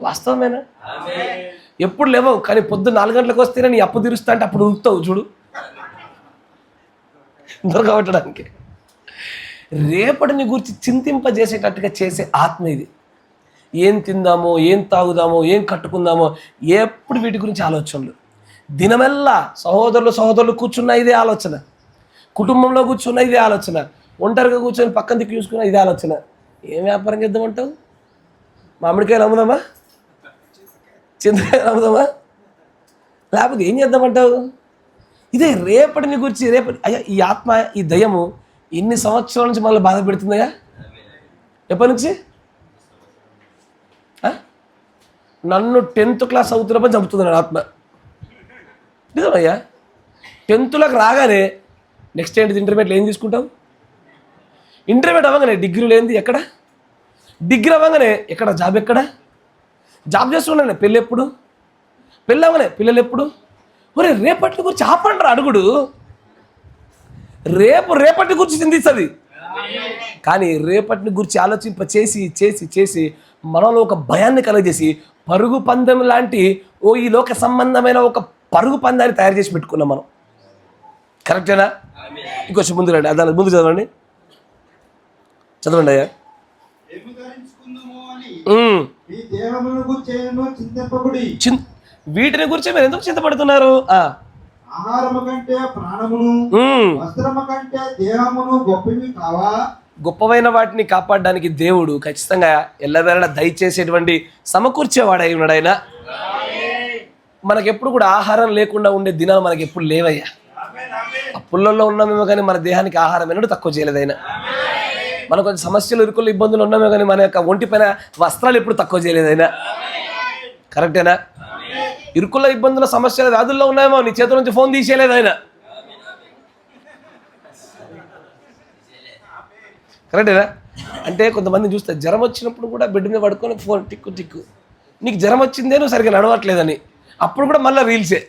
వాస్తవమేనా? ఎప్పుడు లేవవు, కానీ పొద్దున్న 4 గంటలకు వస్తేనే నీ అప్పు తీరుస్తా అంటే అప్పుడు ఉరుకుతావు. చూడు, దొరకబట్టడానికి. రేపటిని గురించి చింతింపజేసేటట్టుగా చేసే ఆత్మ ఇది. ఏం తిందామో, ఏం తాగుదామో, ఏం కట్టుకుందామో, ఎప్పుడు వీటి గురించి ఆలోచనలు. దినమెల్లా సహోదరులు కూర్చున్న ఇదే ఆలోచన, కుటుంబంలో కూర్చున్న ఇదే ఆలోచన, ఒంటరిగా కూర్చొని పక్కన దిక్కు చూసుకున్న ఇదే ఆలోచన. ఏం వ్యాపారం చేద్దామంటావు? మామిడికాయలు అమ్ముదామా, చింతకాయలు అమ్ముదామా, లేకపోతే ఏం చేద్దామంటావు? ఇదే రేపటిని గురించి. అయ్యా, ఈ ఆత్మ, ఈ దయ్యము ఇన్ని సంవత్సరాల నుంచి మనల్ని బాధ పెడుతుందయ్యా. ఎప్పటి నుంచి? నన్ను 10th క్లాస్ అవుతున్నప్పుడు చంపుతున్నాడు ఆత్మ. నిజమయ్యా. 10th రాగానే నెక్స్ట్ ఏంటి? ఇంటర్మీడియట్లో ఏం తీసుకుంటావు? ఇంటర్మీడియట్ అవ్వగానే డిగ్రీ లేనిది ఎక్కడ? డిగ్రీ అవ్వగానే ఎక్కడ? జాబ్ ఎక్కడ? జాబ్ చేస్తున్నానే పెళ్ళి ఎప్పుడు? పెళ్ళి అవ్వగానే పిల్లలు ఎప్పుడు? ఒరే, రేపటి గురించి ఆపండి అడుగుడు. రేపటి గురించి చింతిస్తుంది, కానీ రేపటిని గురించి ఆలోచింప చేసి చేసి చేసి మనలో ఒక భయాన్ని కలగజేసి పరుగు పందెం లాంటి ఈ లోక సంబంధమైన ఒక పరుగు పందాన్ని తయారు చేసి పెట్టుకున్నాం మనం. కరెక్టేనా? ఇంకొంచెం ముందు రండి, దాని ముందు చదవండి అయ్యా. వీటిని గురించి మీరు ఎందుకు చింతపడుతున్నారు? ఆహారము కంటే ప్రాణమును, వస్త్రము కంటే దేహమును గొప్పవి కావా? గొప్పవైన వాటిని కాపాడడానికి దేవుడు ఖచ్చితంగా ఎల్లవేళ దయచేసేటువంటి సమకూర్చేవాడై ఉన్నాడు ఆయన. మనకెప్పుడు కూడా ఆహారం లేకుండా ఉండే దినాలు మనకి ఎప్పుడు లేవయ్యా. అప్పులలో ఉన్నామేమో కానీ మన దేహానికి ఆహారం ఎన్నడూ తక్కువ చేయలేదు ఆయన. మన కొంచెం సమస్యలు, ఇరుకులు, ఇబ్బందులు ఉన్నామేమో కానీ మన యొక్క ఒంటి పైన వస్త్రాలు ఎప్పుడు తక్కువ చేయలేదు ఆయన. కరెక్టేనా? ఇరుకుల్లో, ఇబ్బందుల, సమస్యలు, వ్యాధుల్లో ఉన్నాయేమో నీ చేతుల నుంచి ఫోన్ తీసేయలేదు ఆయన. కరెక్టేనా? అంటే కొంతమంది చూస్తే జ్వరం వచ్చినప్పుడు కూడా బెడ్ మీద పడుకొని ఫోన్ టిక్కు టిక్కు, నీకు జ్వరం వచ్చిందే నువ్వు సరిగ్గా నడవట్లేదని, అప్పుడు కూడా మళ్ళీ రీల్సే.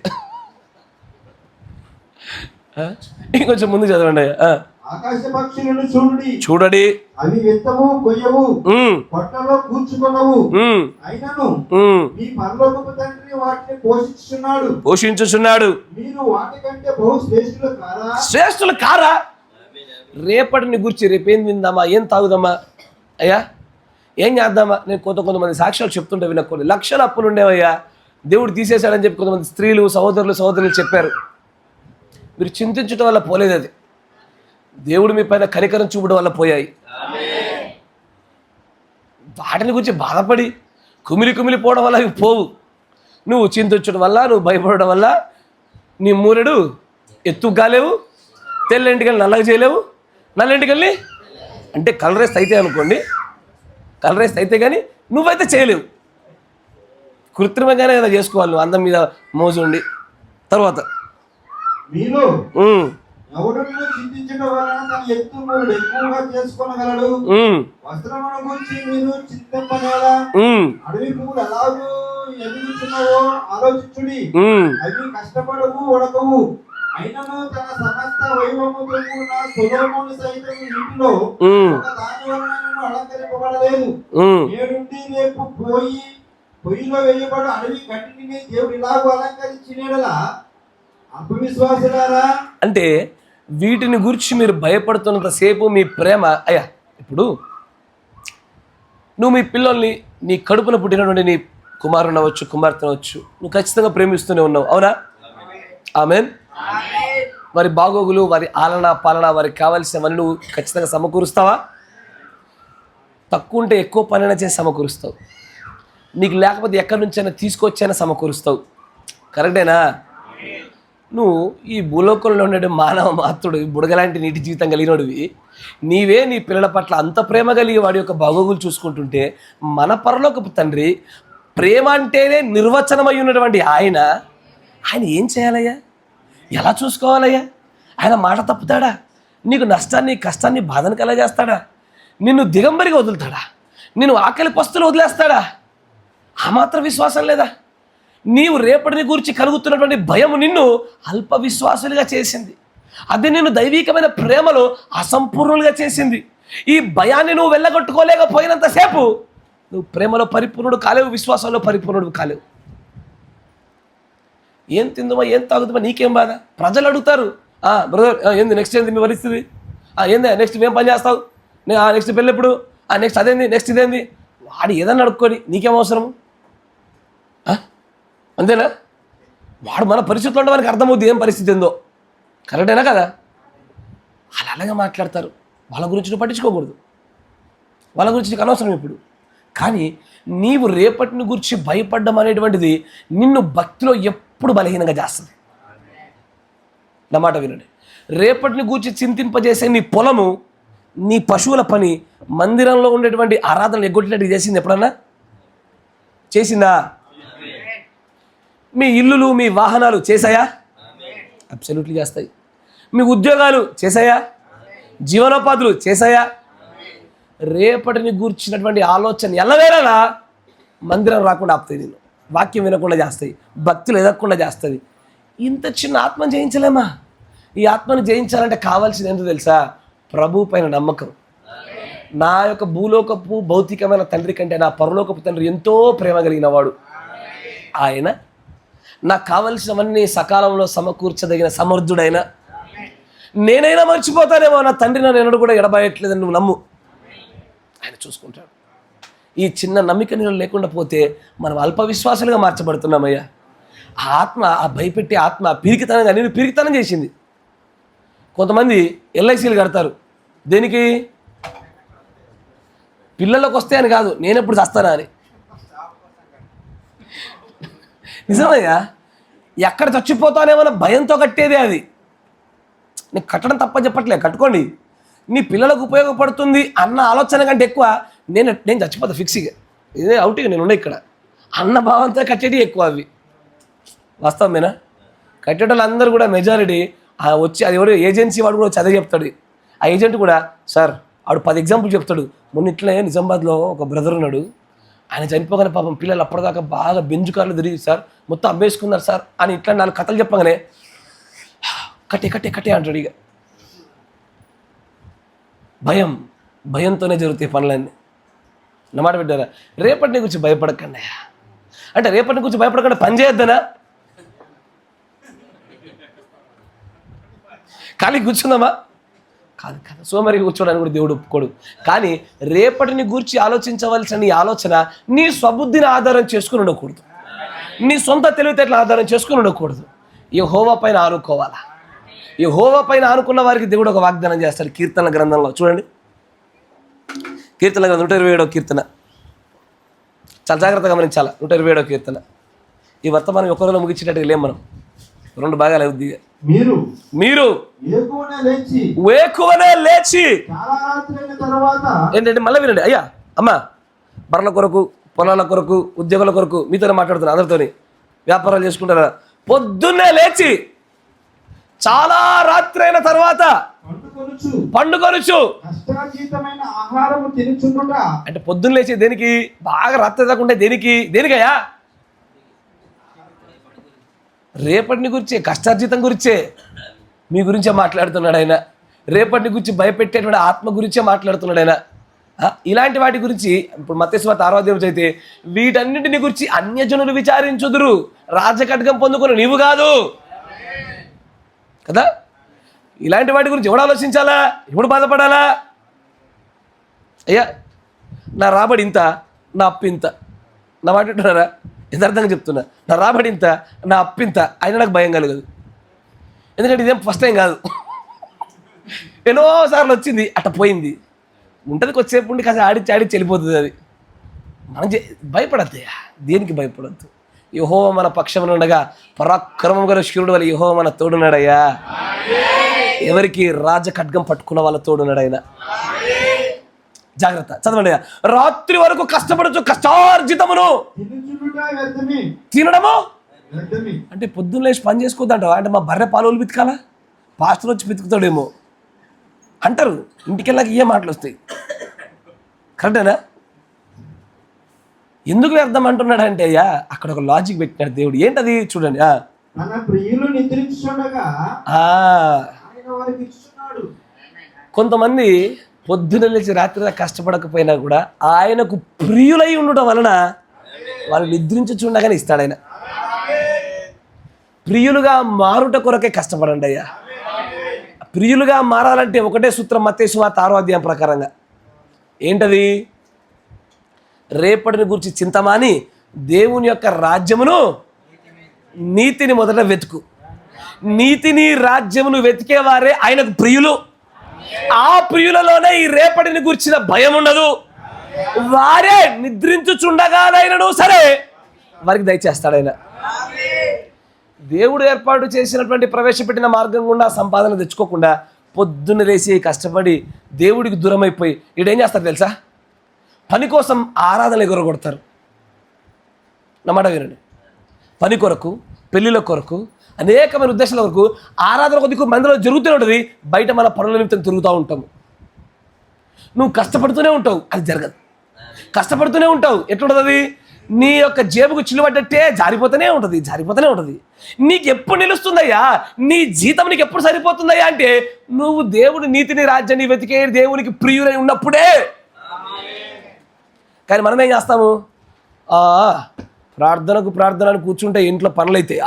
ఇంకొంచెం ముందు చదవండి. ఆకాశ పక్షులను చూడండి, అవి విత్తవు కొయ్యవు, పొట్టలో కూర్చుకొనవు, అయినను మీ పరలోకపు తండ్రి వాటిని పోషించుచున్నాడు. మీరు వాటికంటే బహు శ్రేష్ఠులు కారా? రేపటిని గురించి రేపేం తిందామా, ఏం తాగుదామా, అయ్యా ఏం చేద్దామా? నేను కొంతమంది సాక్ష్యాలు చెప్తుంటే విన్నా. కొన్ని లక్షల అప్పులు ఉండేవయ్యా, దేవుడు తీసేశాడని చెప్పి కొంతమంది స్త్రీలు, సహోదరులు చెప్పారు. మీరు చింతించడం వల్ల పోలేదు, అది దేవుడు మీ పైన కనికరం చూపడం వల్ల పోయాయి. వాటిని గురించి బాధపడి కుమిలి పోవడం వల్ల అవి పోవు. నువ్వు చింతించడం వల్ల, నువ్వు భయపడడం వల్ల నీ మూరెడు ఎత్తుకు కాలేవు, తెల్లంటికెళ్ళి నల్లగా చేయలేవు, నల్లంటికెళ్ళి అంటే కలరేస్ట్ అయితే అనుకోండి, కలరేస్ట్ అయితే కానీ నువ్వైతే చేయలేవు. కృత్రిమంగానే ఏదో చేసుకోవాలి నువ్వు, అందం మీద మోజు ఉండి. తర్వాత మీలో ఎవడు చింతించడం వలన తన ఎత్తును ఎక్కువగా చేసుకోగలడు. వస్త్రముల గురించి మీరు చింతింపనేలా, అడవి పువ్వులు ఎలాగూ ఎదుగుతున్నావో ఆలోచించుడి. అవి కష్టపడవు, ఉడకవు, అయినను తన సమస్త వైభవముతో కూడిన సొలొమోను సైతం ఇంటిలో ఒక దాని వలన అలంకరింపబడలేదు. నేడుండి రేపు పొయ్యిలో వేయబడు అడవి గట్టిని దేవుడు ఇలాగూ అలంకరించినలా అవిశ్వాసులారా. అంటే వీటిని గురించి మీరు భయపడుతున్నంతసేపు మీ ప్రేమ, అయ్యా ఇప్పుడు నువ్వు మీ పిల్లల్ని, నీ కడుపున పుట్టినటువంటి నీ కుమారుని అవ్వచ్చు, కుమార్తె అవ్వచ్చు, నువ్వు ఖచ్చితంగా ప్రేమిస్తూనే ఉన్నావు, అవునా? ఆమేన్. వారి బాగోగులు, వారి ఆలన పాలన, వారికి కావాల్సినవన్నీ నువ్వు ఖచ్చితంగా సమకూరుస్తావా? తక్కువ ఉంటే ఎక్కువ పనైనా చేసి సమకూరుస్తావు. నీకు లేకపోతే ఎక్కడి నుంచైనా తీసుకొచ్చైనా సమకూరుస్తావు. కరెక్టేనా? నువ్వు ఈ భూలోకంలో ఉండే మానవ మాత్రుడు, బుడగలాంటి నీటి జీవితం కలిగినోడివి, నీవే నీ పిల్లల పట్ల అంత ప్రేమ కలిగి వాడి యొక్క బాగోగులు చూసుకుంటుంటే, మన పరలోకపు తండ్రి ప్రేమ అంటేనే నిర్వచనమై ఉన్నటువంటి ఆయన ఏం చేయాలయ్యా? ఎలా చూసుకోవాలయ్యా? ఆయన మాట తప్పుతాడా? నీకు నష్టాన్ని, కష్టాన్ని, బాధను కలగజేస్తాడా? నిన్ను దిగంబరిగా వదులుతాడా? నిన్ను ఆకలి పస్తులు వదిలేస్తాడా? ఆ మాత్రం విశ్వాసం లేదా? నీవు రేపటిని గురించి కలుగుతున్నటువంటి భయం నిన్ను అల్ప విశ్వాసులుగా చేసింది. అది నిన్ను దైవికమైన ప్రేమలో అసంపూర్ణులుగా చేసింది. ఈ భయాన్ని నువ్వు వెళ్ళగొట్టుకోలేకపోయినంతసేపు నువ్వు ప్రేమలో పరిపూర్ణుడు కాలేవు, విశ్వాసంలో పరిపూర్ణుడు కాలేవు. ఏం తిందుమా, ఏం తాగుతామా, నీకేం బాధ? ప్రజలు అడుగుతారు, బ్రదర్ ఏంది నెక్స్ట్, ఏంది మీ పరిస్థితి, ఏంది నెక్స్ట్ ఏం పని చేస్తావు, నెక్స్ట్ పెళ్ళి ఎప్పుడు, నెక్స్ట్ అదేంది, నెక్స్ట్ ఇదేంది. వాడు ఏదన్నా అడుక్కొని నీకేం అవసరము? అంతేనా? వాడు మన పరిస్థితులు ఉంటే మనకి అర్థమవుద్ది ఏం పరిస్థితి ఏందో. కరెక్టేనా కదా? అలాగే మాట్లాడతారు. వాళ్ళ గురించి నువ్వు పట్టించుకోకూడదు, వాళ్ళ గురించి నీకు అనవసరం ఇప్పుడు. కానీ నీవు రేపటిని గురించి భయపడ్డం అనేటువంటిది నిన్ను భక్తిలో ఎప్పుడు బలహీనంగా చేస్తుంది. నా మాట వినండి. రేపటిని గూర్చి చింతింపజేసే నీ పొలము, నీ పశువుల పని, మందిరంలో ఉండేటువంటి ఆరాధనలు ఎగ్గొట్టినట్టు చేసింది ఎప్పుడన్నా? చేసిందా? మీ ఇల్లులు, మీ వాహనాలు చేశాయా? అబ్సల్యూట్లీ చేస్తాయి. మీ ఉద్యోగాలు చేశాయా? జీవనోపాధులు చేశాయా? రేపటిని గూర్చినటువంటి ఆలోచన ఎల్లవేళలా మందిరం రాకుండా ఆపుతాయి, నేను వాక్యం వినకుండా చేస్తాయి, భక్తులు ఎదగకుండా చేస్తుంది. ఇంత చిన్న ఆత్మను జయించలేమా? ఈ ఆత్మను జయించాలంటే కావాల్సింది ఏంటో తెలుసా? ప్రభు పైన నమ్మకం. నా యొక్క భూలోకపు భౌతికమైన తండ్రి కంటే నా పరలోకపు తండ్రి ఎంతో ప్రేమ కలిగిన వాడు. ఆయన నాకు కావలసినవన్నీ సకాలంలో సమకూర్చదగిన సమర్థుడైన. నేనైనా మర్చిపోతానేమో, నా తండ్రి నన్ను ఎన్నడూ కూడా ఎడబాయట్లేదని నువ్వు నమ్ము, ఆయన చూసుకుంటాడు. ఈ చిన్న నమ్మిక నేను లేకుండా పోతే మనం అల్ప విశ్వాసాలుగా మార్చబడుతున్నామయ్యా. ఆ ఆత్మ, ఆ భయపెట్టే ఆత్మ పిరికితనంగా నేను పిరికితనం చేసింది. కొంతమంది ఎల్ఐసీలు కడతారు. దేనికి? పిల్లలకు వస్తే అని కాదు, నేను ఎప్పుడు చస్తానా అని. నిజమయ్యా, ఎక్కడ చచ్చిపోతానేమన్న భయంతో కట్టేదే అది. నీకు కట్టడం తప్ప చెప్పట్లే, కట్టుకోండి. నీ పిల్లలకు ఉపయోగపడుతుంది అన్న ఆలోచన కంటే ఎక్కువ నేను చచ్చిపోతా ఫిక్స్గా, ఇదే అవుట్గా నేను ఉండే ఇక్కడ అన్న భావంతో కట్టేటి ఎక్కువ. అవి వాస్తవమేనా? కట్టేటోళ్ళు అందరూ కూడా మెజారిటీ వచ్చి అది ఎవరు ఏజెన్సీ వాడు కూడా చదివి చెప్తాడు. ఆ ఏజెంట్ కూడా సార్ ఆడు 10 ఎగ్జాంపుల్ చెప్తాడు. మొన్న ఇట్లే నిజామాబాద్లో ఒక బ్రదర్ ఉన్నాడు, ఆయన చనిపోగానే పాపం పిల్లలు అప్పటిదాకా బాగా బెంచ్ కార్లు తిరిగి సార్ మొత్తం అమ్మేసుకున్నారు సార్ అని ఇట్లా 4 కథలు చెప్పగానే కట్టే అంటాడు. ఇక భయంతోనే జరుగుతాయి పనులన్నీ. నా మాట పెట్టారా? రేపటిని గురించి భయపడకండి. అంటే రేపటిని గురించి భయపడకుండా పని చేయొద్దనా? ఖాళీ కూర్చుందామా? కాదు. సోమరి కూర్చోడానికి కూడా దేవుడు ఒప్పుకోడు. కానీ రేపటిని గూర్చి ఆలోచించవలసిన నీ ఆలోచన నీ స్వబుద్ధిని ఆధారం చేసుకుని ఉండకూడదు, నీ సొంత తెలివితేటల ఆధారం చేసుకుని ఉండకూడదు. యెహోవా పైన ఆనుకోవాలా. యెహోవా పైన ఆనుకున్న వారికి దేవుడు ఒక వాగ్దానం చేస్తాడు. కీర్తనల గ్రంథంలో చూడండి, కీర్తనల గ్రంథం 127వ కీర్తన, చాలా జాగ్రత్తగా గమనించాలా. 127వ కీర్తన. ఈ వర్తమానం ఒకరిలో ముగించేటట్టుగా లేం మనం, 2 భాగాలు అవుద్ది. మీరు వేకువనే లేచి ఏంటంటే మళ్ళీ వినండి అయ్యా అమ్మ, బర్రెల కొరకు, పొలాల కొరకు, ఉద్యోగాల కొరకు మీతోనే మాట్లాడుతున్నా, అందరితోని వ్యాపారాలు చేసుకుంటారా? పొద్దున్నే లేచి చాలా రాత్రి అయిన తర్వాత పండుకొనుచు. అంటే పొద్దున్న లేచి దేనికి? బాగా రాత్రి దాకా ఉంటే దేనికయ్యా? రేపటిని గురించే, కష్టార్జితం గురించే, మీ గురించే మాట్లాడుతున్నాడు ఆయన. రేపటిని గురించి భయపెట్టేటువంటి ఆత్మ గురించే మాట్లాడుతున్నాడు ఆయన. ఇలాంటి వాటి గురించి ఇప్పుడు మత్తయి సువార్త 6వ అధ్యాయం అయితే వీటన్నింటిని గురించి అన్యజనులు విచారించుదురు, రాజఖడ్గం పొందుకుని నీవు కాదు కదా. ఇలాంటి వాటి గురించి ఎవడు ఆలోచించాలా? ఎవడు బాధపడాలా? అయ్యా నా రాబడి ఇంత, నా అప్పు ఇంత. నా మాట వింటున్నారా? యథార్థంగా చెప్తున్నా, నా రాబడి ఇంత, నా అప్పు ఇంత, అయినా నాకు భయం కలగదు. ఎందుకంటే ఇదేం ఫస్ట్ టైం కాదు, ఎన్నోసార్లు వచ్చింది, అట్ట పోయింది. ఉంటుంది కొద్దిసేపు ఉండి కాస్త ఆడిచ్చి వెళ్ళిపోతుంది. అది మనం భయపడద్దు, దేనికి భయపడద్దు. యెహోవా మన పక్షమున ఉండగా పరాక్రమం గల శూరుడు వల్ల యెహోవా మన తోడున్నాడయ్యా. ఎవరికి? రాజఖడ్గం పట్టుకున్న వాళ్ళ తోడున్నాడైనా. జాగ్రత్త, చదవండి. రాత్రి వరకు కష్టపడచ్చు, కష్టార్జితమును తినడము. అంటే పొద్దున్న లేచి పని చేసుకోద్దంటావా? అంటే మా బర్రె పాలు పితకాలా? పాస్టర్ వచ్చి పితుకుతాడేమో అంటారు. ఇంటికి వెళ్ళాక ఏ మాటలు వస్తాయి? కరెక్టేనా? ఎందుకు వ్యర్థం అంటున్నాడు అంటే అయ్యా అక్కడ ఒక లాజిక్ పెట్టినాడు దేవుడు. ఏంటది చూడండి. కొంతమంది పొద్దున లేచి రాత్రి కష్టపడకపోయినా కూడా ఆయనకు ప్రియులై ఉండటం వలన వాళ్ళు నిద్రించుచుండగానే ఇస్తాడు ఆయన. ప్రియులుగా మారుట కొరకే కష్టపడండి అయ్యా. ప్రియులుగా మారాలంటే ఒకటే సూత్రం మత్తయి సువార్త 6వ అధ్యాయం ప్రకారంగా. ఏంటది? రేపటిని గురించి చింతమాని దేవుని యొక్క రాజ్యమును నీతిని మొదట వెతుకు. నీతిని రాజ్యమును వెతికేవారే ఆయనకు ప్రియులు. ఆ ప్రియులలోనే ఈ రేపటిని గురించిన భయం ఉండదు. వారే నిద్రించుచుండగానైనను సరే వారికి దయచేస్తాడు ఆయన. దేవుడు ఏర్పాటు చేసినటువంటి ప్రవేశపెట్టిన మార్గం గుండా సంపాదన తెచ్చుకోకుండా పొద్దున్న లేసి కష్టపడి దేవుడికి దూరం అయిపోయి ఈడేం చేస్తారు తెలుసా? పని కోసం ఆరాధన ఎగరగొడతారు. నమ్మట వినండి. పని కొరకు, పెళ్ళిళ్ళ కొరకు, అనేకమైన ఉద్దేశాల కొరకు ఆరాధన కొద్దిగా మందిలో జరుగుతూనే ఉంటుంది. బయట మన పనుల నిమిత్తం తిరుగుతూ ఉంటాము. నువ్వు కష్టపడుతూనే ఉంటావు, అది జరగదు. కష్టపడుతూనే ఉంటావు, ఎట్లుంటుంది అది? నీ యొక్క జేబుకు చిల్లుపడ్డట్టే జారిపోతూనే ఉంటుంది. నీకు ఎప్పుడు నిలుస్తుందయ్యా? నీ జీతం నీకు ఎప్పుడు సరిపోతుందయ్యా అంటే నువ్వు దేవుడి నీతిని రాజ్యాన్ని వెతికే దేవునికి ప్రియులై ఉన్నప్పుడే. కానీ మనం ఏం చేస్తాము? ప్రార్థనకు కూర్చుంటే ఇంట్లో పనులైతే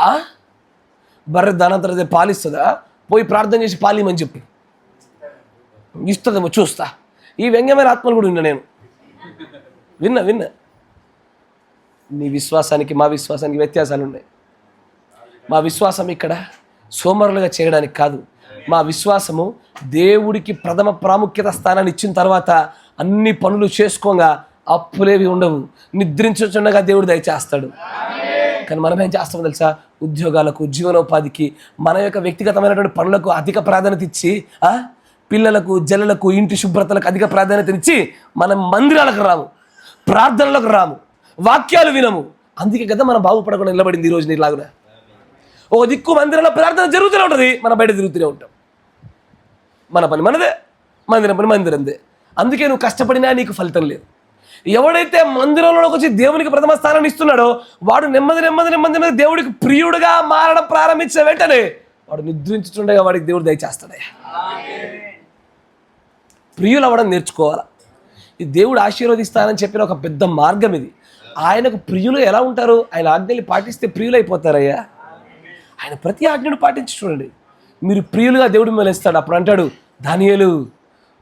బర్రె దానంతరం పాలిస్తుందా? పోయి ప్రార్థన చేసి పాలిమని చెప్పి ఇస్తుందేమో చూస్తా. ఈ వ్యంగ్యమైన ఆత్మలు కూడా విన్నా. నీ విశ్వాసానికి మా విశ్వాసానికి వ్యత్యాసాలు ఉన్నాయి. మా విశ్వాసం ఇక్కడ సోమరులుగా చేయడానికి కాదు. మా విశ్వాసము దేవుడికి ప్రథమ ప్రాముఖ్యత స్థానాన్ని ఇచ్చిన తర్వాత అన్ని పనులు చేసుకోగా అప్పులేవి ఉండవు. నిద్రించుచుండగా దేవుడు దయచేస్తాడు. కానీ మనం ఏం చేస్తామో తెలుసా, ఉద్యోగాలకు, జీవనోపాధికి, మన యొక్క వ్యక్తిగతమైనటువంటి పనులకు అధిక ప్రాధాన్యత ఇచ్చి, పిల్లలకు, జల్లలకు, ఇంటి శుభ్రతలకు అధిక ప్రాధాన్యతనిచ్చి మనం మందిరాలకు రాము, ప్రార్థనలకు రాము, వాక్యాలు వినము. అందుకే కదా మనం బాగుపడకుండా నిలబడింది ఈరోజు నీలాగున. ఒక దిక్కు మందిరంలో ప్రార్థన జరుగుతూనే ఉంటుంది, మనం బయట తిరుగుతూనే ఉంటాం. మన పని మనదే, మందిరం పని మందిరందే. అందుకే నువ్వు కష్టపడినా నీకు ఫలితం లేదు. ఎవడైతే మందిరంలోకి వచ్చి దేవునికి ప్రథమ స్థానాన్ని ఇస్తున్నాడో వాడు నెమ్మది నెమ్మది నెమ్మది నెమ్మది దేవుడికి ప్రియుడుగా మారడం ప్రారంభించిన వెంటనే వాడు నిద్రించుతుండగా వాడికి దేవుడు దయచేస్తాడయ్యా. ప్రియులు అవ్వడం నేర్చుకోవాలా. ఈ దేవుడు ఆశీర్వదిస్తానని చెప్పిన ఒక పెద్ద మార్గం ఇది. ఆయనకు ప్రియులు ఎలా ఉంటారు? ఆయన ఆజ్ఞలు పాటిస్తే ప్రియులు అయిపోతారయ్యా. ఆయన ప్రతి ఆజ్ఞను పాటించి చూడండి, మీరు ప్రియులుగా దేవుడు మిమ్మల్ని ఇస్తాడు. అప్పుడు అంటాడు, దానియేలు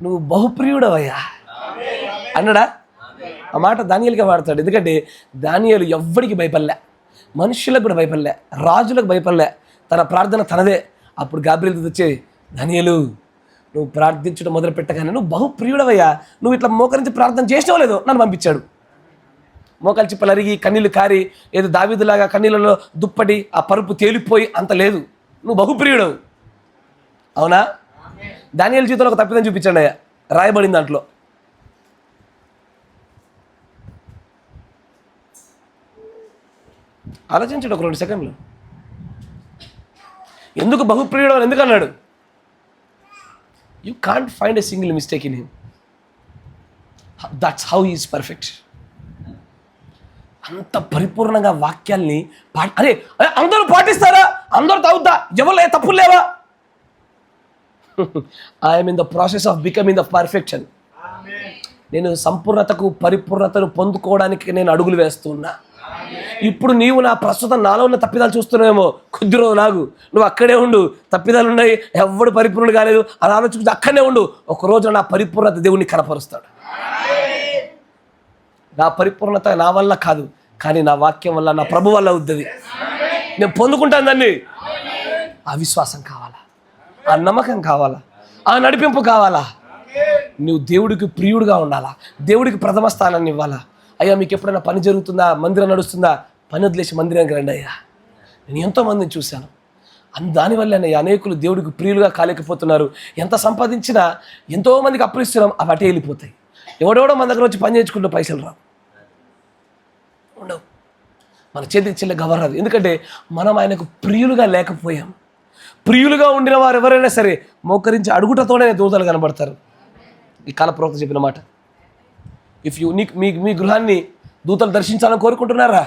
నువ్వు బహుప్రియుడవయ్యా అన్నాడా? ఆ మాట దానియేలుగా వాడతాడు. ఎందుకంటే దానియేలు ఎవ్వడికి భయపడలే, మనుషులకు కూడా భయపడలే, రాజులకు భయపడలే. తన ప్రార్థన తనదే. అప్పుడు గాబ్రియల్ వచ్చి, దానియేలు నువ్వు ప్రార్థించడం మొదలు పెట్టగానే నువ్వు బహుప్రియుడవయ్యా, నువ్వు ఇట్లా మోకరించి ప్రార్థన చేసినావో లేదో నన్ను పంపించాడు. మోకాలు చిప్పలు అరిగి కన్నీళ్ళు కారి ఏదో దావీదులాగా కన్నీళ్ళలో దుప్పటి ఆ పరుపు తేలిపోయి అంత లేదు. నువ్వు బహుప్రియుడవు. అవునా? దానియేలు జీవితంలో ఒక తప్పిదం చూపించండి అయ్యా, రాయబడింది దాంట్లో. ఆలోచించండి ఒక 2 సెకండ్లు. ఎందుకు బహుప్రియుడు అని ఎందుకు అన్నాడు? You can't find a single mistake in him. That's how he is perfect. అంత పరిపూర్ణంగా వాక్యాల్ని అరే అందరూ పాటిస్తారా? అందరూ తాగుతా, ఎవరు తప్పులు లేవా? I'm in the process of becoming the perfection. నేను సంపూర్ణతకు, పరిపూర్ణతను పొందుకోవడానికి నేను అడుగులు వేస్తున్నా. ఇప్పుడు నీవు నా ప్రస్తుతం నాలో ఉన్న తప్పిదాలు చూస్తున్నావేమో, కొద్ది రోజు నాగు, నువ్వు అక్కడే ఉండు. తప్పిదాలు ఉన్నాయి, ఎవడు పరిపూర్ణుడు కాలేదు అని ఆలోచించి అక్కడనే ఉండు. ఒకరోజు నా పరిపూర్ణత దేవుడిని కనపరుస్తాడు. నా పరిపూర్ణత నా వల్ల కాదు, కానీ నా వాక్యం వల్ల, నా ప్రభు వల్ల అవుతుంది. నేను పొందుకుంటాను దాన్ని. ఆ విశ్వాసం కావాలా, ఆ నమ్మకం కావాలా, ఆ నడిపింపు కావాలా. నువ్వు దేవుడికి ప్రియుడుగా ఉండాలా, దేవుడికి ప్రథమ స్థానాన్ని ఇవ్వాలా. అయ్యా మీకు ఎప్పుడైనా పని జరుగుతుందా, మందిరం నడుస్తుందా, పని వదిలేసి మందిరానికి రండి అయ్యా. నేను ఎంతోమందిని చూశాను. దానివల్లనే అనేకులు దేవుడికి ప్రియులుగా కాలేకపోతున్నారు. ఎంత సంపాదించినా ఎంతోమందికి అప్పిస్తున్నాం, అవి అటే వెళ్ళిపోతాయి. ఎవడెవడో మన దగ్గర వచ్చి పని చేయించుకుంటూ పైసలు రావు, ఉండవు. మన చేతికి చిల్ల గవర్రాదు. ఎందుకంటే మనం ఆయనకు ప్రియులుగా లేకపోయాం. ప్రియులుగా ఉండిన వారు ఎవరైనా సరే మోకరించి అడుగుటతోనే దూతలు కనబడతారు. ఈ కాల ప్రవక్త చెప్పిన మాట. ఇఫ్ యూ మీ గృహాన్ని దూతలు దర్శించాలని కోరుకుంటున్నారా?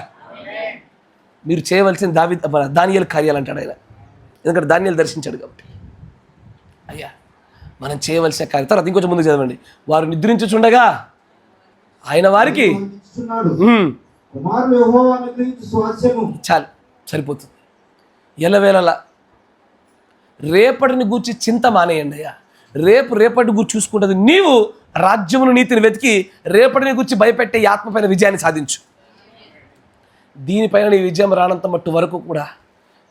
మీరు చేయవలసిన దానియేలు కార్యాలు అంటాడు ఆయన. ఎందుకంటే దానియేలు దర్శించాడు కాబట్టి. అయ్యా మనం చేయవలసిన కార్యం. తర్వాత ఇంకొంచెం ముందు చదవండి. వారు నిద్రించుచుండగా ఆయన వారికి చాలు, సరిపోతుంది. ఎల్లవేళలా రేపటిని గూర్చి చింత మానేయండి అయ్యా. రేపటి గురించి చూసుకుంటుంది. నీవు రాజ్యమును, నీతిని వెతికి రేపటిని గురించి భయపెట్టే ఆత్మ పైన విజయాన్ని సాధించు. దీనిపైన నీ విజయం రానంత మట్టు వరకు కూడా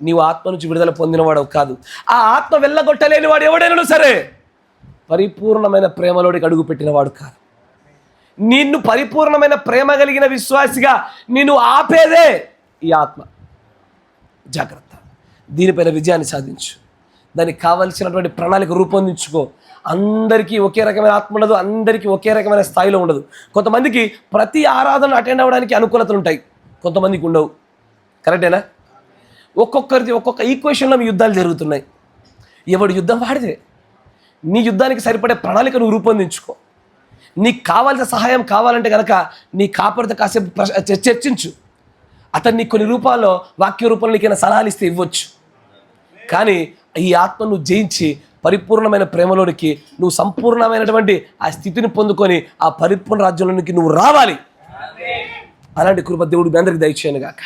నీవు ఆత్మ నుంచి విడుదల పొందినవాడు కాదు. ఆ ఆత్మ వెళ్ళగొట్టలేని వాడు ఎవడైనా సరే పరిపూర్ణమైన ప్రేమలోడికి అడుగు పెట్టినవాడు కాదు. నిన్ను పరిపూర్ణమైన ప్రేమ కలిగిన విశ్వాసిగా నిన్ను ఆపేదే ఈ ఆత్మ. జాగ్రత్త. దీనిపైన విజయాన్ని సాధించు. దానికి కావలసినటువంటి ప్రణాళిక రూపొందించుకో. అందరికీ ఒకే రకమైన ఆత్మ ఉండదు, అందరికీ ఒకే రకమైన స్థాయిలో ఉండదు. కొంతమందికి ప్రతి ఆరాధన అటెండ్ అవ్వడానికి అనుకూలతలు ఉంటాయి, కొంతమందికి ఉండవు. కరెక్టేనా? ఒక్కొక్కరిది ఒక్కొక్క ఈక్వేషన్లో మీ యుద్ధాలు జరుగుతున్నాయి. ఎవడు యుద్ధం వాడిదే. నీ యుద్ధానికి సరిపడే ప్రణాళిక నువ్వు రూపొందించుకో. నీకు కావాల్సిన సహాయం కావాలంటే కనుక నీ కాపరితో కాసేపు చర్చించు. అతను నీకు కొన్ని రూపాల్లో, వాక్య రూపంలో నీకైనా సలహాలు ఇస్తే ఇవ్వచ్చు. కానీ ఈ ఆత్మ నువ్వు జయించి పరిపూర్ణమైన ప్రేమలోనికి నువ్వు సంపూర్ణమైనటువంటి ఆ స్థితిని పొందుకొని ఆ పరిపూర్ణ రాజ్యంలోనికి నువ్వు రావాలి. అలాంటి కృప దేవుడు మీ అందరికీ దయచేయను గాక.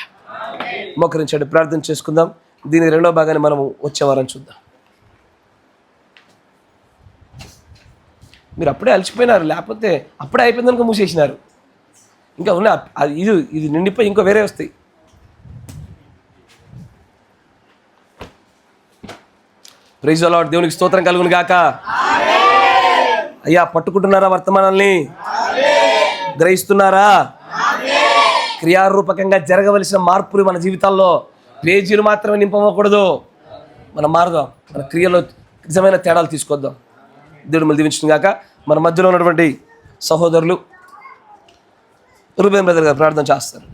మోకరించండి, ప్రార్థన చేసుకుందాం. దీని 2వ భాగాన్ని మనం వచ్చే వారం చూద్దాం. మీరు అప్పుడే అలసిపోయినారు, లేకపోతే అప్పుడే అయిపోయిందనుకో మూసేసినారు. ఇంకా ఉన్నా ఇది నిండిపోయి ఇంకో వేరే వస్తాయి. Praise the Lord. దేవునికి స్తోత్రం కలుగును గాక. అయ్యా పట్టుకుంటున్నారా వర్తమానాల్ని? గ్రహిస్తున్నారా? క్రియారూపకంగా జరగవలసిన మార్పులు మన జీవితాల్లో పేజీలు మాత్రమే నింపకూడదు. మనం మారుదాం, మన క్రియలో నిజమైన తేడాలు తీసుకొద్దాం. దేవుడు మళ్ళీ దీవించిన గాక. మన మధ్యలో ఉన్నటువంటి సహోదరులు రూబేన్ బ్రదర్ గారు ప్రార్థన చేస్తారు.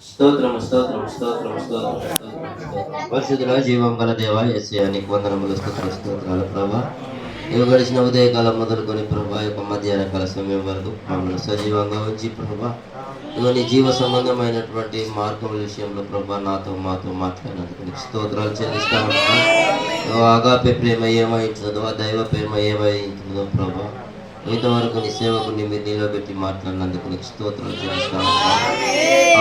స్తోత్రము స్తోత్రము స్తోత్రము స్తోత్రము పరిశుద్ధుల జీవం గల దేవా యేసయ్యా నీకు వందనములు స్తోత్రాలు ప్రభా. ఇవి గడిచిన ఉదయకాలం మొదలుకొని ప్రభా యొక్క మధ్యాహ్న కాల సమయం వరకు మమ్మల్ని సజీవంగా ఉంచి ప్రభా ఇగో నీ జీవ సంబంధమైనటువంటి మార్గం విషయంలో ప్రభా నాతో మాతో మాట్లాడినందుకు నీకు స్తోత్రాలు చెల్లిస్తాను. ఆగాపే ప్రేమ ఏమైంటుందో, ఆ దైవ ప్రేమ ఏమైంటుందో ప్రభా ఇంతవరకు నీ సేవకుని మీరు నిలబెట్టి మాట్లాడినందుకు నీకు స్తోత్రాలు చెల్లిస్తాను.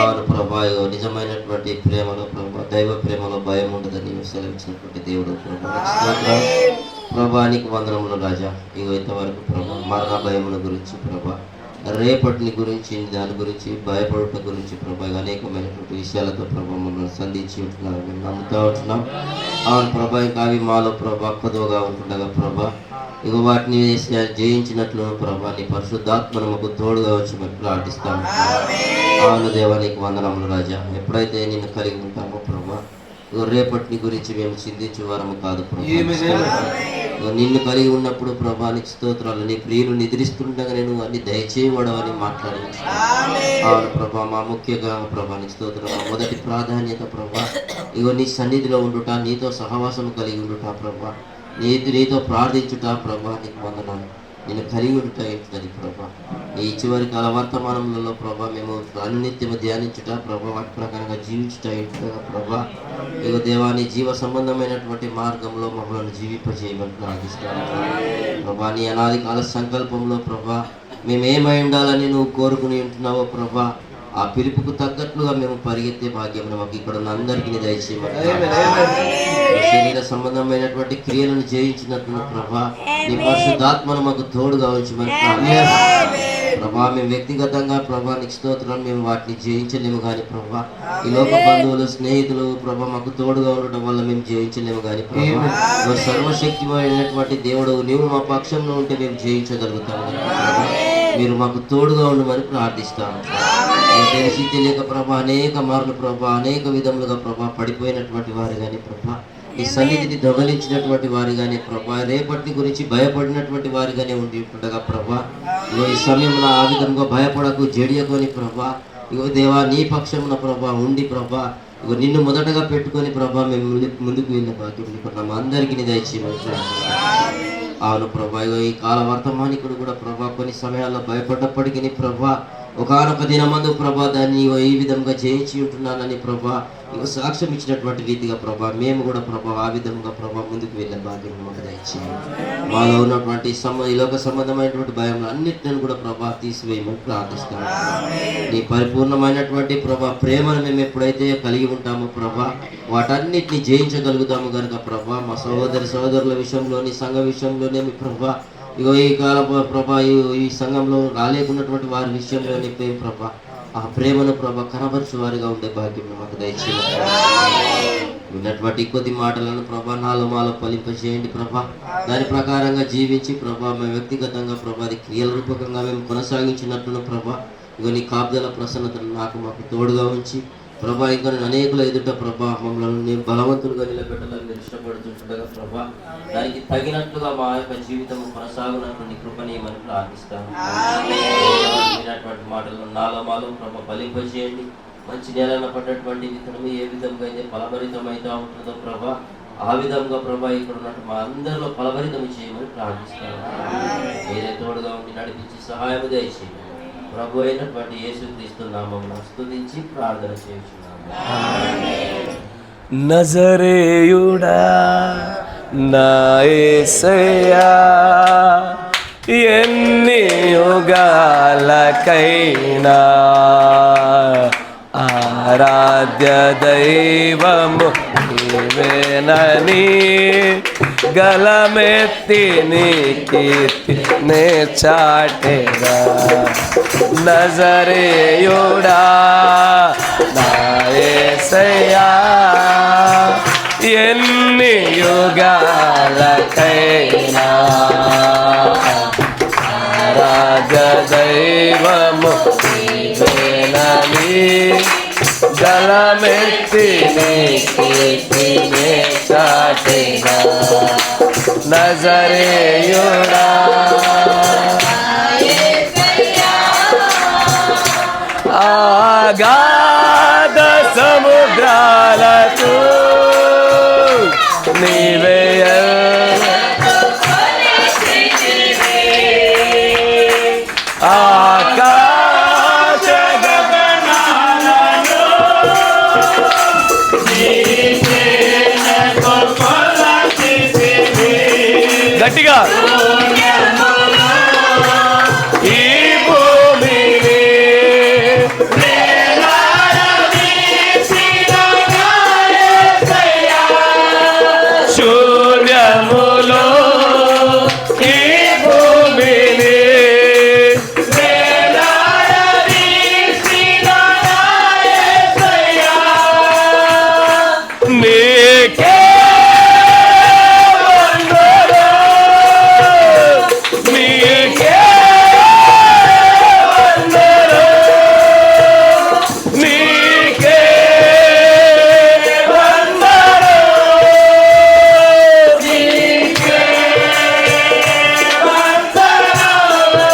అవును ప్రభా, నిజమైనటువంటి ప్రేమలో ప్రభా దైవ ప్రేమలో భయం ఉండదని సెలవించినటువంటి దేవుడు ప్రభా స్తోత్రాలు ప్రభా. నీకు వందనములు రాజా. ఇగో ఇంతవరకు ప్రభా మరణ భయముల గురించి ప్రభా, రేపటిని గురించి, దాని గురించి భయపడట గురించి ప్రభా అనేకమైనటువంటి విషయాలతో ప్రభా మమ్మల్ని సంధించి ఉంటున్నారు, మేము నమ్ముతూ ఉంటున్నాం. అవును ప్రభా, ఇంకా అవి మాలో ప్రభా కొదవగా ఉంటుండగా ప్రభా ఇగో వాటిని జయించినట్లు ప్రభా నీ పరిశుద్ధాత్మను మాకు తోడుగా వచ్చి మేము ప్రార్థిస్తాము. అవును దేవా నీకు వందనములు రాజా. ఎప్పుడైతే నిన్ను కలిగి ఉంటామో ప్రభా ఇగో రేపటిని గురించి మేము చింతించే వారము కాదు ప్రభా. నిన్ను కలిగి ఉన్నప్పుడు ప్రభా నీకు స్తోత్రాలు. నీ ప్రియులు నిద్రిస్తుండగా నేను అన్ని దయచేయవడమని మాట్లాడించు. అవును ప్రభా, మా ముఖ్యంగా ప్రభా నీకు స్తోత్రం. మా మొదటి ప్రాధాన్యత ప్రభా ఇగో నీ సన్నిధిలో ఉండుట, నీతో సహవాసం కలిగి ఉండుట ప్రభా, నీతో ప్రార్థించుట ప్రభా నీకు వందనాలు. నేను కలిగి ఉండుట ఏంటది ప్రభా ఈ చివరి కాల వర్తమానంలో ప్రభా మేము అనునిత్యము ధ్యానించుట ప్రభా, వాటి ప్రకారంగా జీవించుట ఏంటగా ప్రభా ఇగో దేవాని జీవ సంబంధమైనటువంటి మార్గంలో మమ్మల్ని జీవింపజేయమని ప్రార్థిస్తాను ప్రభా. నీ అనాది కాల సంకల్పంలో ప్రభా మేమేమై ఉండాలని నువ్వు కోరుకుని ఉంటున్నావో ప్రభా, ఆ పిలుపుకు తగ్గట్లుగా మేము పరిగెత్తే భాగ్యం మాకు ఇక్కడ ఉన్న అందరికీ దయచేయమని, శరీర సంబంధమైనటువంటి క్రియలను జయించినట్లు ప్రభా నీ పరిశుద్ధాత్మను మాకు తోడుగా ఉంచమని ప్రభా. మేము వ్యక్తిగతంగా ప్రభా నీకు స్తోత్రం, మేము వాటిని జయించలేము కానీ ప్రభా ఈ లోక బంధువులు స్నేహితులు ప్రభా మాకు తోడుగా ఉండటం వల్ల మేము జయించలేము కానీ ప్రభా నువ్వు సర్వశక్తిమైనటువంటి దేవుడు, నీవు మా పక్షంలో ఉంటే మేము జయించగలుగుతాము. మీరు మాకు తోడుగా ఉండమని ప్రార్థిస్తాము. తెలిసి తెలియక ప్రభా అనేక మార్లు ప్రభా అనేక విధములుగా ప్రభా పడిపోయినటువంటి వారు కానీ ప్రభా ఈ సన్నిధిని దొంగలించినటువంటి వారు కానీ ప్రభా రేపటి గురించి భయపడినటువంటి వారిగానే ఉండి ఉండగా ప్రభా ఇగో ఈ సమయంలో ఆ విధంగా భయపడకు జడియకొని ప్రభా ఇగో దేవా నీ పక్షమున ప్రభా ఉండి ప్రభా ఇగో నిన్ను మొదటగా పెట్టుకొని ప్రభా మేము ముందుకు వెళ్ళే భాగ్యం అందరికీ దయచేయమని. అవును ప్రభా ఇగో ఈ కాల వర్తమానికుడు కూడా ప్రభా కొన్ని సమయాల్లో భయపడ్డప్పటికీ ప్రభా ఒకనొక దినమందు ప్రభా దాన్ని ఈ విధంగా జయించి ఉంటున్నానని ప్రభా ఇక సాక్ష్యం ఇచ్చినటువంటి రీతిగా ప్రభా మేము కూడా ప్రభా ఆ విధంగా ప్రభా ముందుకు వెళ్ళే భాగ్యం మాకు దయచేయండి. మాలో ఉన్నటువంటి ఈ లోక సంబంధమైనటువంటి భయం అన్నిటిని కూడా ప్రభా తీసివేయమని ప్రార్థిస్తాము. నీ పరిపూర్ణమైనటువంటి ప్రభా ప్రేమను మేము ఎప్పుడైతే కలిగి ఉంటామో ప్రభా వాటన్నిటిని జయించగలుగుతాము కనుక ప్రభా మా సహోదరుల విషయంలోని సంఘ విషయంలోనేమి ప్రభా ఇగో ఈ కాల ప్రభా ఈ సంఘంలో రాలేకున్నటువంటి వారి విషయంలోని ప్రేమ ప్రభా ఆ ప్రేమను ప్రభా కనబరిచే వారిగా ఉండే భాగ్యం మాకు దయచేయండి. విన్నటువంటి కొద్ది మాటలను ప్రభా నాలో మాలో ఫలింపజేయండి ప్రభా, దాని ప్రకారంగా జీవించి ప్రభా మేము వ్యక్తిగతంగా ప్రభా అది క్రియల రూపకంగా మేము కొనసాగించినట్లును ప్రభా ఇగో నీ కాపుదల ప్రసన్నతను మాకు తోడుగా ఉంచి ప్రభా ఇంకా అనేకుల ఎదుట ప్రభా మమ్మల్ని నేను బలవంతులుగా నిలబెట్టాలని నేను ఇష్టపడుతుండగా ప్రభా దానికి తగినట్లుగా మా యొక్క జీవితం కొనసాగునటువంటి కృపణీయమని ప్రార్థిస్తాను. వినటువంటి మాటలు నాలో మాలో ప్రభా ఫలింపజేయండి. మంచి నేలన పడ్డటువంటి విత్తనం ఏ విధంగా అయితే ఫలభరితమైతే ఉంటుందో ప్రభా ఆ విధంగా ప్రభా ఇక్కడ ఉన్నట్టు మా అందరిలో ఫలభరితం చేయమని ప్రార్థిస్తాను. మీరే తోడుగా ఉండి నడిపించి సహాయం దయచేయండి. ప్రభు అయినటువంటి యేసుక్రీస్తు నామమున స్తుతించి ప్రార్థన చేయుచున్నాము. నజరేయుడా నా యేసయ్యా ఎన్ని యుగాలకైనా ఆరాధ్య దైవము నీవేనని గలమెత్తి నీ కీర్తి నే చాటెదా. నజరేయుడా నా యేసయ్యా ఎన్ని యుగాలకైనా వ్యక్తిని కీర్తిని చాటిన నజరేయుడా ఆగాధ సముద్రాలకు నీవే ఆకాశ గగనాలను గట్టిగా ఈ భూమిని శూన్యములో ఈ భూమిని నీకే వందనాలు, నీకే వందనాలు, నీకే వందనాలు, నీకే వందనాలు.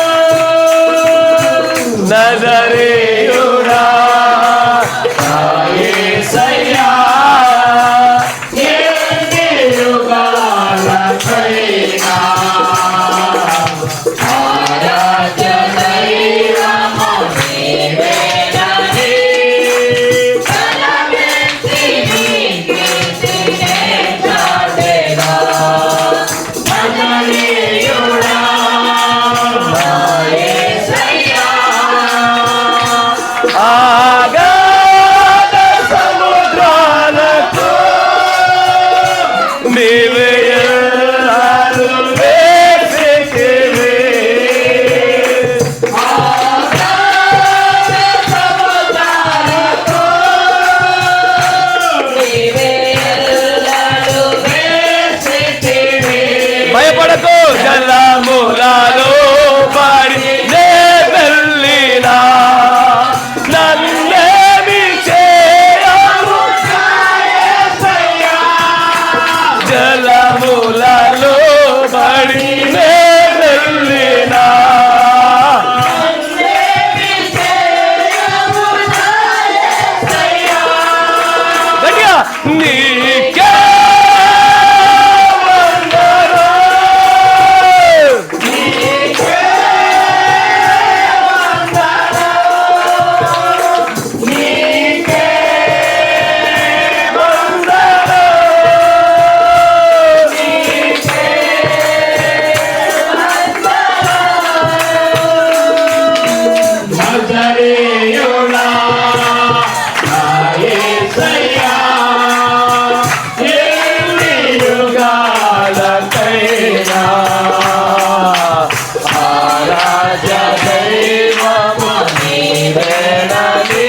నజరేయుడా నా యేసయ్యా ఎన్ని యుగాలకైనా ఆరాధ్య దైవము నీవేనని నజరేయుడా నా యేసయ్యా ఆగాధ సముద్రాలకు నీవే ఎల్లారు వేసితివి. భయపడకు జలములలో పడి నే వెళ్ళినా నన్నేమి చేయము జలములలో పడి నే వెళ్ళినా గట్టిగా నీకే వందనాలు, నీకే వందనాలు, నీకే వందనాలు, నీకే వందనాలు. నజరేయుడా నా యేసయ్యా ఎన్ని యుగాలకైనా ఆరాధ్య దైవము నీవేనని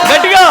గట్టిగా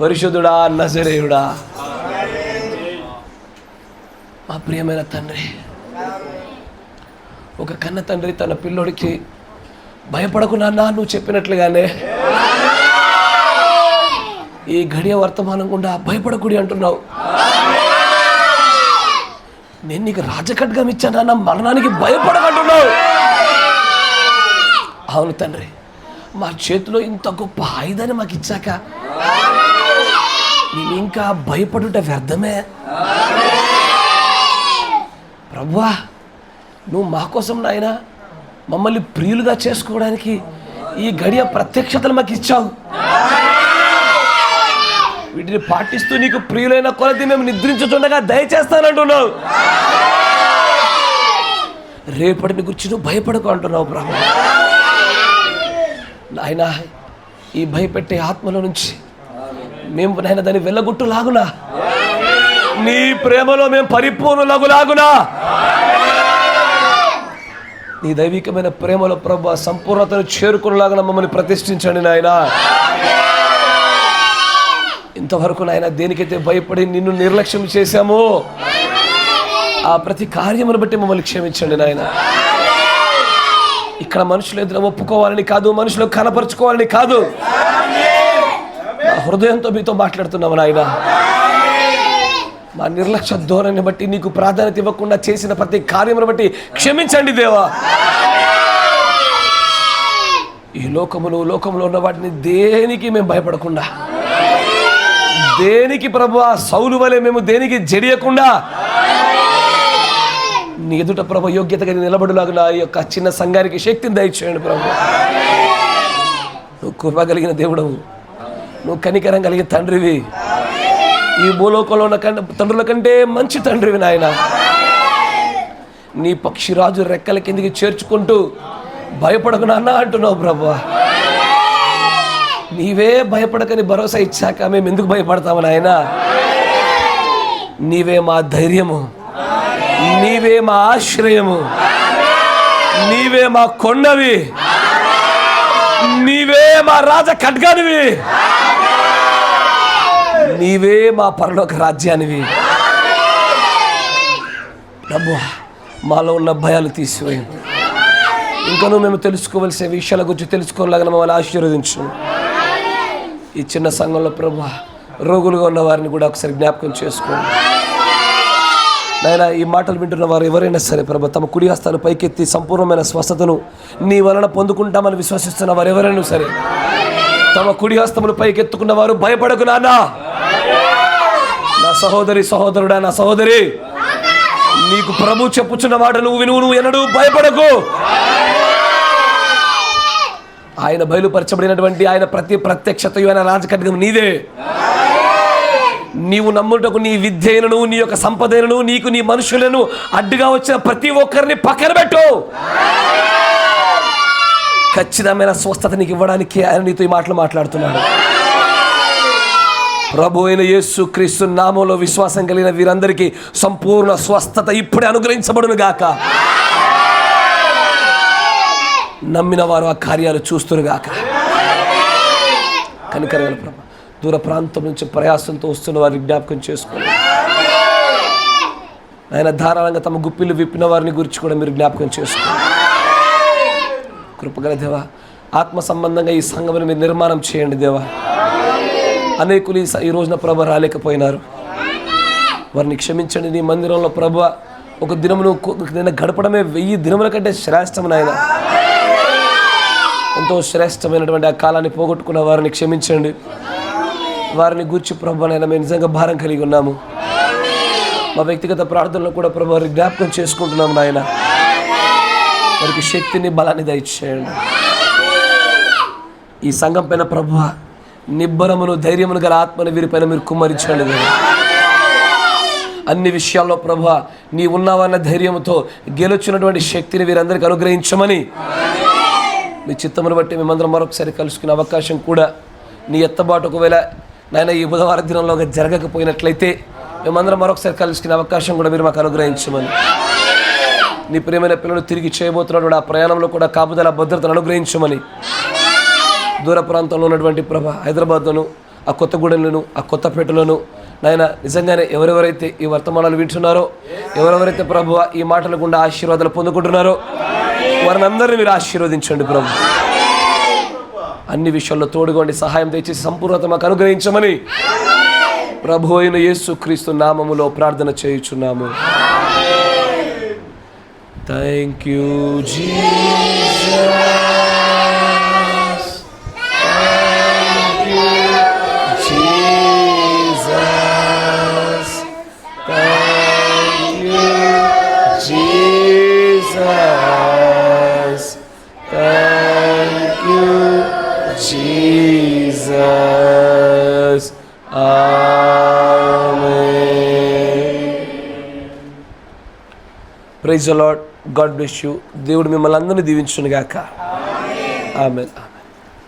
పరిశుద్ధుడా, నజరేయుడా. మా ప్రియమైన తండ్రి, ఒక కన్న తండ్రి తన పిల్లోడికి భయపడకు నాన్న నువ్వు చెప్పినట్లుగానే ఈ గడియ వర్తమానం గుండా భయపడకుడి అంటున్నావు. నేను నీకు రాజఖడ్గం ఇచ్చానన్న మరణానికి భయపడకంటున్నావు. అవును తండ్రి, మా చేతిలో ఇంత గొప్ప ఆయుధాన్ని మాకు ఇచ్చాక నేను ఇంకా భయపడుట వ్యర్థమే. ప్రభువా, నువ్వు మా కోసం నాయన మమ్మల్ని ప్రియులుగా చేసుకోవడానికి ఈ గడియ ప్రత్యక్షతలు మాకు ఇచ్చావు. వీటిని పాటిస్తూ నీకు ప్రియులైన కొలది మేము నిద్రించుతుండగా దయచేస్తానంటున్నావు. రేపటిని గురించి నువ్వు భయపడకు అంటున్నావు ప్రభు. నాయన, ఈ భయపెట్టే ఆత్మల నుంచి మేము నాయన దాన్ని వెళ్ళగొట్టులాగునా, నీ ప్రేమలో మేము పరిపూర్ణులగులాగునా, నీ దైవికమైన ప్రేమలో ప్రభు సంపూర్ణతను చేరుకునేలాగా మమ్మల్ని ప్రతిష్ఠించండి నాయన. ఇంతవరకు నాయన దేనికైతే భయపడి నిన్ను నిర్లక్ష్యం చేశామో ఆ ప్రతి కార్యమును బట్టి మమ్మల్ని క్షమించండి నాయన. ఇక్కడ మనుషులు ఎదురు ఒప్పుకోవాలని కాదు, మనుషులు కనపరుచుకోవాలని కాదు, నా హృదయంతో మీతో మాట్లాడుతున్నాము నాయన. మా నిర్లక్ష్య ధోరణిని బట్టి నీకు ప్రాధాన్యత ఇవ్వకుండా చేసిన ప్రతి కార్యమును బట్టి క్షమించండి దేవా. ఈ లోకములో ఉన్న వాటిని దేనికి మేము భయపడకుండా, దేనికి ప్రభువా సౌలు వలె మేము దేనికి జడియకుండా నీ ఎదుట ప్రభు యోగ్యతగా నిలబడులాగా నా యొక్క చిన్న సంఘానికి శక్తిని దయచేయండి ప్రభు. నువ్వు కృప కలిగిన దేవుడవు, నువ్వు కనికరం కలిగిన తండ్రివి, ఈ భూలోకంలో ఉన్న తండ్రుల కంటే మంచి తండ్రివి నాయన. నీ పక్షిరాజు రెక్కల కిందికి చేర్చుకుంటూ భయపడకు నాన్న అంటున్నావు ప్రభు. నీవే భయపడకని భరోసా ఇచ్చాక మేము ఎందుకు భయపడతాము నాయన? నీవే మా ధైర్యము, నీవే మా ఆశ్రయము, నీవే మా కొండవి, నీవే మా రాజ ఖడ్గానివి, నీవే మా పరలోక రాజ్యానివి. ప్రభువా, మాలో ఉన్న భయాలు తీసివేయి. ఇంకనూ మేము తెలుసుకోవలసిన విషయాల గురించి తెలుసుకోలేక మమ్మల్ని ఆశీర్వదించు. ఈ చిన్న సంఘంలో ప్రభువా, రోగులుగా ఉన్న వారిని కూడా ఒకసారి జ్ఞాపకం చేసుకోండి నాయన. ఈ మాటలు వింటున్న వారు ఎవరైనా సరే ప్రభు, తమ కుడి హస్తాలు పైకెత్తి సంపూర్ణమైన స్వస్థతను నీ వలన పొందుకుంటామని విశ్వసిస్తున్న వారు ఎవరైనా సరే తమ కుడి హస్తములు పైకెత్తుకున్న వారు భయపడకు నాన్న. నా సహోదరి, సహోదరుడా, నా సహోదరి, నీకు ప్రభు చెప్పుచున్న మాట నువ్వు విను, నువ్వు ఎన్నడూ భయపడకు. ఆయన బయలుపరచబడినటువంటి ఆయన ప్రతి ప్రత్యక్షతయు ఆయన రాజకడ్గం నీదే. నీవు నమ్ముటకు నీ విద్యను, నీ యొక్క సంపదను, నీకు నీ మనుషులను అడ్డుగా వచ్చిన ప్రతి ఒక్కరిని పక్కన పెట్టు. ఖచ్చితమైన స్వస్థత నీకు ఇవ్వడానికి ఆయన నీతో ఈ మాటలు మాట్లాడుతున్నాడు. ప్రభు అయిన యేసు క్రీస్తు నామములో విశ్వాసం కలిగిన వీరందరికీ సంపూర్ణ స్వస్థత ఇప్పుడే అనుగ్రహించబడును గాక. నమ్మిన వారు ఆ కార్యాలు చూస్తురుగాక. కనికరగల ప్రభు, దూర ప్రాంతం నుంచి ప్రయాసంతో వస్తున్న వారిని జ్ఞాపకం చేసుకోండి ఆయన. ధారాళంగా తమ గుప్పిలు విప్పిన వారిని గురించి కూడా మీరు జ్ఞాపకం చేసుకోండి. కృపగల దేవా, ఆత్మ సంబంధంగా ఈ సంఘమును మీరు నిర్మాణం చేయండి దేవా. అనేకులు ఈ రోజున ప్రభు రాలేకపోయినారు, వారిని క్షమించండి. నీ మందిరంలో ప్రభు ఒక దినమును నేను గడపడమే 1000 దినముల కంటే శ్రేష్టం నాయన. ఎంతో శ్రేష్టమైనటువంటి ఆ కాలాన్ని పోగొట్టుకున్న వారిని క్షమించండి. వారిని గూర్చి ప్రభు నాయన మేము నిజంగా భారం కలిగి ఉన్నాము. మా వ్యక్తిగత ప్రార్థనలో కూడా ప్రభు వారిని జ్ఞాపకం చేసుకుంటున్నాము నాయన. వారికి శక్తిని, బలాన్ని దయచేయండి. ఈ సంఘం పైన ప్రభు నిబ్బరమును, ధైర్యమును గల ఆత్మను వీరిపైన మీరు కుమ్మరించండి. అన్ని విషయాల్లో ప్రభు నీ ఉన్నావన్న ధైర్యంతో గెలుచున్నటువంటి శక్తిని వీరందరికీ అనుగ్రహించమని నీ చిత్తమును బట్టి మేమందరం మరొకసారి కలుసుకునే అవకాశం కూడా నీ ఎత్తబాటు ఒకవేళ నాయన ఈ బుధవార దినంలో జరగకపోయినట్లయితే మేమందరం మరొకసారి కలుసుకునే అవకాశం కూడా మీరు మాకు అనుగ్రహించమని, నీ ప్రియమైన పిల్లలు తిరిగి చేయబోతున్నటువంటి ఆ ప్రయాణంలో కూడా కాపుదల భద్రతను అనుగ్రహించమని, దూర ప్రాంతంలో ఉన్నటువంటి హైదరాబాద్లోను ఆ కొత్తగూడెంలోను, ఆ కొత్తపేటలోను నాయన నిజంగానే ఎవరెవరైతే ఈ వర్తమానాలు వింటున్నారో, ఎవరెవరైతే ప్రభువ ఈ మాటల గుండా ఆశీర్వాదాలు పొందుకుంటున్నారో వారిని అందరినీ మీరు ఆశీర్వదించండి ప్రభు. అన్ని విషయాల్లో తోడుగొండి, సహాయం తెచ్చేసి సంపూర్ణత మాకు అనుగ్రహించమని ప్రభు అయిన యేసుక్రీస్తు నామములో ప్రార్థన చేయుచున్నాము. Thank you Jesus. Jesus. Amen. Praise the Lord. God bless you. దేవుడు మిమ్మల్ని అందరినీ దీవించును గాక. ఆమేన్.